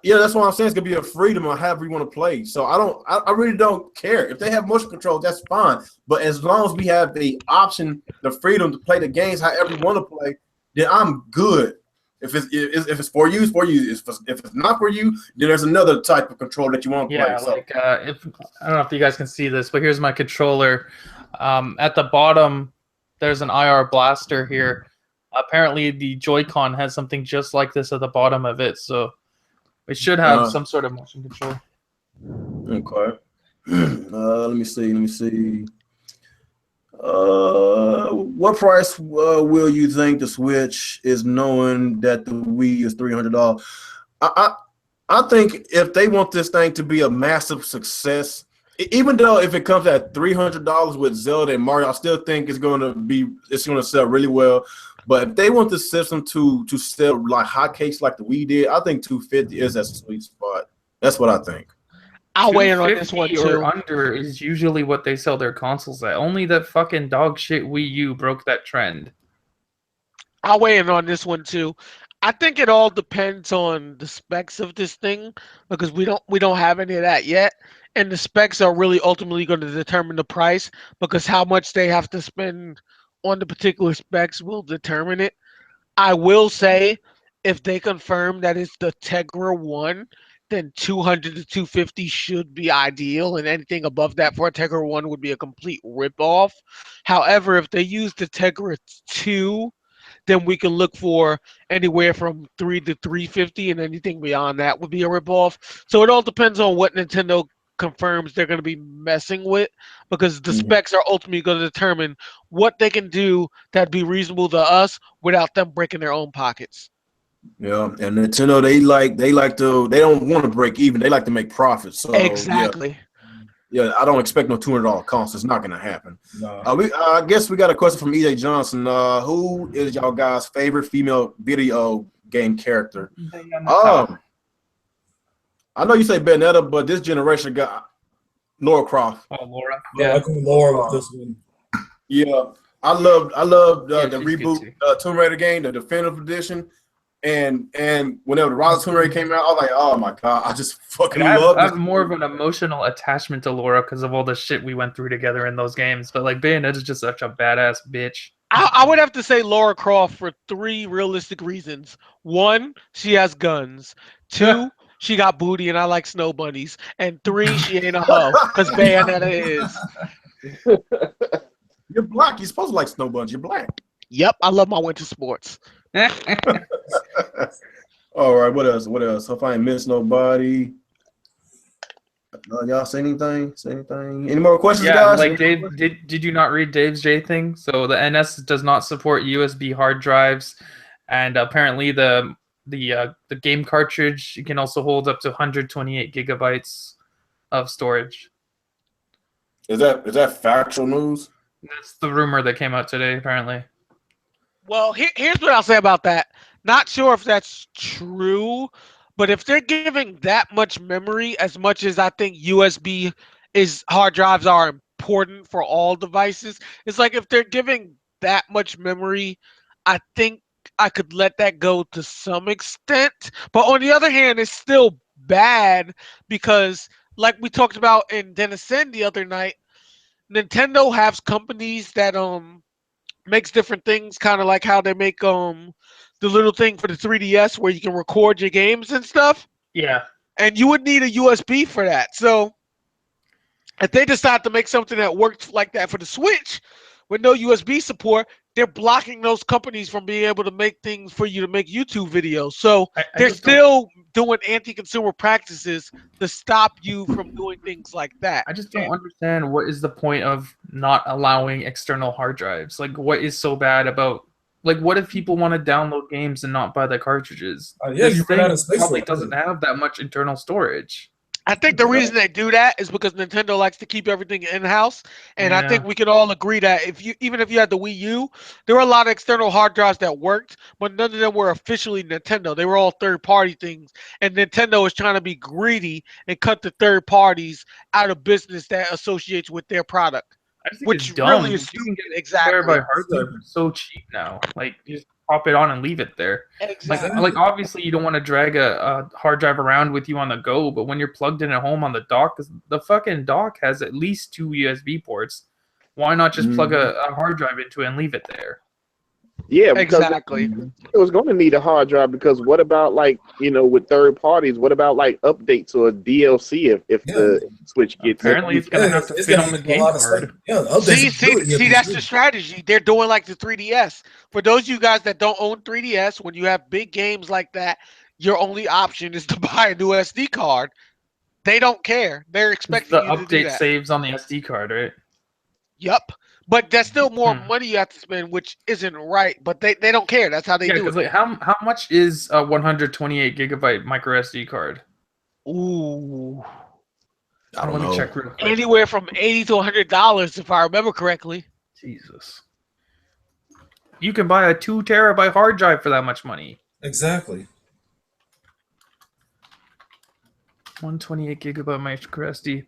Yeah, that's what I'm saying. It's gonna be a freedom of however you want to play. So I really don't care if they have motion control. That's fine. But as long as we have the option, the freedom to play the games however you want to play, then I'm good. If it's for you, it's for you. If it's not for you, then there's another type of control that you want to play. Yeah, So like if I don't know if you guys can see this, but here's my controller. At the bottom, there's an IR blaster here. Apparently, the Joy-Con has something just like this at the bottom of it, so it should have some sort of motion control. okay. Let me see. What price will you think the Switch is, knowing that the Wii is $300? I think if they want this thing to be a massive success, even though if it comes at $300 with Zelda and Mario, I still think it's going to sell really well. But if they want the system to sell like hotcakes like the Wii did, I think $250 is that sweet spot. That's what I think. I'll weigh in on this one 250 too. or under is usually what they sell their consoles at. Only that fucking dog shit Wii U broke that trend. I'll weigh in on this one too. I think it all depends on the specs of this thing because we don't have any of that yet, and the specs are really ultimately going to determine the price because how much they have to spend on the particular specs will determine it. I will say if they confirm that it's the Tegra 1, then 200 to 250 should be ideal, and anything above that for a Tegra 1 would be a complete ripoff. However, if they use the Tegra 2, then we can look for anywhere from 3 to 350, and anything beyond that would be a ripoff. So it all depends on what Nintendo confirms they're going to be messing with, because the specs are ultimately going to determine what they can do that'd be reasonable to us without them breaking their own pockets. Yeah, and Nintendo they don't want to break even. They like to make profits. So Exactly. yeah, I don't expect no $200 cost. It's not gonna happen. No. I guess we got a question from EJ Johnson. Who is y'all guys' favorite female video game character? I know you say Bayonetta, but this generation got Lara Croft. Oh, Laura. Yeah, I go Laura with this one. Yeah, I love the she's reboot good Tomb Raider game, the definitive edition, and whenever the Rise of Tomb Raider came out, I was like, oh my god, I just fucking love I this. have more of an emotional attachment to Laura because of all the shit we went through together in those games. But like Bayonetta is just such a badass bitch. I would have to say Lara Croft for 3 realistic reasons. 1, she has guns. 2, she got booty and I like snow bunnies. And 3, she ain't a hoe, because Bayonetta is. You're black. You're supposed to like snow bunnies. You're black. Yep, I love my winter sports. All right, what else? What else? Hope I ain't missed nobody. Y'all say anything? Say anything? Any more questions, Yeah, guys? like Dave, did you not read Dave's J thing? So the NS does not support USB hard drives, and apparently the game cartridge can also hold up to 128 gigabytes of storage. Is that factual news? That's the rumor that came out today, apparently. Well, here's what I'll say about that. Not sure if that's true, but if they're giving that much memory, as much as I think USB hard drives are important for all devices, it's like if they're giving that much memory, I think I could let that go to some extent. But on the other hand, it's still bad because, like we talked about in Denison the other night, Nintendo has companies that makes different things, kind of like how they make the little thing for the 3DS where you can record your games and stuff. Yeah. And you would need a USB for that. So if they decide to make something that works like that for the Switch with no USB support, they're blocking those companies from being able to make things for you to make YouTube videos. So they're still doing anti-consumer practices to stop you from doing things like that. I just don't understand what is the point of not allowing external hard drives. Like, what is so bad about? Like, what if people want to download games and not buy the cartridges? Yeah, this you run thing out of space. probably doesn't have that much internal storage. I think the reason they do that is because Nintendo likes to keep everything in-house, and I think we can all agree that even if you had the Wii U, there were a lot of external hard drives that worked, but none of them were officially Nintendo. They were all third-party things, and Nintendo is trying to be greedy and cut the third parties out of business that associates with their product. I just think Which it's dumb. really is You can get exactly terabyte hard drive so cheap now. Like, you just pop it on and leave it there. Exactly. Like obviously you don't want to drag a hard drive around with you on the go, but when you're plugged in at home on the dock, the fucking dock has at least 2 USB ports. Why not just plug a hard drive into it and leave it there? Yeah, because exactly. it was going to need a hard drive because what about with third parties? What about updates or DLC if the Switch gets apparently it's going to have to fit on the game card. See, that's the strategy. They're doing like the 3DS. For those of you guys that don't own 3DS, when you have big games like that, your only option is to buy a new SD card. They don't care. They're expecting you to do that. The update saves on the SD card, right? Yep. But that's still more money you have to spend, which isn't right. But they don't care. That's how they do it. Like, how much is a 128 gigabyte micro SD card? Ooh. I don't know. Let me check real quick. Anywhere from $80 to $100, if I remember correctly. Jesus. You can buy a 2 terabyte hard drive for that much money. Exactly. 128 gigabyte micro SD.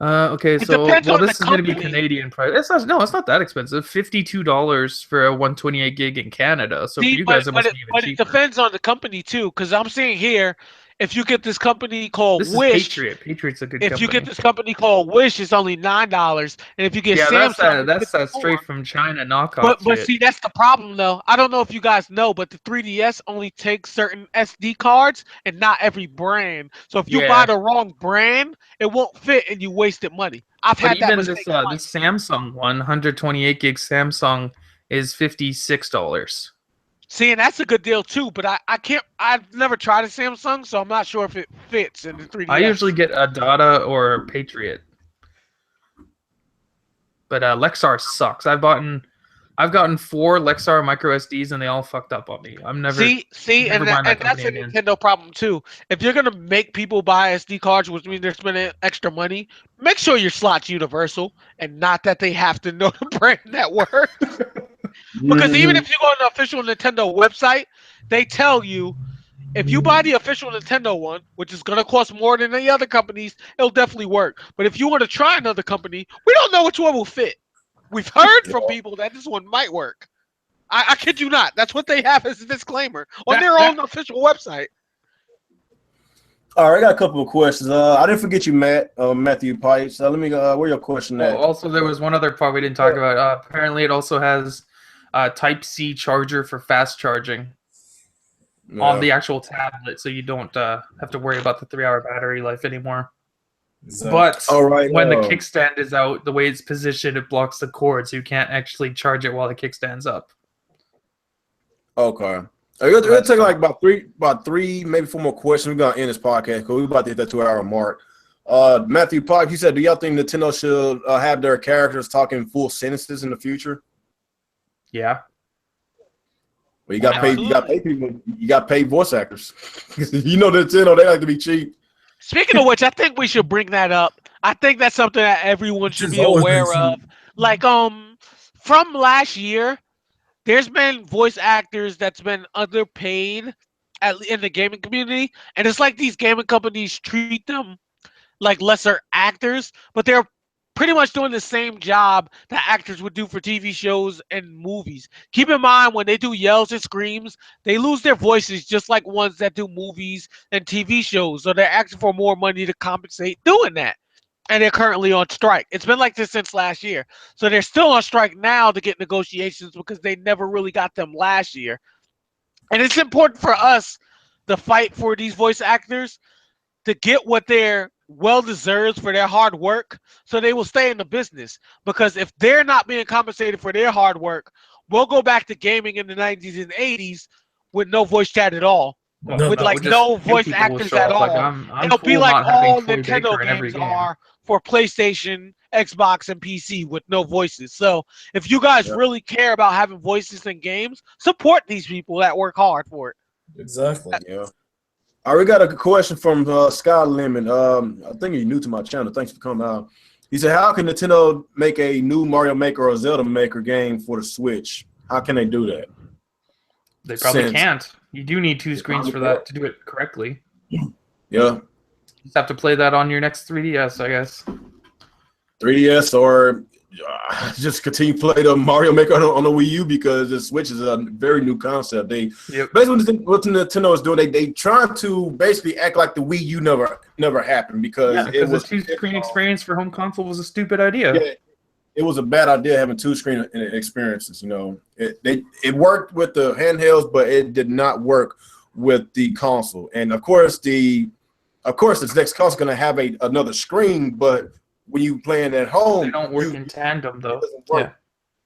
Okay, so this is going to be Canadian price. It's not that expensive. $52 for a 128 gig in Canada. So for you guys, it must be even cheaper. It depends on the company too, because I'm seeing here, if you get this company called Wish, Patriot's a good if company. you get this company called Wish, it's only $9, and if you get Samsung, that's straight from China knockoff. But see, that's the problem though. I don't know if you guys know, but the 3DS only takes certain SD cards, and not every brand. So if you buy the wrong brand, it won't fit, and you wasted money. I've had that mistake. This Samsung 128 gig Samsung is $56. See, and that's a good deal too, but I've never tried a Samsung, so I'm not sure if it fits in the 3DS. I usually get a Data or a Patriot. But Lexar sucks. I've bought I've gotten 4 Lexar micro SDs and they all fucked up on me. I'm never See, never and, mind that that's a company again. Nintendo problem too. If you're gonna make people buy SD cards, which means they're spending extra money, make sure your slot's universal and not that they have to know the brand that works. Because even if you go on the official Nintendo website, they tell you if you buy the official Nintendo one, which is gonna cost more than any other companies, it'll definitely work. But if you want to try another company, we don't know which one will fit. We've heard from people that this one might work. I kid you not. That's what they have as a disclaimer on their own official website. All right, I got a couple of questions. I didn't forget you, Matthew Pipes. Let me where your question at? Also, there was one other part we didn't talk about. Apparently, it also has Type-C charger for fast charging on the actual tablet, so you don't have to worry about the 3-hour battery life anymore. But when the kickstand is out, the way it's positioned, it blocks the cord, so you can't actually charge it while the kickstand's up. Okay. It'll take like about three, maybe 4 more questions. We're gonna end this podcast because we're about to hit that 2-hour mark. Matthew Pike, you said, do y'all think Nintendo should have their characters talking full sentences in the future? Yeah. Well, you got paid people. You got paid voice actors. You know Nintendo, they like to be cheap. Speaking of which, I think we should bring that up. I think that's something that everyone should be aware of. Like, from last year, there's been voice actors that's been underpaid in the gaming community, and it's like these gaming companies treat them like lesser actors, but they're pretty much doing the same job that actors would do for TV shows and movies. Keep in mind, when they do yells and screams, they lose their voices just like ones that do movies and TV shows, so they're asking for more money to compensate doing that. And they're currently on strike. It's been like this since last year. So they're still on strike now to get negotiations because they never really got them last year. And it's important for us to fight for these voice actors to get what they're well-deserved for their hard work so they will stay in the business. Because if they're not being compensated for their hard work, we'll go back to gaming in the 90s and 80s with no voice chat at all. With no voice actors at all. It'll be like all Nintendo games are for PlayStation, Xbox, and PC with no voices. So if you guys really care about having voices in games, support these people that work hard for it. Exactly. Yeah. All right, we got a question from Scott Lemon. I think he's new to my channel. Thanks for coming out. He said, how can Nintendo make a new Mario Maker or Zelda Maker game for the Switch? How can they do that? They probably can't. You do need 2 screens for that to do it correctly. Yeah. You just have to play that on your next 3DS, I guess. 3DS or just continue to play the Mario Maker on the Wii U because the Switch is a very new concept. Basically what Nintendo is doing, they trying to basically act like the Wii U never happened because it was a 2-screen experience for home console was a stupid idea. Yeah, it was a bad idea having 2-screen experiences. You know, it worked with the handhelds, but it did not work with the console. And of course, this next console is going to have another screen, but when you playing at home, they don't work in tandem though. It doesn't work. Yeah.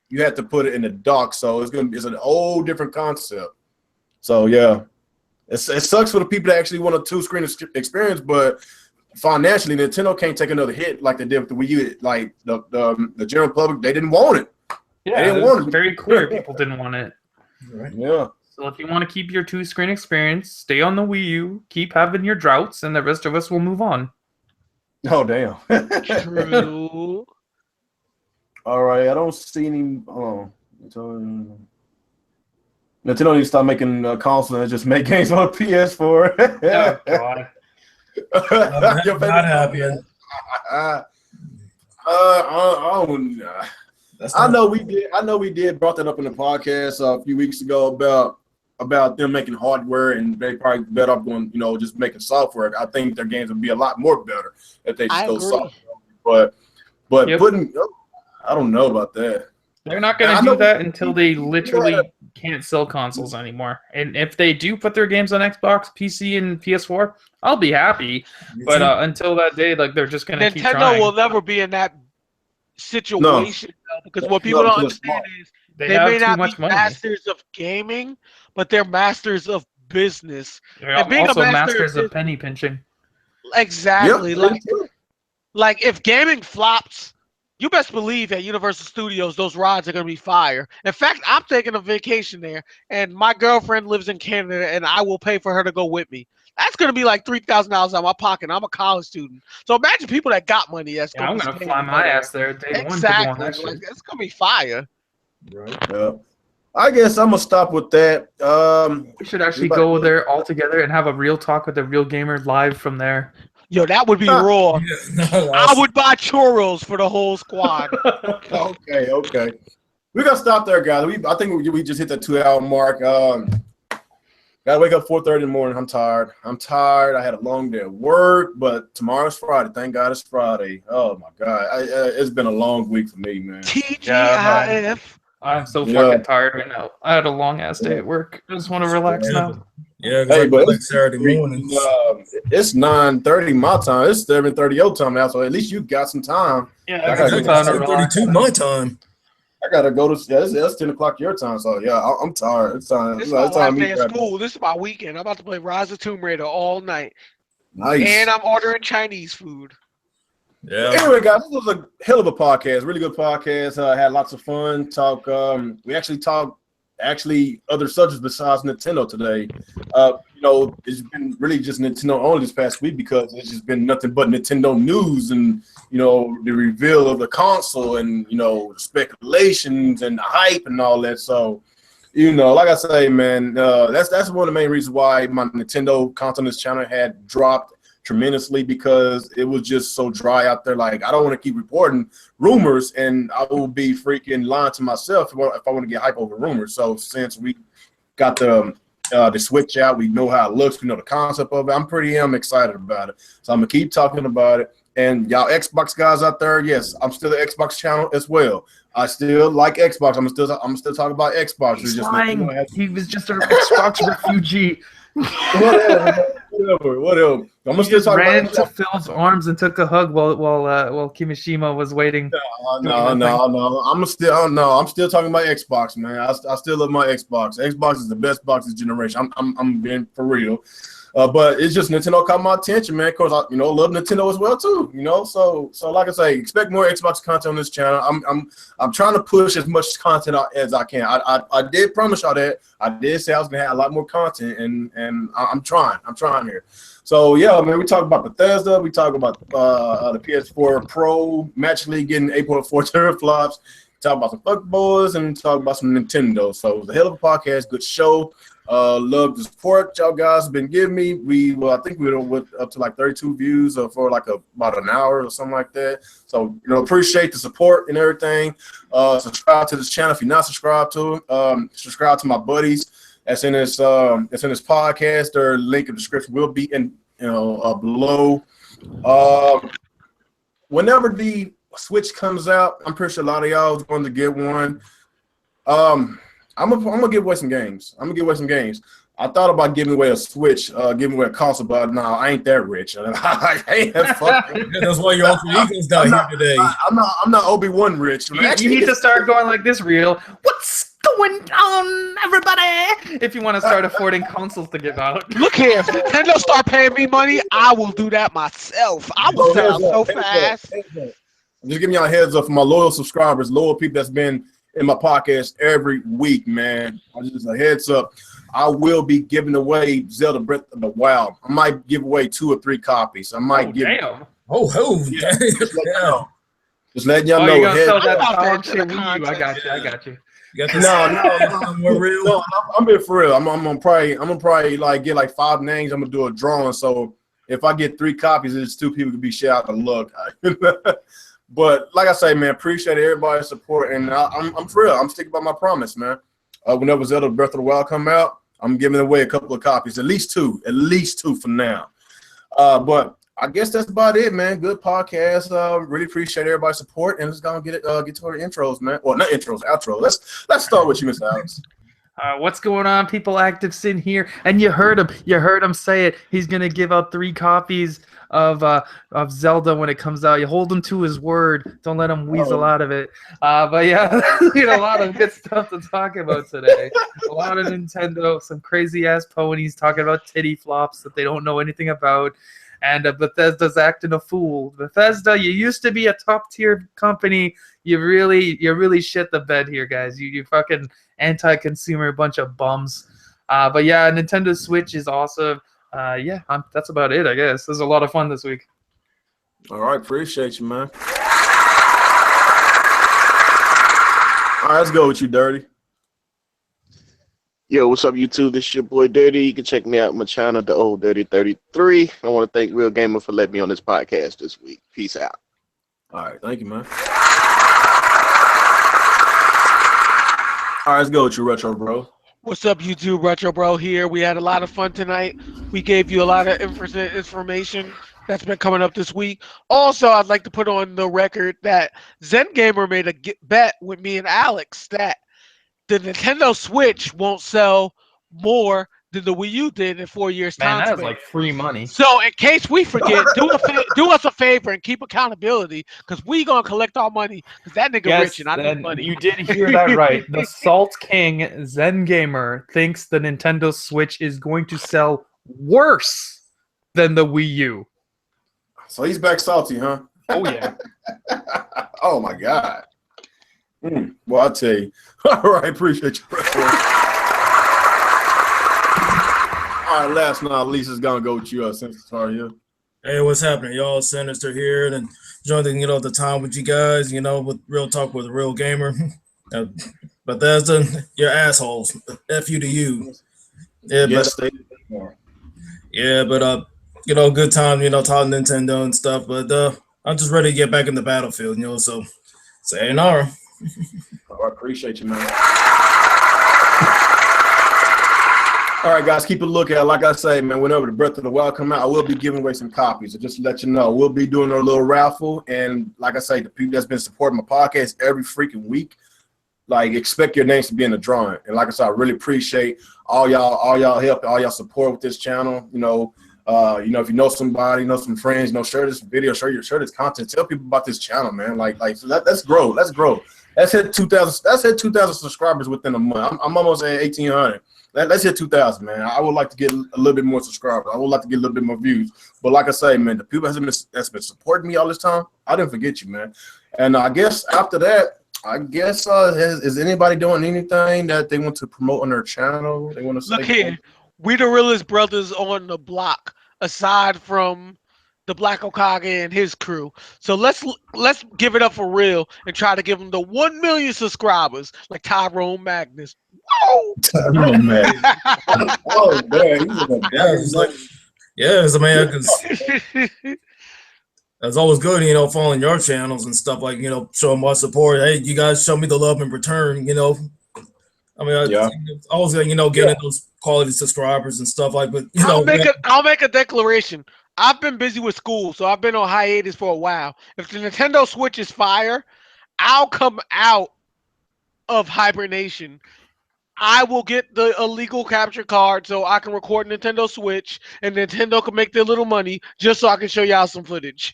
You have to put it in the dock, so it's an whole different concept. So yeah, it sucks for the people that actually want a 2-screen experience, but financially, Nintendo can't take another hit like they did with the Wii U. Like the general public, they didn't want it. Yeah, they didn't want it. Very clear people didn't want it. Right. Yeah. So if you want to keep your 2-screen experience, stay on the Wii U, keep having your droughts, and the rest of us will move on. Oh damn. True. All right, I don't see any. Nintendo needs to stop making consoles and just make games on PS4. Oh God. Not happy. I know we did brought that up in the podcast a few weeks ago about them making hardware, and they probably better off going, just making software. I think their games would be a lot more better if they just go software. But putting, I don't know about that. They're not going to do that until they literally can't sell consoles anymore. And if they do put their games on Xbox, PC, and PS4, I'll be happy. But until that day, they're just going to keep trying. Nintendo will never be in that situation because what people don't understand is they may not be masters of gaming, but they're masters of business. They're and being also masters of penny pinching. Exactly. Like if gaming flops, You best believe at Universal Studios those rides are gonna be fire. In fact, I'm taking a vacation there, and my girlfriend lives in Canada, and I will pay for her to go with me. That's gonna be like $3,000 out of my pocket. I'm a college student, so imagine people that got money that's Yeah, I'm gonna gonna be fly paying to my go ass there. there day one to go on Exactly, that like shit. it's gonna be fire. Right. Yeah. I guess I'm gonna stop with that. We should actually about- go there all together and have a real talk with a real gamer live from there. Yo, that would be raw. Yeah, no, I would buy churros for the whole squad. Okay. We're gonna stop there, guys. I think we just hit the 2 hour mark. Gotta wake up 4:30 in the morning. I'm tired. I had a long day at work, but tomorrow's Friday. Thank God it's Friday. Oh my God, it's been a long week for me, man. TGIF. I'm so Yeah. fucking tired right now. I had a long ass day at work. I just want to relax Yeah. now. Yeah, because Hey, I but go like it's Saturday mornings. it's 9:30 my time. It's 7:30 your time now. So at least you got some time. Yeah, I I gotta got some go time to to relax. 32 my time. I gotta go to. Yeah, it's 10 o'clock your time. So yeah, I'm tired. It's time. This It's is my time last to day meet of that. school. This is my weekend. I'm about to play Rise of Tomb Raider all night. Nice. And I'm ordering Chinese food. Yeah. Anyway, guys, this was a hell of a podcast. Really good podcast. Had lots of fun. We actually talked other subjects besides Nintendo today. It's been really just Nintendo only this past week because it's just been nothing but Nintendo news and the reveal of the console and speculations and the hype and all that. So, like I say, man, that's one of the main reasons why my Nintendo content on this channel had dropped tremendously, because it was just so dry out there. Like, I don't want to keep reporting rumors, and I will be freaking lying to myself if I want to get hype over rumors. So since we got the Switch out, we know how it looks, we know the concept of it. I'm pretty excited about it. So I'm gonna keep talking about it. And y'all Xbox guys out there, yes, I'm still the Xbox channel as well. I still like Xbox. I'm still talking about Xbox. He's Just lying. He was just an Xbox refugee. whatever. I'm gonna still talk ran about to Phil's arms and took a hug while Kimishima was waiting. No. I'm still talking about Xbox, man. I still love my Xbox. Xbox is the best box this generation. I'm being for real. But it's just Nintendo caught my attention, man. Of course, I love Nintendo as well too. So like I say, expect more Xbox content on this channel. I'm trying to push as much content out as I can. I did promise y'all that. I did say I was gonna have a lot more content, and I'm trying. I'm trying here. So yeah, man, we talk about Bethesda. We talk about the PS4 Pro Match League getting 8.4 teraflops. Talk about some fuckboys and talk about some Nintendo. So it was a hell of a podcast, good show. Love the support y'all guys have been giving me. I think we went up to like 32 views for like about an hour or something like that. So appreciate the support and everything. Subscribe to this channel if you're not subscribed to it. Subscribe to my buddies. That's in this podcast. Their link in the description will be in below. Whenever the Switch comes out, I'm pretty sure a lot of y'all is going to get one. I'm gonna give away some games. I thought about giving away a Switch, giving away a console, but no, I ain't that rich. I ain't that fucking. That's why your alter ego's down here today. I'm not Obi-Wan rich. You need to start going like this, real. What's going on, everybody? If you want to start affording consoles to give out. Look here, if Nintendo start paying me money, I will do that myself. I will sell out so fast. I'm just giving y'all a heads up for my loyal subscribers, loyal people that's been in my podcast every week, man. Just a heads up. I will be giving away Zelda Breath of the Wild. I might give away 2 or 3 copies. I might give. Damn. Yeah. Damn. Just letting y'all know. You're gonna sell I'm that about dog to shit enter the Wii U. I contest. got you. We're real. No, I'm being for real. I'm gonna probably like get like 5 names. I'm gonna do a drawing. So if I get 3 copies, it's 2 people could be shit out of luck. But like I say, man, appreciate everybody's support, and I'm for real. I'm sticking by my promise, man. Whenever Zelda Breath of the Wild come out, I'm giving away a couple of copies, at least 2 for now. But I guess that's about it, man. Good podcast. Really appreciate everybody's support, and let's go and get to our intros, man. Well, not intros, outro. Let's start with you, Mr. Alex. What's going on, people? ActivesIN here, and you heard him say it. He's gonna give out 3 copies of Zelda when it comes out. You hold him to his word. Don't let him weasel out of it. But yeah, we got a lot of good stuff to talk about today. A lot of Nintendo, some crazy ass ponies talking about titty flops that they don't know anything about, and Bethesda's acting a fool. Bethesda, you used to be a top-tier company. You really shit the bed here, guys. You fucking anti-consumer bunch of bums. But yeah, Nintendo Switch is awesome. Yeah, that's about it, I guess. This was a lot of fun this week. All right, appreciate you, man. All right, let's go with you, Dirty. Yo, what's up, YouTube? This is your boy Dirty. You can check me out on my channel, The Old Dirty 33. I want to thank Real Gamer for letting me on this podcast this week. Peace out. All right, thank you, man. All right, let's go with you, Retro Bro. What's up, YouTube? Retro Bro here. We had a lot of fun tonight. We gave you a lot of information that's been coming up this week. Also, I'd like to put on the record that ZenGamer made a bet with me and Alex that the Nintendo Switch won't sell more than the Wii U did in 4 years' time. Man, that is like free money. So in case we forget, do us a favor and keep accountability, because we gonna collect our money, because that nigga rich and I need money. You did hear that right. The Salt King ZenGamer thinks the Nintendo Switch is going to sell worse than the Wii U. So he's back salty, huh? Oh yeah. Oh my God. Well, I'll tell you. All right, appreciate you. All right, last but not least, is gonna go with you, Sinister here. Hey, what's happening, y'all? Sinister here, and joining the time with you guys. With Real Talk with a Real Gamer. Bethesda, you're assholes. F you to you. Yeah, Yes, but good time. Talking Nintendo and stuff. But I'm just ready to get back in the battlefield. So sayonara. I appreciate you, man. All right, guys, keep a lookout. Like I say, man, whenever the Breath of the Wild come out, I will be giving away some copies. So just to let you know, we'll be doing our little raffle. And like I say, the people that's been supporting my podcast every freaking week, like, expect your names to be in the drawing. And like I said, I really appreciate all y'all help, all y'all support with this channel. If you know somebody, some friends, share this video, share this content. Tell people about this channel, man. So let's grow. Let's hit 2,000. Let's hit 2,000 subscribers within a month. I'm almost at 1,800. Let's hit 2,000, man. I would like to get a little bit more subscribers. I would like to get a little bit more views. But like I say, man, the people that's been supporting me all this time, I didn't forget you, man. And I guess after that, is anybody doing anything that they want to promote on their channel? They want to say? Look here, we the realest brothers on the block, aside from the Black Okage and his crew. So let's give it up for real and try to give them the 1 million subscribers like Tyrone Magnus. Whoa! Tyrone Magnus. Oh man, it's man. Because it's always good, following your channels and stuff, like showing my support. Hey, you guys show me the love in return. Always getting those quality subscribers and stuff like. But I'll make a declaration. I've been busy with school, so I've been on hiatus for a while. If the Nintendo Switch is fire, I'll come out of hibernation. I will get the illegal capture card so I can record Nintendo Switch, and Nintendo can make their little money just so I can show y'all some footage.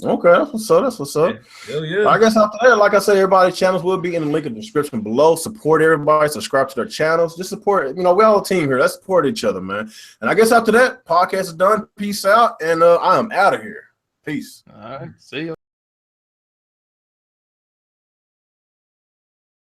Okay, that's what's up. Hell yeah. I guess after that, like I said, everybody's channels will be in the link in the description below. Support everybody, subscribe to their channels. Just support, we're all a team here. Let's support each other, man. And I guess after that, podcast is done. Peace out, and I am out of here. Peace. All right, see you.